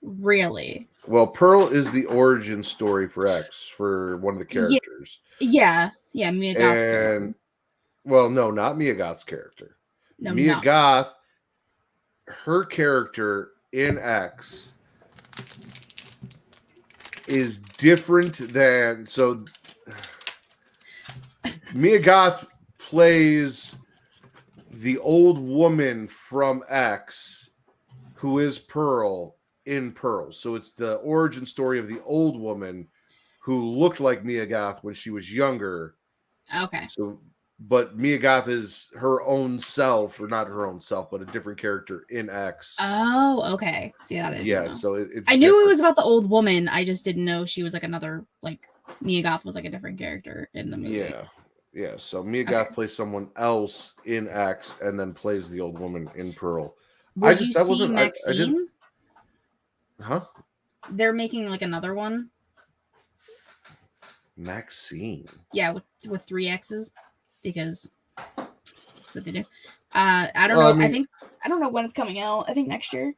Really? Well, Pearl is the origin story for X, for one of the characters. Yeah, Mia Goth's character. And, well, no, not Mia Goth's character. No, Mia not. Goth, her character in X is different than... So, Mia Goth plays the old woman from X who is Pearl in Pearl. So it's the origin story of the old woman who looked like Mia Goth when she was younger. Okay. So, but Mia Goth is her own self, or not her own self, but a different character in X. Oh, okay. See that? Yeah. So it's. I knew it was about the old woman. I just didn't know she was like another, like Mia Goth was like a different character in the movie. Yeah. Yeah. So Mia Goth plays someone else in X and then plays the old woman in Pearl. Would you see Maxine? Huh? They're making like another one. Maxine. Yeah, with 3 X's, because what they do. I don't know. I think I don't know when it's coming out. I think next year.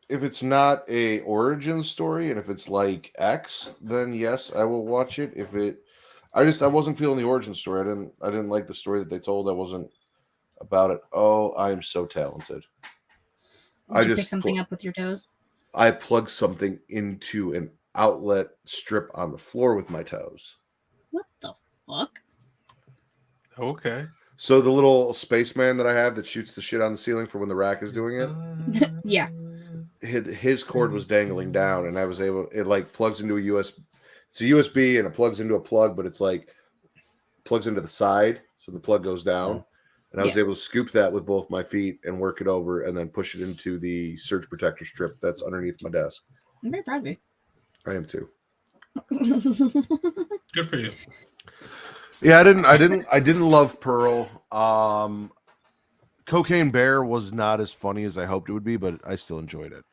If it's not a origin story and if it's like X, then yes, I will watch it. If it, I wasn't feeling the origin story. I didn't like the story that they told. I wasn't about it. Oh, I am so talented. Did you pick something up with your toes? I plugged something into an outlet strip on the floor with my toes. What the fuck? Okay. So the little spaceman that I have that shoots the shit on the ceiling for when the rack is doing it. Yeah. His cord was dangling down, and I was able. It like plugs into a USB. It's a USB, and it plugs into a plug, but it's like plugs into the side, so the plug goes down. And I was able to scoop that with both my feet and work it over, and then push it into the surge protector strip that's underneath my desk. I'm very proud of you. I am too. Good for you. Yeah, I didn't love Pearl. Cocaine Bear was not as funny as I hoped it would be, but I still enjoyed it.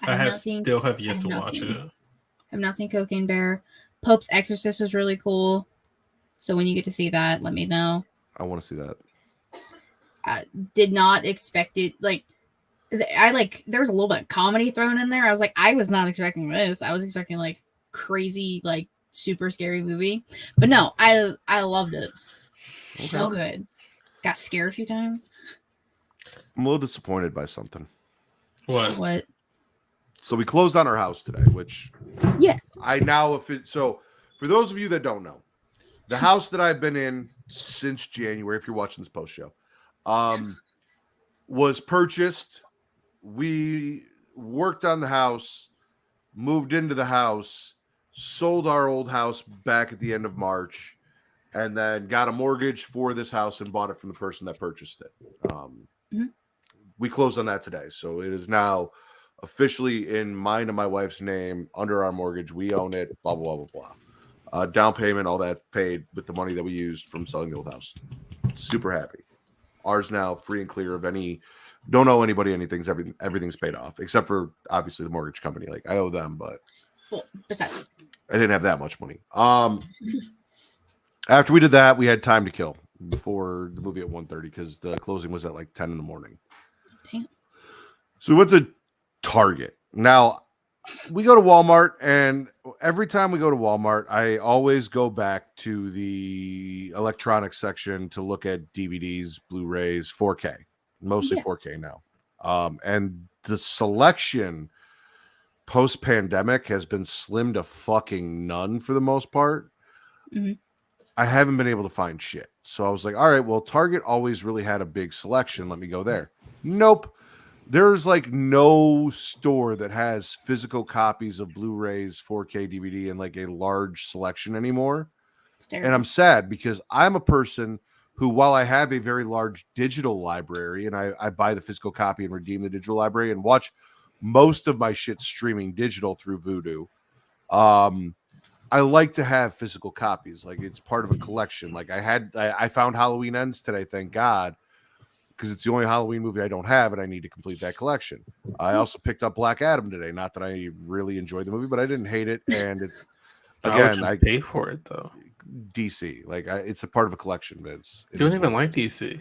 I still have yet to watch it. I've not seen Cocaine Bear. Pope's Exorcist was really cool. So when you get to see that, let me know. I want to see that. Did not expect it. Like, there was a little bit of comedy thrown in there. I was like, I was not expecting this. I was expecting like crazy, like super scary movie. But no, I loved it. So good. Got scared a few times. I'm a little disappointed by something. What? So we closed on our house today, which I now so for those of you that don't know, the house that I've been in since January, if you're watching this post show, was purchased. We worked on the house, moved into the house, sold our old house back at the end of March, and then got a mortgage for this house and bought it from the person that purchased it. We closed on that today. So it is now officially in mine and my wife's name under our mortgage. We own it, blah, blah, blah, blah, blah. Down payment, all that paid with the money that we used from selling the old house. Super happy. Ours now free and clear of any, don't owe anybody anything. Everything's paid off, except for obviously the mortgage company. Like I owe them, but besides, I didn't have that much money. After we did that, we had time to kill before the movie at 1:30 because the closing was at like 10 in the morning. Damn. So we went to Target. Now, we go to Walmart, and every time we go to Walmart, I always go back to the electronics section to look at DVDs, Blu-rays, 4K, mostly 4K now. And the selection post-pandemic has been slim to fucking none for the most part. I haven't been able to find shit. So I was like, all right, well, Target always really had a big selection. Let me go there. Nope. There's like no store that has physical copies of Blu-rays, 4K DVD, and like a large selection anymore. And I'm sad because I'm a person who, while I have a very large digital library and I buy the physical copy and redeem the digital library and watch most of my shit streaming digital through Vudu, I like to have physical copies. Like it's part of a collection. Like I found Halloween Ends today, thank God, because it's the only Halloween movie I don't have, and I need to complete that collection. I also picked up Black Adam today. Not that I really enjoyed the movie, but I didn't hate it. And it's again, I pay for it though. DC, like it's a part of a collection, Vince. You don't even like DC.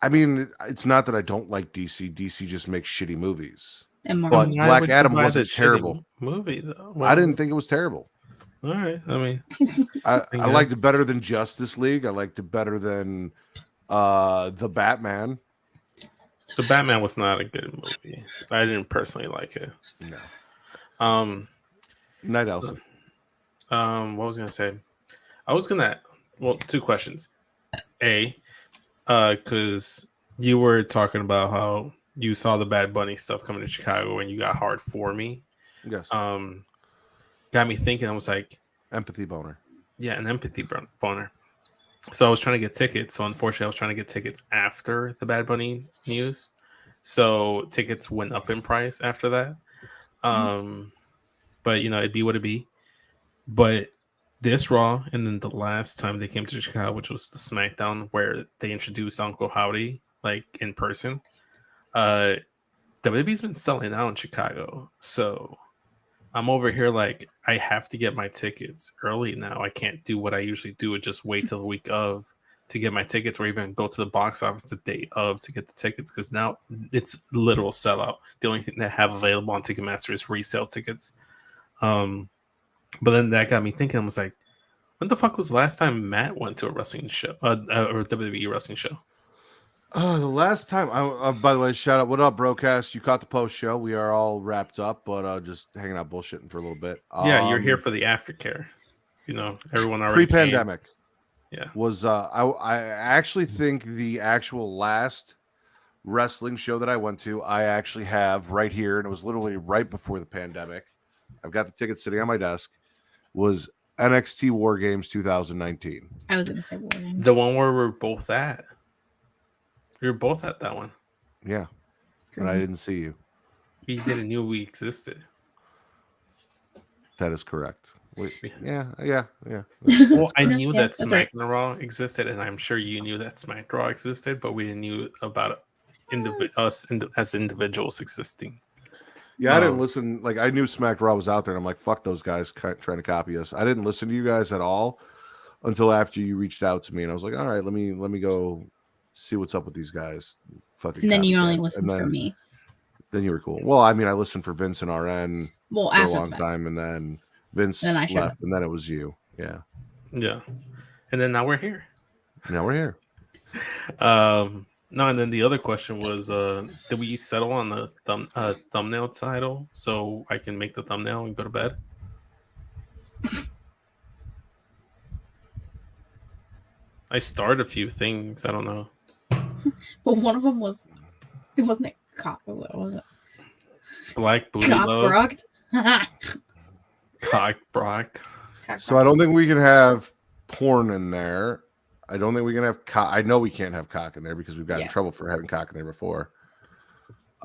I mean, it's not that I don't like DC. DC just makes shitty movies. But Black Adam wasn't terrible. Movie though. I didn't think it was terrible. All right. I mean, I liked it better than Justice League. I liked it better than the Batman. The Batman was not a good movie. I didn't personally like it. No. Night Elsa. What was I gonna say? Two questions. Because you were talking about how you saw the Bad Bunny stuff coming to Chicago and you got hard for me. Yes. Got me thinking. I was like, empathy boner. Yeah, an empathy boner. So I was trying to get tickets. So unfortunately, I was trying to get tickets after the Bad Bunny news. So tickets went up in price after that. But it'd be what it be. But this Raw, and then the last time they came to Chicago, which was the SmackDown, where they introduced Uncle Howdy like in person. WWE's been selling out in Chicago, so I'm over here like I have to get my tickets early now. I can't do what I usually do and just wait till the week of to get my tickets, or even go to the box office the day of to get the tickets, because now it's literal sellout. The only thing they have available on Ticketmaster is resale tickets. But then that got me thinking. I was like, when the fuck was the last time Matt went to a wrestling show, or WWE wrestling show? The last time, by the way, shout out, what up, Broadcast? You caught the post show. We are all wrapped up, but just hanging out bullshitting for a little bit. Yeah, you're here for the aftercare. Everyone already pre-pandemic. Yeah, was I actually think the actual last wrestling show that I went to, I actually have right here, and it was literally right before the pandemic. I've got the ticket sitting on my desk. Was NXT War Games 2019. I was gonna say War Games. The one where we're both at. We were both at that one. Yeah. And I didn't see you. We didn't know we existed. That is correct. Wait, yeah. Well, I knew that Smackin' It Raw existed, and I'm sure you knew that Smackin' It Raw existed, but we didn't know about us as individuals existing. Yeah, I didn't listen. Like, I knew Smack Raw was out there, and I'm like, fuck those guys trying to copy us. I didn't listen to you guys at all until after you reached out to me, and I was like, all right, let me go see what's up with these guys. And then you only listened for me. Then you were cool. Well, I mean, I listened for Vince and RN Well, for a after long that. time, and then Vince Then I showed left, up. and then it was you. Yeah. Yeah. And then now we're here. Now we're here. No, and then the other question was, did we settle on the thumbnail title so I can make the thumbnail and go to bed? I started a few things. I don't know. Well, one of them was, it wasn't it cock. What was it? Black booty love. Cockbrocked. Cockbrocked. So I don't think we can have porn in there. I don't think we can have cock. I know we can't have cock in there because we've got in trouble for having cock in there before.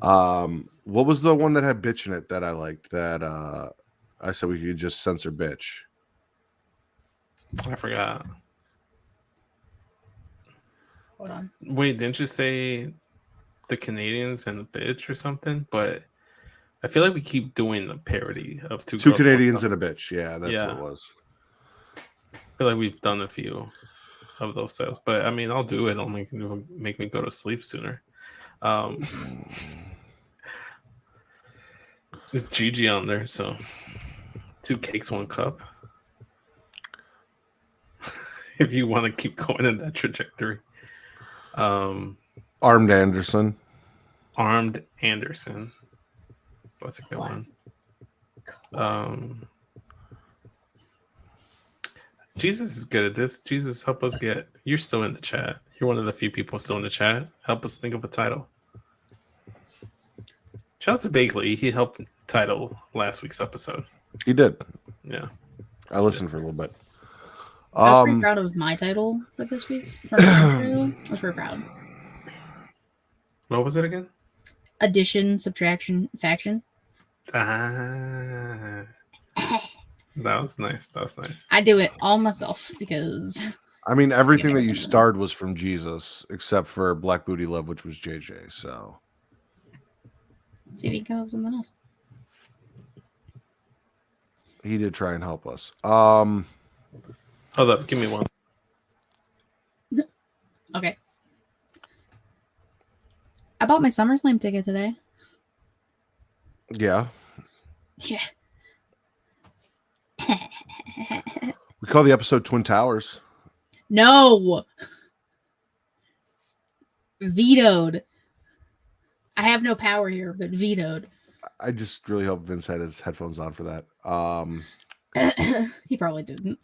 What was the one that had bitch in it that I liked? That I said we could just censor bitch. I forgot. Hold on. Wait, didn't you say the Canadians and the bitch or something? But I feel like we keep doing the parody of two girls, Canadians and a bitch. Yeah, that's what it was. I feel like we've done a few of those styles, but I mean, I'll do it. It'll make me go to sleep sooner. It's Gigi on there, so 2 cakes, 1 cup. If you want to keep going in that trajectory. Armed Anderson. That's a good one. Jesus is good at this. Jesus, help us get. You're still in the chat. You're one of the few people still in the chat. Help us think of a title. Shout out to Bakley. He helped title last week's episode. He did. Yeah. I listened for a little bit. I was pretty proud of my title for this week's. I was pretty proud. What was it again? Addition, subtraction, faction. Ah. That was nice. I do it all myself because I mean, everything that you starred was from Jesus, except for Black Booty Love, which was JJ. So see if he can go something else. He did try and help us. Hold up, give me one. Okay. I bought my SummerSlam ticket today. Yeah. Yeah. We call the episode Twin Towers. No. Vetoed. I have no power here, but vetoed. I just really hope Vince had his headphones on for that. He probably didn't.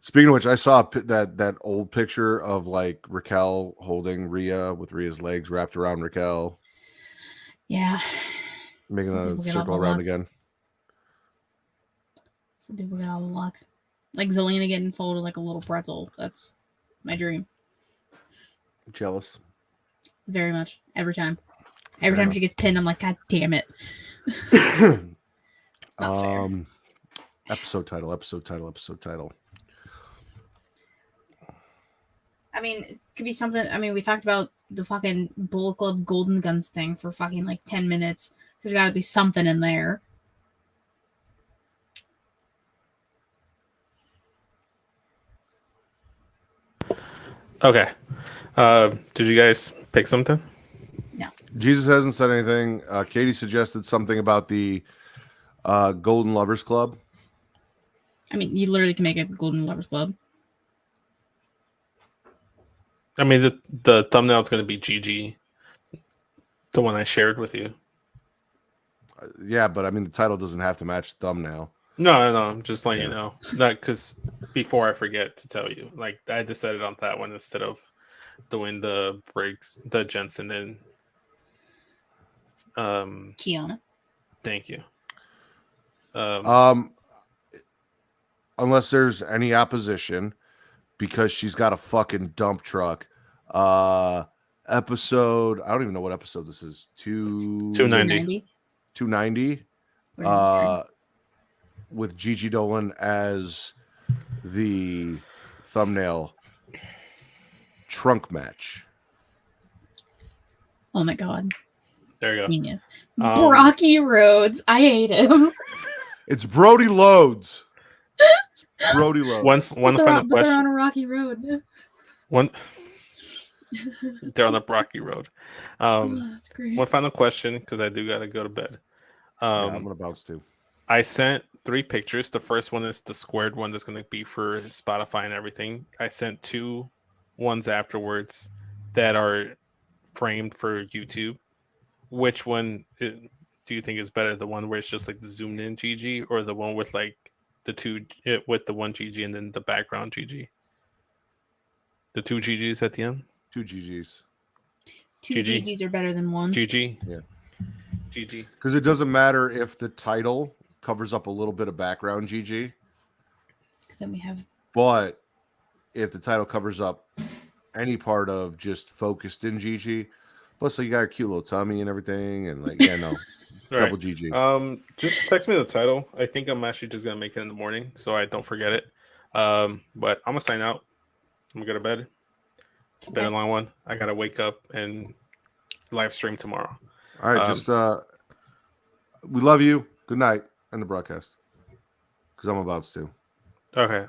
Speaking of which, I saw that old picture of like Raquel holding Rhea with Rhea's legs wrapped around Raquel. Yeah. Making a circle around again. Some people get all the luck. Like Zelina getting folded like a little pretzel. That's my dream. Jealous. Very much. Every time. Every time she gets pinned, I'm like, God damn it. Not fair. Episode title. I mean, it could be something. I mean, we talked about the fucking Bullet Club Golden Guns thing for fucking like 10 minutes. There's got to be something in there. Okay. Did you guys pick something? No. Jesus hasn't said anything. Katie suggested something about the Golden Lovers Club. I mean, you literally can make a Golden Lovers Club. I mean, the thumbnail is going to be GG, the one I shared with you. Yeah, but I mean, the title doesn't have to match the thumbnail. No, I'm just letting you know. Not because before I forget to tell you, like I decided on that one instead of doing the Briggs, the Jensen, and Kiana. Thank you. Unless there's any opposition, because she's got a fucking dump truck. Episode, I don't even know what episode this is. 290. 290. With Gigi Dolan as the thumbnail. Trunk match. Oh my god. There you go. Genius. Brocky Rhodes. I hate him. It's Brody Loads. One but final question. they're on a rocky road. One They're on the rocky road. Oh, that's great. One final question, because I do gotta go to bed. Yeah, I'm gonna bounce too. I sent 3 pictures. The first one is the squared one that's gonna be for Spotify and everything. I sent 2 ones afterwards that are framed for YouTube. Which one do you think is better? The one where it's just like the zoomed in GG, or the one with like the with the 1 GG and then the background GG? The 2 GGs at the end. 2 GGs. 2 GG. GGs are better than 1. GG. Yeah. GG. Because it doesn't matter if the title covers up a little bit of background GG, Then we have. but if the title covers up any part of just focused in GG, plus you got a cute little tummy and everything, and like double GG. Just text me the title. I think I'm actually just gonna make it in the morning so I don't forget it. But I'm gonna sign out. I'm gonna go to bed. It's been a long one. I gotta wake up and live stream tomorrow. All right, just we love you. Good night, and the broadcast. Because I'm about to. Okay.